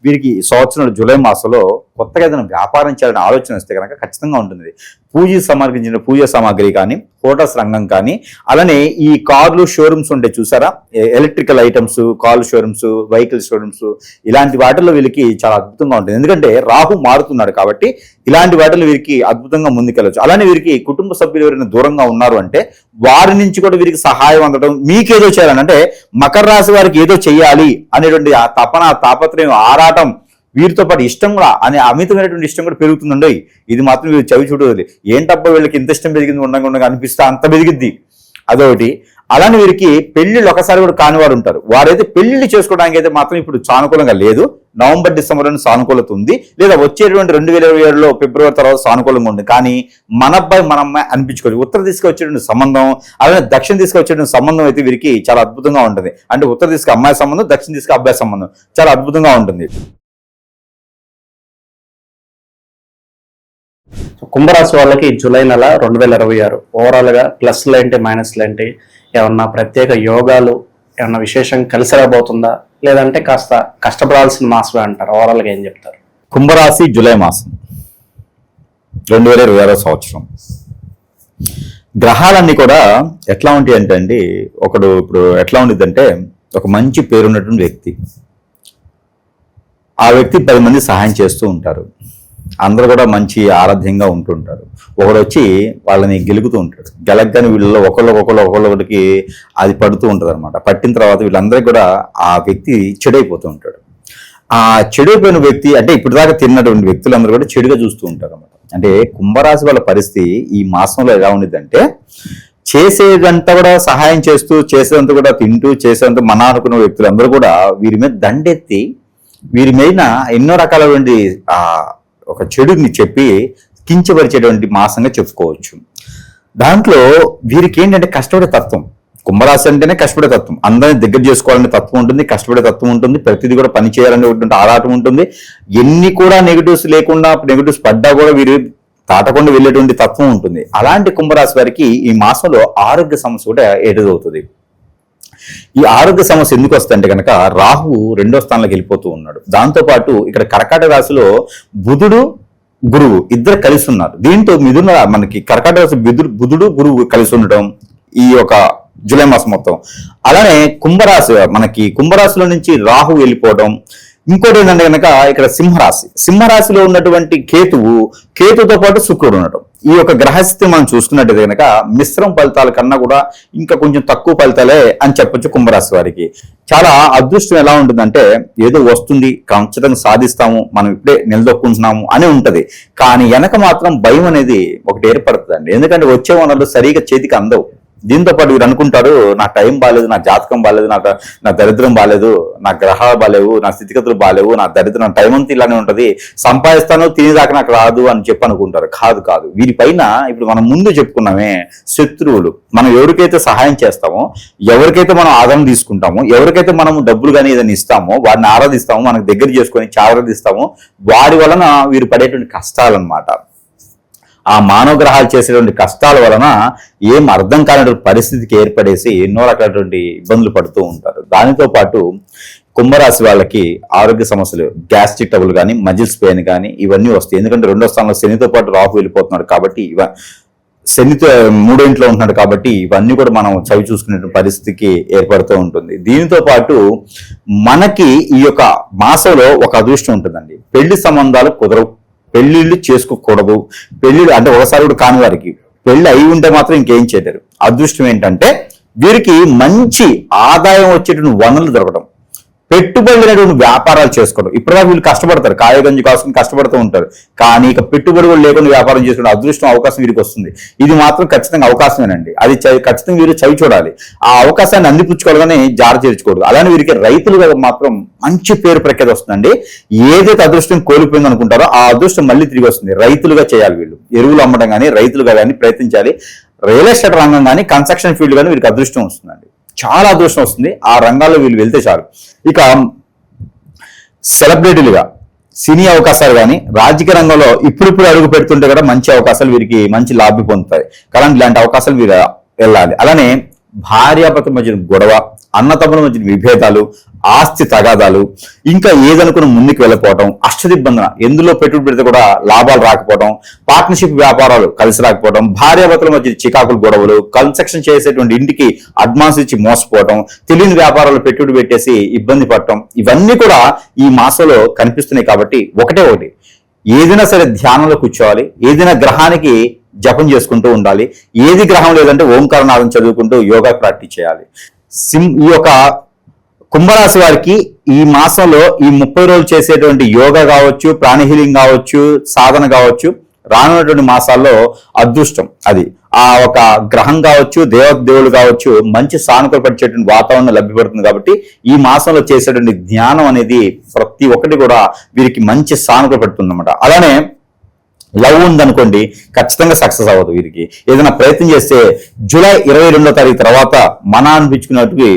[SPEAKER 3] వీరికి సంవత్సరం జూలై మాసంలో కొత్తగా ఏదైనా వ్యాపారం చేయాలని ఆలోచన వస్తే కనుక ఖచ్చితంగా ఉంటుంది. పూజకి సమర్పించిన పూజ సామాగ్రి కానీ, హోటల్స్ రంగం కానీ, అలానే ఈ కార్లు షోరూమ్స్ ఉంటాయి చూసారా, electrical items, car showrooms, vehicle showrooms, ఇలాంటి వాటిల్లో వీళ్ళకి చాలా అద్భుతంగా ఉంటుంది. ఎందుకంటే రాహు మారుతున్నాడు కాబట్టి ఇలాంటి వాటిలో వీరికి అద్భుతంగా ముందుకెళ్ళచ్చు. అలానే వీరికి కుటుంబ సభ్యులు ఎవరైనా దూరంగా ఉన్నారు అంటే వారి నుంచి కూడా వీరికి సహాయం అందడం, మీకేదో చేయాలని అంటే మకర రాశి వారికి ఏదో చెయ్యాలి అనేటువంటి ఆ తపన, తాపత్రయం, ఆరాటం, వీరితో పాటు ఇష్టం కూడా అనే అమితమైనటువంటి ఇష్టం కూడా పెరుగుతుందండి. ఇది మాత్రం వీరు చవి చూడదు. ఏంటబ్బా వీళ్ళకి ఇంత ఇష్టం పెరిగింది ఉండగా అనిపిస్తే అంత పెరిగిద్ది అదొకటి. అలానే వీరికి పెళ్లిళ్ళు ఒకసారి కూడా కానివారు ఉంటారు. వారైతే పెళ్లిళ్ళు చేసుకోవడానికి అయితే మాత్రం ఇప్పుడు సానుకూలంగా లేదు. నవంబర్ డిసెంబర్లో సానుకూలత ఉంది, లేదా వచ్చేటువంటి 2027లో ఫిబ్రవరి తర్వాత సానుకూలంగా ఉంది. కానీ మన అబ్బాయి మన అమ్మాయి అనిపించుకోవచ్చు. ఉత్తర దిశగా వచ్చేటువంటి సంబంధం, అలానే దక్షిణ దిశగా వచ్చేటువంటి సంబంధం అయితే వీరికి చాలా అద్భుతంగా ఉంటుంది. అంటే ఉత్తర దిశగా అమ్మాయి సంబంధం, దక్షిణ దిశగా అబ్బాయి సంబంధం చాలా అద్భుతంగా ఉంటుంది.
[SPEAKER 2] కుంభరాశి వాళ్ళకి జూలై నెల 2026 ఓవరాల్గా ప్లస్లు ఏంటి, మైనస్లు ఏంటి, ఏమన్నా ప్రత్యేక యోగాలు ఏమన్నా విశేషం కలిసి రాబోతుందా, లేదంటే కాస్త కష్టపడాల్సిన మాసమే అంటారు? ఓవరాల్గా ఏం చెప్తారు?
[SPEAKER 3] కుంభరాశి జూలై మాసం 2026 సంవత్సరం గ్రహాలన్నీ కూడా ఎట్లా ఉంటాయి అంటే అండి, ఒకడు ఇప్పుడు ఎట్లా ఉండిద్దంటే ఒక మంచి పేరున్నటువంటి వ్యక్తి, ఆ వ్యక్తి 10 మంది సహాయం చేస్తూ ఉంటారు, అందరూ కూడా మంచి ఆరాధ్యంగా ఉంటుంటారు. ఒకడు వచ్చి వాళ్ళని గెలుగుతూ ఉంటాడు, గెలగ్గానే వీళ్ళలో ఒకళ్ళకి అది పడుతూ ఉంటుంది అనమాట. పట్టిన తర్వాత వీళ్ళందరికీ కూడా ఆ వ్యక్తి చెడైపోతూ ఉంటాడు. ఆ చెడైపోయిన వ్యక్తి అంటే ఇప్పుడు దాకా తిన్నటువంటి వ్యక్తులందరూ కూడా చెడుగా చూస్తూ ఉంటారు అనమాట. అంటే కుంభరాశి వాళ్ళ పరిస్థితి ఈ మాసంలో ఎలా ఉండేదంటే, చేసేదంతా కూడా సహాయం చేస్తూ, చేసేదంతా కూడా తింటూ, చేసేదంతా మన అనుకున్న వ్యక్తులందరూ కూడా వీరి మీద దండెత్తి వీరి మీద ఎన్నో రకాలైనటువంటి ఒక చెడుని చెప్పి కించపరిచేటువంటి మాసంగా చెప్పుకోవచ్చు. దాంట్లో వీరికి ఏంటంటే కష్టపడే తత్వం, కుంభరాశి అంటేనే కష్టపడే తత్వం, అందరినీ దగ్గర చేసుకోవాలనే తత్వం ఉంటుంది, కష్టపడే తత్వం ఉంటుంది, ప్రతిదీ కూడా పని చేయాలనేటువంటి ఆరాటం ఉంటుంది. ఎన్ని కూడా నెగిటివ్స్ లేకుండా, నెగిటివ్స్ పడ్డా కూడా వీరు దాటకుండా వెళ్ళేటువంటి తత్వం ఉంటుంది. అలాంటి కుంభరాశి వారికి ఈ మాసంలో ఆరోగ్య సమస్య కూడా ఎదురవుతుంది. ఈ ఆరోగ్య సమస్య ఎందుకు వస్తుందంటే కనుక రాహు 2వ స్థానంలోకి వెళ్ళిపోతూ ఉన్నాడు. దాంతోపాటు ఇక్కడ కర్కాటక రాశిలో బుధుడు, గురువు ఇద్దరు కలిసి ఉన్నారు. దీంతో మిథున మనకి కర్కాటక రాశి బుధుడు, గురువు కలిసి ఉండటం ఈ యొక్క జూలై మాసం మొత్తం. అలానే కుంభరాశిలో నుంచి రాహు వెళ్ళిపోవడం. ఇంకోటి ఏంటంటే కనుక ఇక్కడ సింహరాశిలో ఉన్నటువంటి కేతుతో పాటు శుక్రుడు ఉండటం. ఈ యొక్క గ్రహస్థితి మనం చూసుకున్నట్టయితే కనుక మిశ్రమ ఫలితాల కన్నా కూడా ఇంకా కొంచెం తక్కువ ఫలితాలే అని చెప్పొచ్చు కుంభరాశి వారికి. చాలా అదృష్టం ఎలా ఉంటుందంటే ఏదో వస్తుంది, ఖచ్చితంగా సాధిస్తాము, మనం ఇప్పుడే నిలదొక్కుంటున్నాము అని ఉంటది. కానీ వెనక మాత్రం భయం అనేది ఒకటి ఏర్పడుతుందండి. ఎందుకంటే వచ్చే వనరులు సరిగా చేతికి అందవు. దీంతో పాటు వీరు అనుకుంటారు, నా టైం బాగాలేదు, నా జాతకం బాగాలేదు, నా దరిద్రం బాగాలేదు, నా గ్రహాలు బాగాలేవు, నా స్థితిగతులు బాగాలేవు, నా దరిద్రం, నా టైం అంతా ఇలానే ఉంటది, సంపాదిస్తాను తినేదాకా నాకు రాదు అని చెప్పి అనుకుంటారు. కాదు. వీరిపైన ఇప్పుడు మనం ముందు చెప్పుకున్నామే శత్రువులు. మనం ఎవరికైతే సహాయం చేస్తామో, ఎవరికైతే మనం ఆదరణ తీసుకుంటామో, ఎవరికైతే మనం డబ్బులు కానీ ఏదైనా ఇస్తామో, వాడిని ఆరాధిస్తామో, మనకు దగ్గర చేసుకొని చావరదిస్తామో, వారి వలన వీరు పడేటువంటి కష్టాలన్నమాట. ఆ మానవ గ్రహాలు చేసేటువంటి కష్టాల వలన ఏం అర్థం కానటువంటి పరిస్థితికి ఏర్పడేసి ఎన్నో రకాలటువంటి ఇబ్బందులు పడుతూ ఉంటారు. దానితో పాటు కుంభరాశి వాళ్ళకి ఆరోగ్య సమస్యలు, గ్యాస్ట్రిక్ ట్రబుల్ కానీ, మజిల్స్ పెయిన్ కానీ ఇవన్నీ వస్తాయి. ఎందుకంటే 2వ స్థానంలో శనితో పాటు రాహు వెళ్ళిపోతున్నాడు కాబట్టి శనితో 3వ ఇంట్లో ఉంటున్నాడు కాబట్టి ఇవన్నీ కూడా మనం చవి చూసుకునే పరిస్థితికి ఏర్పడుతూ ఉంటుంది. దీనితో పాటు మనకి ఈ యొక్క మాసంలో ఒక అదృష్టం ఉంటుందండి. పెళ్లి సంబంధాలు కుదరవు, పెళ్లిళ్ళు చేసుకోకూడదు. పెళ్లిళ్ళు అంటే ఒకసారి కూడా కాని వారికి పెళ్లి అయి ఉంటే మాత్రం ఇంకేం చేయలేరు. అదృష్టం ఏంటంటే వీరికి మంచి ఆదాయం వచ్చేటువంటి వనరులు దొరకడం, పెట్టుబడి అనేటువంటి వ్యాపారాలు చేసుకోవడం. ఇప్పటిదాకా వీళ్ళు కష్టపడతారు, కాయగంజి కాసుకుని కష్టపడుతూ ఉంటారు. కానీ ఇక పెట్టుబడి కూడా లేకుండా వ్యాపారం చేసుకునే అదృష్టం, అవకాశం వీరికి వస్తుంది. ఇది మాత్రం ఖచ్చితంగా అవకాశమేనండి. అది ఖచ్చితంగా వీరు చవి చూడాలి. ఆ అవకాశాన్ని అందిపుచ్చుకోవాలని జార చేర్చుకోవద్దు. అలానే వీరికి రైతులుగా మాత్రం మంచి పేరు ప్రఖ్యాతి వస్తుందండి. ఏదైతే అదృష్టం కోల్పోయింది అనుకుంటారో ఆ అదృష్టం మళ్ళీ తిరిగి వస్తుంది. రైతులుగా చేయాలి వీళ్ళు. ఎరువులు అమ్మడం కానీ, రైతులుగా కానీ ప్రయత్నించాలి. రియల్ ఎస్టేట్ రంగం కానీ, కన్స్ట్రక్షన్ ఫీల్డ్ కానీ వీరికి అదృష్టం వస్తుందండి. చాలా అదృష్టం వస్తుంది. ఆ రంగాల్లో వీళ్ళు వెళ్తే చాలు. ఇక సెలబ్రిటీలుగా, సినీ అవకాశాలు కానీ, రాజకీయ రంగంలో ఇప్పుడిప్పుడు అడుగు పెడుతుంటే కూడా మంచి అవకాశాలు వీరికి మంచి లాభి పొందుతాయి. కానీ ఇలాంటి అవకాశాలు వీరు వెళ్ళాలి. అలానే భార్యాభర్తల మధ్య గొడవ, అన్నతమ్ముల మధ్య విభేదాలు, ఆస్తి తగాదాలు, ఇంకా ఏదనుకున్న ముందుకు వెళ్ళకపోవడం, అష్టదిబ్బందన, ఎందులో పెట్టుబడి పెడితే కూడా లాభాలు రాకపోవడం, పార్ట్నర్షిప్ వ్యాపారాలు కలిసి రాకపోవడం, భార్యాభర్తల మధ్య చికాకులు గొడవలు, కన్స్ట్రక్షన్ చేసేటువంటి ఇంటికి అడ్వాన్స్ ఇచ్చి మోసపోవడం, తెలియని వ్యాపారాలు పెట్టుబడి పెట్టేసి ఇబ్బంది పడటం, ఇవన్నీ కూడా ఈ మాసంలో కనిపిస్తున్నాయి. కాబట్టి ఒకటే ఏదైనా సరే ధ్యానంలో కూర్చోవాలి. ఏదైనా గ్రహానికి జపం చేసుకుంటూ ఉండాలి. ఏది గ్రహం లేదంటే ఓంకారనాదం చదువుకుంటూ యోగా ప్రాక్టీస్ చేయాలి. ఈ యొక్క కుంభరాశి వారికి ఈ మాసంలో ఈ 30 రోజులు చేసేటువంటి యోగా కావచ్చు, ప్రాణ హీలింగ్ కావచ్చు, సాధన కావచ్చు, రానున్నటువంటి మాసాల్లో అదృష్టం అది ఆ ఒక గ్రహం కావచ్చు, దేవుడు కావచ్చు, మంచి సానుకూలపరిచేటువంటి వాతావరణం లభ్యపడుతుంది. కాబట్టి ఈ మాసంలో చేసేటువంటి ధ్యానం అనేది ప్రతి ఒక్కటి కూడా వీరికి మంచి సానుకూలపడుతుంది అన్నమాట. అలానే లవ్ ఉందనుకోండి, ఖచ్చితంగా సక్సెస్ అవ్వదు. వీరికి ఏదైనా ప్రయత్నం చేస్తే జూలై 22వ తారీఖు తర్వాత మన అనిపించుకున్నట్టు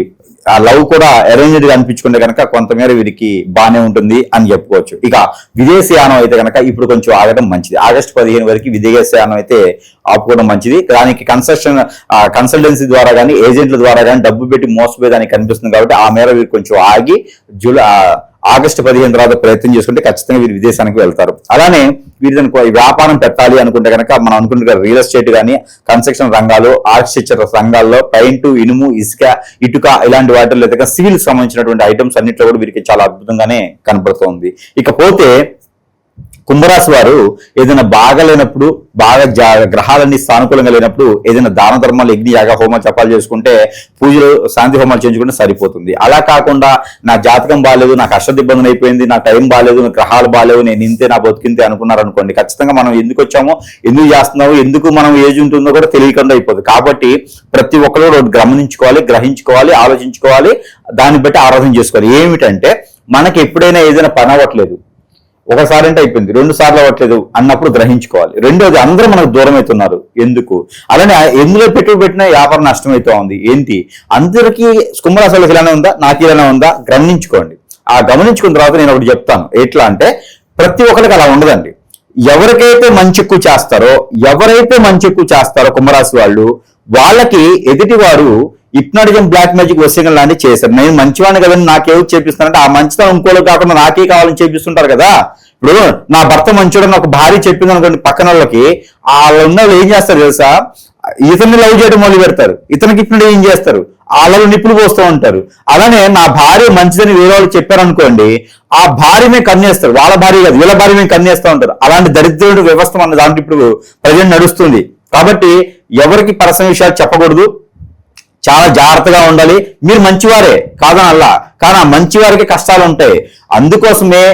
[SPEAKER 3] ఆ లవ్ కూడా అరేంజ్డ్ గా అనిపించుకుంటే కనుక కొంతమేర వీరికి బాగానే ఉంటుంది అని చెప్పుకోవచ్చు. ఇక విదేశీయానం అయితే కనుక ఇప్పుడు కొంచెం ఆగడం మంచిది. ఆగస్టు 15 వరకు విదేశీయానం అయితే ఆపుకోవడం మంచిది. దానికి కన్సల్టెన్సీ ద్వారా కానీ, ఏజెంట్ల ద్వారా కానీ డబ్బు పెట్టి మోసపోయేదానికి కనిపిస్తుంది. కాబట్టి ఆ మేర వీరు కొంచెం ఆగి ఆగస్టు 15 తర్వాత ప్రయత్నం చేసుకుంటే ఖచ్చితంగా వీరు విదేశానికి వెళ్తారు. అలానే వీరు వ్యాపారం పెట్టాలి అనుకుంటే కనుక మనం అనుకుంటే రియల్ ఎస్టేట్ కానీ, కన్స్ట్రక్షన్ రంగాలు, ఆర్కిటెక్చర్ రంగాల్లో పెయింట్, ఇనుము, ఇసుక, ఇటుక ఇలాంటి వాటిల్లో అయితే సివిల్ సంబంధించినటువంటి ఐటమ్స్ అన్నింటిలో కూడా వీరికి చాలా అద్భుతంగానే కనపడుతోంది. ఇకపోతే కుంభరాశి వారు ఏదైనా బాగాలేనప్పుడు, బాగా గ్రహాలన్నీ సానుకూలంగా లేనప్పుడు ఏదైనా దాన ధర్మాలు, యజ్ఞ, యాగ, హోమాలు, జపాలు చేసుకుంటే, పూజలు, శాంతి హోమాలు చేయించుకుంటే సరిపోతుంది. అలా కాకుండా నా జాతకం బాగాలేదు, నాకు అష్టదిబ్బంది అయిపోయింది, నా టైం బాగాలేదు, నా గ్రహాలు బాగాలేవు, నేను ఇంతే, నా బతికింతే అనుకున్నారనుకోండి, ఖచ్చితంగా మనం ఎందుకు వచ్చామో, ఎందుకు చేస్తున్నామో, ఎందుకు మనం ఏజ్ ఉంటుందో కూడా తెలియకుండా అయిపోతుంది. కాబట్టి ప్రతి ఒక్కరు గమనించుకోవాలి, గ్రహించుకోవాలి, ఆలోచించుకోవాలి, దాన్ని బట్టి ఆరాధన చేసుకోవాలి. ఏమిటంటే మనకి ఎప్పుడైనా ఏదైనా పని అవ్వట్లేదు, ఒకసారి అంటే అయిపోయింది, 2 సార్లు అవ్వట్లేదు అన్నప్పుడు గ్రహించుకోవాలి. రెండోది, అందరూ మనకు దూరం అవుతున్నారు ఎందుకు, అలానే ఎందులో పెట్టుబడి పెట్టినా వ్యాపారం నష్టమైతే ఉంది ఏంటి, అందరికీ కుంభరాశి వాళ్ళకి ఇలానే ఉందా, నాకు ఇలానే ఉందా గమనించుకోండి. ఆ గమనించుకున్న తర్వాత నేను ఒకటి చెప్తాను. ఎట్లా అంటే ప్రతి ఒక్కరికి అలా ఉండదండి. ఎవరైతే మంచి ఎక్కువ చేస్తారో కుంభరాశి వాళ్ళు, వాళ్ళకి ఎదుటి వారు హిప్నాటిజం, బ్లాక్ మ్యాజిక్, వశీకరణ లాంటివి చేశారు. నేను మంచివాడిని కదండి, నాకేవి చేపిస్తానంటే ఆ మంచితనం ఇంకోళ్ళకి కాకుండా నాకే కావాలని చేపిస్తుంటారు కదా. ఇప్పుడు నా భర్త మంచోడని ఒక భార్య చెప్పింది అనుకోండి, పక్కన వాళ్ళకి వాళ్ళు ఉన్న వాళ్ళు ఏం చేస్తారు తెలుసా, ఇతన్ని లవ్ చేయడం మొదలు పెడతారు, ఇతనికి ఇప్పుడు ఏం చేస్తారు, వాళ్ళలో నిప్పులు పోస్తూ ఉంటారు. అలానే నా భార్య మంచిదని వేరే వాళ్ళు చెప్పారనుకోండి, ఆ భార్య మేము కన్నేస్తారు, వాళ్ళ భార్య కాదు వీళ్ళ భార్య మేము కన్నేస్తూ ఉంటారు. అలాంటి దరిద్రుడి వ్యవస్థ మన దాంట్లో ఇప్పుడు ప్రజెంట్ నడుస్తుంది. కాబట్టి ఎవరికి పర్సనల్ విషయాలు చెప్పకూడదు, చాలా జాగ్రత్తగా ఉండాలి. మీరు మంచివారే కాదని అలా, కానీ ఆ మంచివారికి కష్టాలు ఉంటాయి. అందుకోసమే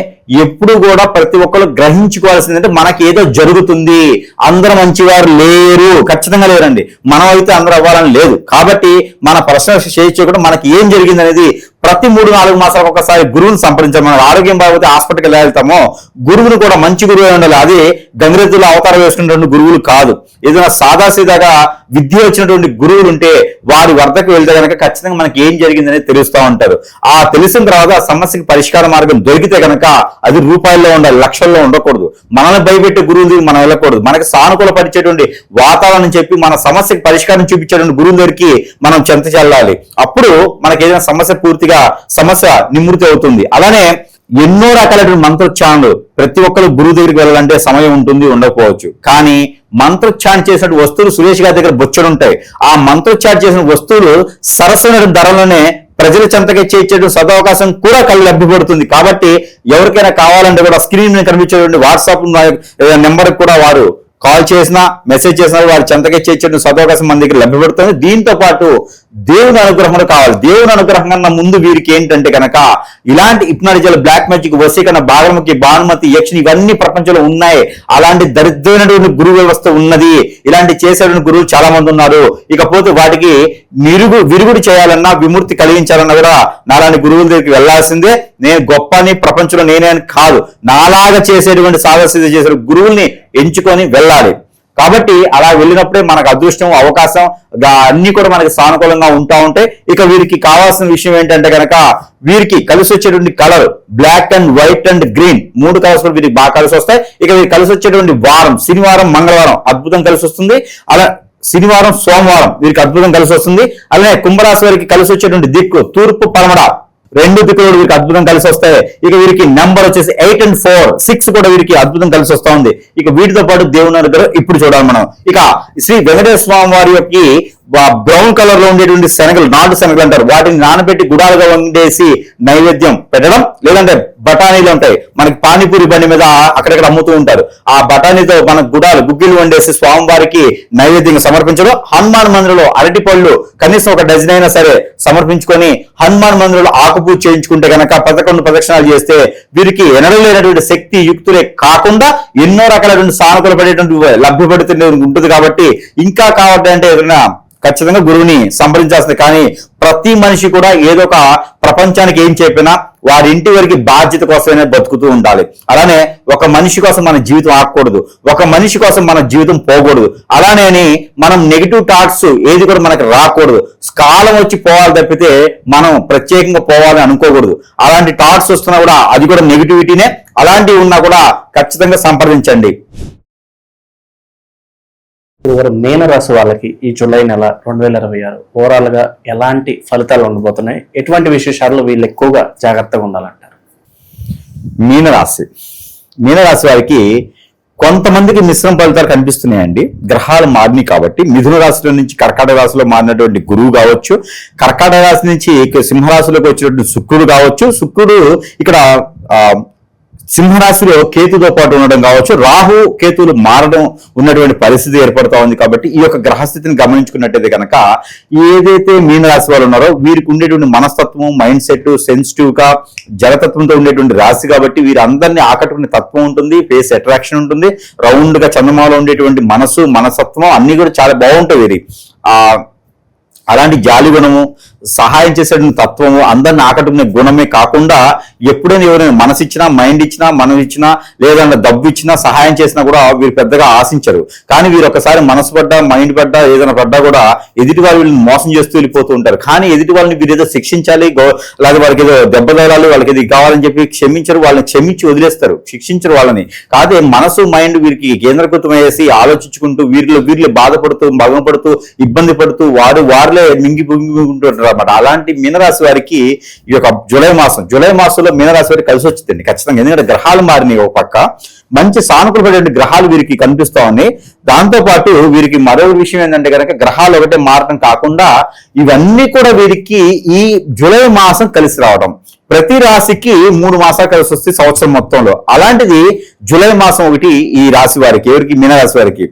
[SPEAKER 3] ఎప్పుడు కూడా ప్రతి ఒక్కరు గ్రహించుకోవాల్సిందంటే మనకి ఏదో జరుగుతుంది, అందరూ మంచివారు లేరు, ఖచ్చితంగా లేరండి. మనం అయితే అందరూ అవ్వాలని లేదు. కాబట్టి మన ప్రశ్న చేయకుండా మనకి ఏం జరిగింది అనేది ప్రతి 3-4 మాసాలకు ఒకసారి గురువుని సంప్రదించాలి. మన ఆరోగ్యం బాగోతే హాస్పిటల్కి ఎలా వెళ్తామో, గురువుని కూడా మంచి గురువు ఉండాలి. అది గంగిరెద్దులో అవతారం వేసుకున్నటువంటి గురువులు కాదు. ఏదైనా సాదాసీదాగా విద్య వచ్చినటువంటి గురువులు ఉంటే వారి వద్దకు వెళ్తే కనుక ఖచ్చితంగా మనకి ఏం జరిగింది అనేది తెలుస్తూ ఉంటారు. ఆ తెలిసిన తర్వాత ఆ సమస్యకి పరిష్కార మార్గం దొరికితే కనుక అది రూపాయల్లో ఉండాలి, లక్షల్లో ఉండకూడదు. మనల్ని భయపెట్టే గురువుల దగ్గరికి మనం వెళ్ళకూడదు. మనకి సానుకూల పరిచేటువంటి వాతావరణం చెప్పి మన సమస్యకి పరిష్కారం చూపించేటువంటి గురువుల దగ్గరికి మనం చెంత చెల్లాలి. అప్పుడు మనకి ఏదైనా సమస్య నిమృతి అవుతుంది. అలానే ఎన్నో రకాలైన మంత్రోచ్చారణలు, ప్రతి ఒక్కరు గురువు దగ్గరికి వెళ్ళాలంటే సమయం ఉంటుంది, ఉండకపోవచ్చు. కానీ మంత్రోచ్చారణ చేసిన వస్తువులు సురేష్ గారి దగ్గర బొచ్చడు ఉంటాయి. ఆ మంత్రోచ్చారణ చేసిన వస్తువులు సరసమైన ధరలోనే ప్రజల చెంతగా చేర్చే సదవకాశం కూడా లభ్యపడుతుంది. కాబట్టి ఎవరికైనా కావాలంటే కూడా స్క్రీన్ మీద కనిపించేటువంటి వాట్సాప్ నెంబర్ కూడా వారు కాల్ చేసినా మెసేజ్ చేసినా వారి చెంతగా చేర్చే సదవకాశం మన దగ్గర లభ్యపడుతుంది. దీంతో పాటు దేవుని అనుగ్రహం కావాలి. దేవుని అనుగ్రహం కన్నా ముందు వీరికి ఏంటంటే కనుక ఇలాంటి హిప్నాటిజల్, బ్లాక్ మ్యాజిక్, వశీకరణ, భాగముఖి, భానుమతి, యక్షిని ఇవన్నీ ప్రపంచంలో ఉన్నాయి. అలాంటి దరిద్రమైనటువంటి గురు వ్యవస్థ ఉన్నది. ఇలాంటి చేసేటువంటి గురువులు చాలా మంది ఉన్నారు. ఇకపోతే వాటికి విరుగుడు చేయాలన్నా, విముక్తి కలిగించాలన్నా కూడా నాలాంటి గురువుల దగ్గరికి వెళ్లాల్సిందే. నేను గొప్ప అని ప్రపంచంలో నేనే అని కాదు, నాలాగా చేసేటువంటి సాధన చేసే గురువుల్ని ఎంచుకొని వెళ్ళాలి. కాబట్టి అలా వెళ్ళినప్పుడే మనకు అదృష్టం, అవకాశం అన్ని కూడా మనకి సానుకూలంగా ఉంటాయి. ఇక వీరికి కావాల్సిన విషయం ఏంటంటే కనుక వీరికి కలిసి వచ్చేటువంటి colour black and white and green, 3 colours కూడా వీరికి బాగా కలిసి వస్తాయి. ఇక వీరికి కలిసి వచ్చేటువంటి వారం శనివారం, మంగళవారం అద్భుతం కలిసి వస్తుంది. అలా శనివారం, సోమవారం వీరికి అద్భుతం కలిసి వస్తుంది. అలానే కుంభరాశి వారికి కలిసి వచ్చేటువంటి దిక్కు తూర్పు, పడమర 2 దిక్కులు వీరికి అద్భుతం కలిసి వస్తాయి. ఇక వీరికి నెంబర్ వచ్చేసి 8 and 4, 6 కూడా వీరికి అద్భుతం కలిసి వస్తా ఉంది. ఇక వీటితో పాటు దేవుని అనుగ్రహం ఇప్పుడు చూడాలి మనం. ఇక శ్రీ వెంకటేశ్వర స్వామి వారి యొక్క బ్రౌన్ కలర్ లో ఉండేటువంటి శనగలు, నాటు శనగలు అంటారు, వాటిని నానబెట్టి గుడాలుగా వండేసి నైవేద్యం పెట్టడం. లేదంటే బఠానీలు ఉంటాయి మనకి పానీపూరి బండి మీద అక్కడక్కడ అమ్ముతూ ఉంటారు. ఆ బఠానీతో మన గుగ్గిలు వండేసి స్వామివారికి నైవేద్యంగా సమర్పించడం. హనుమాన్ మందిరంలో అరటి పళ్ళు కనీసం 1 డజన్ అయినా సరే సమర్పించుకొని హనుమాన్ మందిరంలో ఆకుపూజ చేయించుకుంటే కనుక 11 ప్రదక్షిణాలు చేస్తే వీరికి ఎనడలేనటువంటి శక్తి యుక్తులే కాకుండా ఎన్నో రకాలైన సానుకూల పడేటువంటి లభ్యపడుతూ ఉంటుంది. కాబట్టి ఇంకా కావాలంటే ఏదైనా ఖచ్చితంగా గురువుని సంప్రదించాల్సింది. కానీ ప్రతి మనిషి కూడా ఏదో ఒక ప్రపంచానికి ఏం చెప్పినా వారి ఇంటి వరకు బాధ్యత కోసమే బతుకుతూ ఉండాలి. అలానే ఒక మనిషి కోసం మన జీవితం ఆగకూడదు, ఒక మనిషి కోసం మన జీవితం పోకూడదు. అలానే మనం నెగిటివ్ థాట్స్ ఏది కూడా మనకు రాకూడదు. కాలం వచ్చి పోవాలి తప్పితే మనం ప్రత్యేకంగా పోవాలని అనుకోకూడదు. అలాంటి థాట్స్ వస్తున్నా కూడా అది కూడా నెగిటివిటీనే. అలాంటివి ఉన్నా కూడా ఖచ్చితంగా సంప్రదించండి.
[SPEAKER 2] మీనరాశి వాళ్ళకి ఈ జూలై నెల 2026 ఓవరాల్ గా ఎలాంటి ఫలితాలు ఉండబోతున్నాయి, ఎటువంటి విశేషాలు వీళ్ళు ఎక్కువగా జాగ్రత్తగా ఉండాలంటారు?
[SPEAKER 3] మీనరాశి వారికి కొంతమందికి మిశ్రమ ఫలితాలు కనిపిస్తున్నాయండి. గ్రహాలు మారినాయి కాబట్టి మిథున రాశిలో నుంచి కర్కాటక రాశిలో మారినటువంటి గురువు కావచ్చు, కర్కాటక రాశి నుంచి సింహరాశిలోకి వచ్చినటువంటి శుక్రుడు కావచ్చు. శుక్రుడు ఇక్కడ సింహరాశిలో కేతుతో పాటు ఉండడం కావచ్చు, రాహు కేతువులు మారడం ఉన్నటువంటి పరిస్థితి ఏర్పడుతూ ఉంది. కాబట్టి ఈ యొక్క గ్రహస్థితిని గమనించుకున్నట్టయితే కనుక ఏదైతే మీనరాశి వాళ్ళు ఉన్నారో వీరికి ఉండేటువంటి మనస్తత్వం, మైండ్ సెట్ సెన్సిటివ్ గా జలతత్వంతో ఉండేటువంటి రాశి కాబట్టి వీరందరినీ ఆకట్టుకునే తత్వం ఉంటుంది, ఫేస్ అట్రాక్షన్ ఉంటుంది, రౌండ్ గా చందమాలో ఉండేటువంటి మనస్తత్వం అన్ని కూడా చాలా బాగుంటాయి. వీరి అలాంటి జాలి గుణము, సహాయం చేసేటువంటి తత్వము, అందరిని ఆకట్టుకునే గుణమే కాకుండా ఎప్పుడైనా ఎవరైనా మనసు ఇచ్చినా, మైండ్ ఇచ్చినా, మనం ఇచ్చినా, లేదన్నా డబ్బు ఇచ్చినా, సహాయం చేసినా కూడా వీరు పెద్దగా ఆశించరు. కానీ వీరు ఒకసారి మనసు పడ్డా, మైండ్ పడ్డా, ఏదైనా పడ్డా కూడా ఎదుటి వాళ్ళు వీళ్ళని మోసం చేస్తూ వెళ్ళిపోతూ ఉంటారు. కానీ ఎదుటి వాళ్ళని వీరు ఏదో శిక్షించాలి, అలాగే వాళ్ళకి ఏదో దెబ్బ తగలాలి, వాళ్ళకి ఇది కావాలని చెప్పి క్షమించరు, వాళ్ళని క్షమించి వదిలేస్తారు, శిక్షించరు వాళ్ళని. కాదే మనసు మైండ్ వీరికి కేంద్రీకృతం వేసి ఆలోచించుకుంటూ వీరిలో బాధపడుతూ, భంగపడుతూ, ఇబ్బంది పడుతూ వారిలో మింగిపోతుంటారు అన్నమాట. అలాంటి మీనరాశి వారికి ఈ యొక్క జూలై మాసంలో మీనరాశి వారికి కలిసి వచ్చిందండి ఖచ్చితంగా. ఎందుకంటే గ్రహాలు మారినాయి. ఒక పక్క మంచి సానుకూలమైన గ్రహాలు వీరికి కనిపిస్తా ఉన్నాయి. దాంతో పాటు వీరికి మరో విషయం ఏంటంటే కనుక గ్రహాలు ఒకటే మారడం కాకుండా ఇవన్నీ కూడా వీరికి ఈ జూలై మాసం కలిసి రావడం. ప్రతి రాశికి 3 మాసాలు కలిసి వస్తే సంవత్సరం మొత్తంలో. అలాంటిది జూలై మాసం ఒకటి ఈ రాశి వారికి, ఎవరికి మీనరాశి వారికి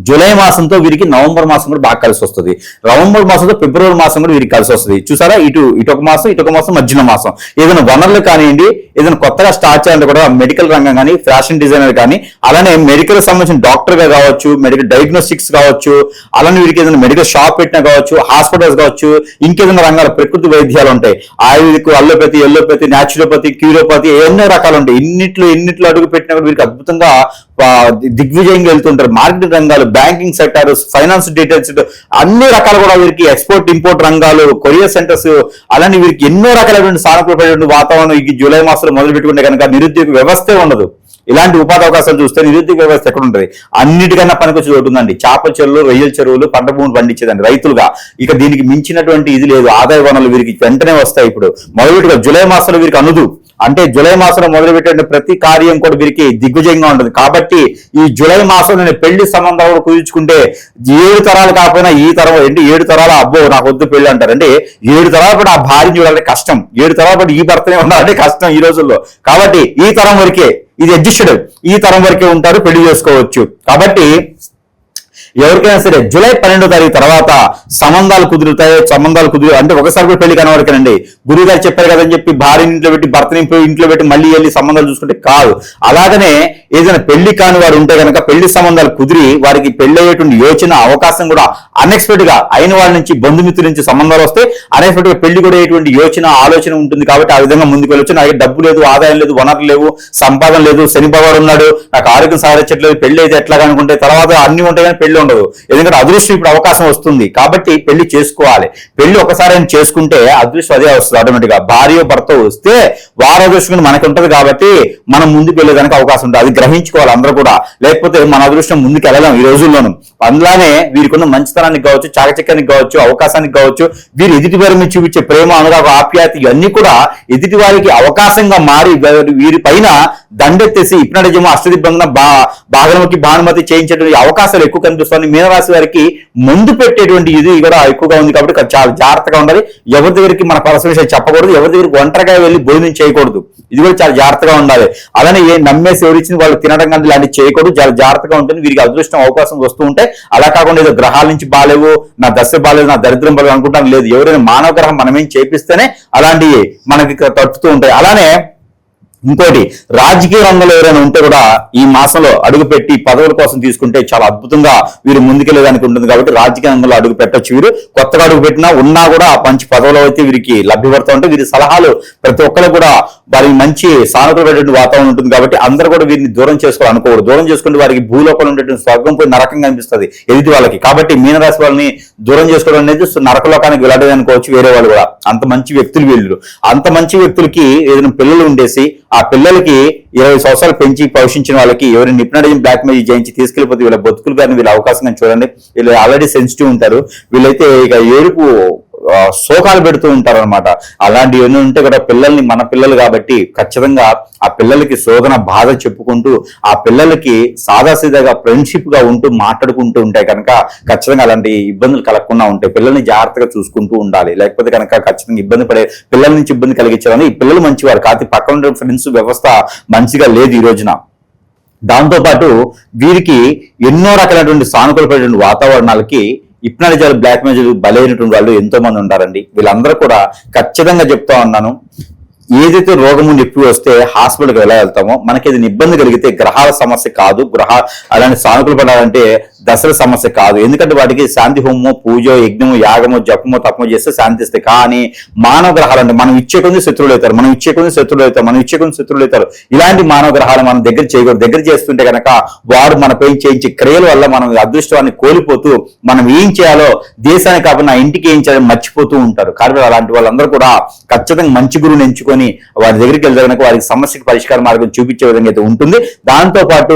[SPEAKER 3] జూలై మాసంతో వీరికి నవంబర్ మాసం కూడా బాగా కలిసి వస్తుంది. నవంబర్ మాసంతో ఫిబ్రవరి మాసం కూడా వీరికి కలిసి వస్తుంది. చూసారా, ఇటు ఒక మాసం మధ్యన మాసం. ఏదైనా వనరులు కానివ్వండి, ఏదైనా కొత్తగా స్టార్ట్ చేయాలంటే కూడా మెడికల్ రంగం కానీ, ఫ్యాషన్ డిజైనర్ కానీ, అలానే మెడికల్ సంబంధించిన డాక్టర్ గా కావచ్చు, మెడికల్ డయాగ్నోస్టిక్స్ కావచ్చు, అలానే వీరికి ఏదైనా మెడికల్ షాప్ పెట్టినా కావచ్చు, హాస్పిటల్స్ కావచ్చు, ఇంకేదైనా రంగాల ప్రకృతి వైద్యాలు ఉంటాయి, ఆయుర్వేదిక్, అల్లోపతి, ఎల్లోపతి, న్యాచురోపతి, క్యూరోపతి, ఎన్నో రకాలు ఉంటాయి. ఇన్నిట్లో అడుగు పెట్టినా కూడా వీరికి అద్భుతంగా దిగ్విజయంగా వెళ్తుంటారు. మార్కెటింగ్ రంగాలు, బ్యాంకింగ్ సెక్టర్, ఫైనాన్స్ డీటెయిల్స్, అన్ని రకాలు కూడా వీరికి ఎక్స్పోర్ట్ ఇంపోర్ట్ రంగాలు, కొరియర్ సెంటర్స్, అలానే వీరికి ఎన్నో రకాలైనటువంటి సానుకూలమైనటువంటి వాతావరణం ఈ జూలై మాసంలో మొదలు పెట్టుకుంటే కనుక నిరుద్యోగ వ్యవస్థే ఉండదు. ఇలాంటి ఉపాధి అవకాశాలు చూస్తే నిరుద్యోగ వ్యవస్థ ఎక్కడ ఉంటుంది? అన్నిటికన్నా పనికొచ్చి చోటు ఉందండి. చేపల చెరువులు, రొయ్యల చెరువులు, పంట భూములు పండించేదండి రైతులుగా. ఇక దీనికి మించినటువంటి ఇది లేదు. ఆదాయ వనరులు వీరికి వెంటనే వస్తాయి. ఇప్పుడు మొదలుపెట్టుగా జూలై మాసంలో వీరికి అనుదు అంటే జూలై మాసంలో మొదలుపెట్టే ప్రతి కార్యం కూడా వీరికి దిగ్విజయంగా ఉంటుంది. కాబట్టి ఈ జూలై మాసంలో పెళ్లి సంబంధాలు కుదుర్చుకుంటే 7 తరాలు కాకపోయినా ఈ తరం ఏంటి 7 తరాలు అబ్బో నాకు వద్దు పెళ్లి అంటారు. అంటే 7 తరాల పాటు ఆ భార్యను చూడాలంటే కష్టం, 7 తరాల పాటు ఈ భర్తనే ఉండాలంటే కష్టం ఈ రోజుల్లో. కాబట్టి ఈ తరం వరకే ఇది అడ్జస్టెడ్, ఈ తరం వరకే ఉంటారు, పెళ్లి చేసుకోవచ్చు. కాబట్టి ఎవరికైనా సరే జూలై 12వ తారీఖు తర్వాత సంబంధాలు కుదురుతాయి. అంటే ఒకసారి కూడా పెళ్లి కనవరకేనండి. గురువు గారు చెప్పారు కదని చెప్పి భార్యని ఇంట్లో పెట్టి భర్తని ఇంట్లో పెట్టి మళ్ళీ వెళ్ళి సంబంధాలు చూసుకుంటే కాదు. అలాగనే ఏదైనా పెళ్లి కాని వారు ఉంటే కనుక పెళ్లి సంబంధాలు కుదిరి వారికి పెళ్లి అయ్యేటువంటి యోచన అవకాశం కూడా అన్ఎక్స్పెక్టెడ్ గా అయిన వాళ్ళ నుంచి, బంధుమిత్రుల నుంచి సంబంధాలు వస్తే అన్ఎక్స్పెక్టెడ్ గా పెళ్లి కూడా అయ్యేటువంటి ఆలోచన ఉంటుంది. కాబట్టి ఆ విధంగా ముందుకు వెళ్ళొచ్చు. నాకు డబ్బు లేదు, ఆదాయం లేదు, వనరులు లేవు, సంపాదన లేదు, శని భగవాన్ ఉన్నాడు, నాకు ఆరోగ్యం సహకరించట్లేదు, పెళ్లి అయితే ఎట్లాగా అనుకుంటే తర్వాత అన్ని ఉంటాయి కానీ పెళ్లి ఉండదు. ఎందుకంటే అదృష్టం ఇప్పుడు అవకాశం వస్తుంది కాబట్టి పెళ్లి చేసుకోవాలి. పెళ్లి ఒకసారి చేసుకుంటే అదృష్టం అదే వస్తుంది ఆటోమేటిక్ గా. భార్య భర్త వస్తే వారి అదృష్టం మనకు ఉంటది కాబట్టి మనం ముందుకు వెళ్ళేదానికి అవకాశం ఉంటుంది. అది గ్రహించుకోవాలి అందరూ కూడా. లేకపోతే మన అదృష్టం ముందుకు వెళ్ళలేం ఈ రోజుల్లోనూ. అందులోనే వీరికున్న మంచితనానికి కావచ్చు, చాకచక్యానికి కావచ్చు, అవకాశానికి కావచ్చు, వీరు ఎదుటి వారి మీద చూపించే ప్రేమ, అనురాగ, ఆప్యాయత ఇవన్నీ కూడా ఎదుటి వారికి అవకాశంగా మారి వీరి పైన దండెత్తేసి హిప్నటిజం, అష్టదిబ్బందన, భాగమతి, భానుమతి చేయించేటువంటి అవకాశాలు ఎక్కువ కనిపిస్తుంది. మీనరాశి వారికి ముందు పెట్టేటువంటి ఇది కూడా ఎక్కువగా ఉంది కాబట్టి చాలా జాగ్రత్తగా ఉండాలి. ఎవరి దగ్గరికి మన పర్సనల్ విషయం చెప్పకూడదు, ఎవరి దగ్గరికి ఒంటరిగా వెళ్ళి భోజనం చేయకూడదు. ఇది కూడా చాలా జాగ్రత్తగా ఉండాలి. అలానే నమ్మేసి ఎవరిచ్చిన వాళ్ళు తినడం కానీ ఇలాంటివి చేయకూడదు. చాలా జాగ్రత్తగా ఉంటుంది. వీరికి అదృష్టం అవకాశం వస్తూ ఉంటే అలా కాకుండా ఏదో గ్రహాల నుంచి బాలేవు, నా దశ బాలేదు, నా దరిద్రం బాలేదు అనుకుంటాను లేదు. ఎవరైనా మానవ గ్రహం మనమేం చేపిస్తేనే అలాంటివి మనకి తట్టుతూ ఉంటాయి. అలానే ఇంకోటి రాజకీయ రంగంలో ఎవరైనా ఉంటే కూడా ఈ మాసంలో అడుగుపెట్టి పదవుల కోసం తీసుకుంటే చాలా అద్భుతంగా వీరు ముందుకెళ్ళడానికి ఉంటుంది. కాబట్టి రాజకీయ రంగంలో అడుగు పెట్టొచ్చు. వీరు కొత్తగా అడుగు పెట్టినా ఉన్నా కూడా మంచి పదవులు అయితే వీరికి లభ్యపడుతూ ఉంటే వీరి సలహాలు ప్రతి ఒక్కరు కూడా వారికి మంచి సానుకూలమైనటువంటి వాతావరణం ఉంటుంది. కాబట్టి అందరూ కూడా వీరిని దూరం చేసుకోవాలనుకోకూడదు. దూరం చేసుకుంటే వారికి భూలోకంలో ఉండేటువంటి స్వర్గం పోయి నరకంగా అనిపిస్తుంది ఎదుటి వాళ్ళకి. కాబట్టి మీనరాశి వాళ్ళని దూరం చేసుకోవడం అనేది నరకలోకానికి వెళ్ళడం అనుకోవచ్చు. వేరే వాళ్ళు కూడా అంత మంచి వ్యక్తులు వీళ్ళు. అంత మంచి వ్యక్తులకి ఏదైనా పిల్లలు ఉండేసి ఆ పిల్లలకి 20 సంవత్సరాలు పెంచి పోషించిన వాళ్ళకి ఎవరైనా హిప్నటిజం బ్లాక్ మెయిల్ చేయించి తీసుకెళ్లిపోతే వీళ్ళ బతుకులు కానీ వీళ్ళ అవకాశం చూడండి. వీళ్ళు ఆల్రెడీ సెన్సిటివ్ ఉంటారు. వీళ్ళైతే ఇక ఏడుపు శోకాలు పెడుతూ ఉంటారు అనమాట. అలాంటివన్నీ ఉంటే కూడా పిల్లల్ని మన పిల్లలు కాబట్టి ఖచ్చితంగా ఆ పిల్లలకి శోధన బాధ చెప్పుకుంటూ ఆ పిల్లలకి సాదాసీదాగా ఫ్రెండ్షిప్ గా ఉంటూ మాట్లాడుకుంటూ ఉంటే కనుక ఖచ్చితంగా అలాంటి ఇబ్బందులు కలగకుండా ఉంటాయి. పిల్లల్ని జాగ్రత్తగా చూసుకుంటూ ఉండాలి. లేకపోతే కనుక ఖచ్చితంగా ఇబ్బంది పడే పిల్లల నుంచి ఇబ్బంది కలిగించాలని ఈ పిల్లలు మంచివారు కాదు. పక్కన ఉండే ఫ్రెండ్స్ వ్యవస్థ మంచిగా లేదు ఈ రోజున. దాంతోపాటు వీరికి ఎన్నో రకాలైనటువంటి సానుకూలమైనటువంటి వాతావరణాలకి హిప్నటిజాలు, బ్లాక్ మ్యాజిక్ బలైనటువంటి వాళ్ళు ఎంతో మంది ఉంటారండి. వీళ్ళందరూ కూడా ఖచ్చితంగా చెప్తా ఉన్నాను, ఏదైతే రోగము నొప్పి వస్తే హాస్పిటల్కి ఎలా వెళ్తామో మనకి ఏదైనా ఇబ్బంది కలిగితే గ్రహాల సమస్య కాదు, అలాంటి సానుకూల పడాలంటే దశల సమస్య కాదు. ఎందుకంటే వాటికి శాంతి హోమము, పూజ, యజ్ఞము, యాగము, జపము, తపము చేస్తే శాంతిస్తాయి. కానీ మానవ గ్రహాలు అంటే మనం ఇచ్చే కొంది శత్రువులు అవుతారు, మనం ఇచ్చే కొంది శత్రువులు అవుతారు. ఇలాంటి మానవ గ్రహాలు మనం దగ్గర చేయకూడదు. దగ్గర చేస్తుంటే కనుక వాడు మనపై చేయించే క్రియల వల్ల మనం అదృష్టాన్ని కోల్పోతూ మనం ఏం చేయాలో దేశానికి కాకుండా ఇంటికి ఏం చేయాలో మర్చిపోతూ ఉంటారు. కాబట్టి అలాంటి వాళ్ళందరూ కూడా ఖచ్చితంగా మంచి గురువుని ఎంచుకొని వారి దగ్గరికి వెళ్తే కనుక వారికి సమస్యకి పరిష్కార మార్గం చూపించే విధంగా అయితే ఉంటుంది. దాంతో పాటు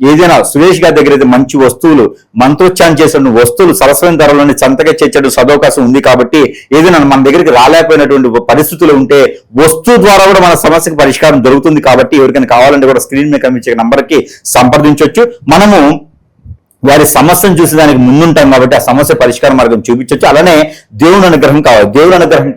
[SPEAKER 3] ఏదైనా సురేష్ గారి దగ్గర అయితే మంచి వస్తువులు, మంత్రోచ్చారణ చేసిన వస్తువులు సరస్వతి ధరలోని సంతగా చేర్చడం సదవకాశం ఉంది. కాబట్టి ఏదైనా మన దగ్గరికి రాలేకపోయినటువంటి పరిస్థితులు ఉంటే వస్తువు ద్వారా కూడా మన సమస్యకు పరిష్కారం దొరుకుతుంది. కాబట్టి ఎవరికైనా కావాలంటే కూడా స్క్రీన్ మీద కనిపించే నంబర్కి సంప్రదించవచ్చు. మనము వారి సమస్యను చూసేదానికి ముందుంటాం కాబట్టి ఆ సమస్య పరిష్కార మార్గం చూపించవచ్చు. అలానే దేవుని అనుగ్రహం కావాలి. దేవుని అనుగ్రహం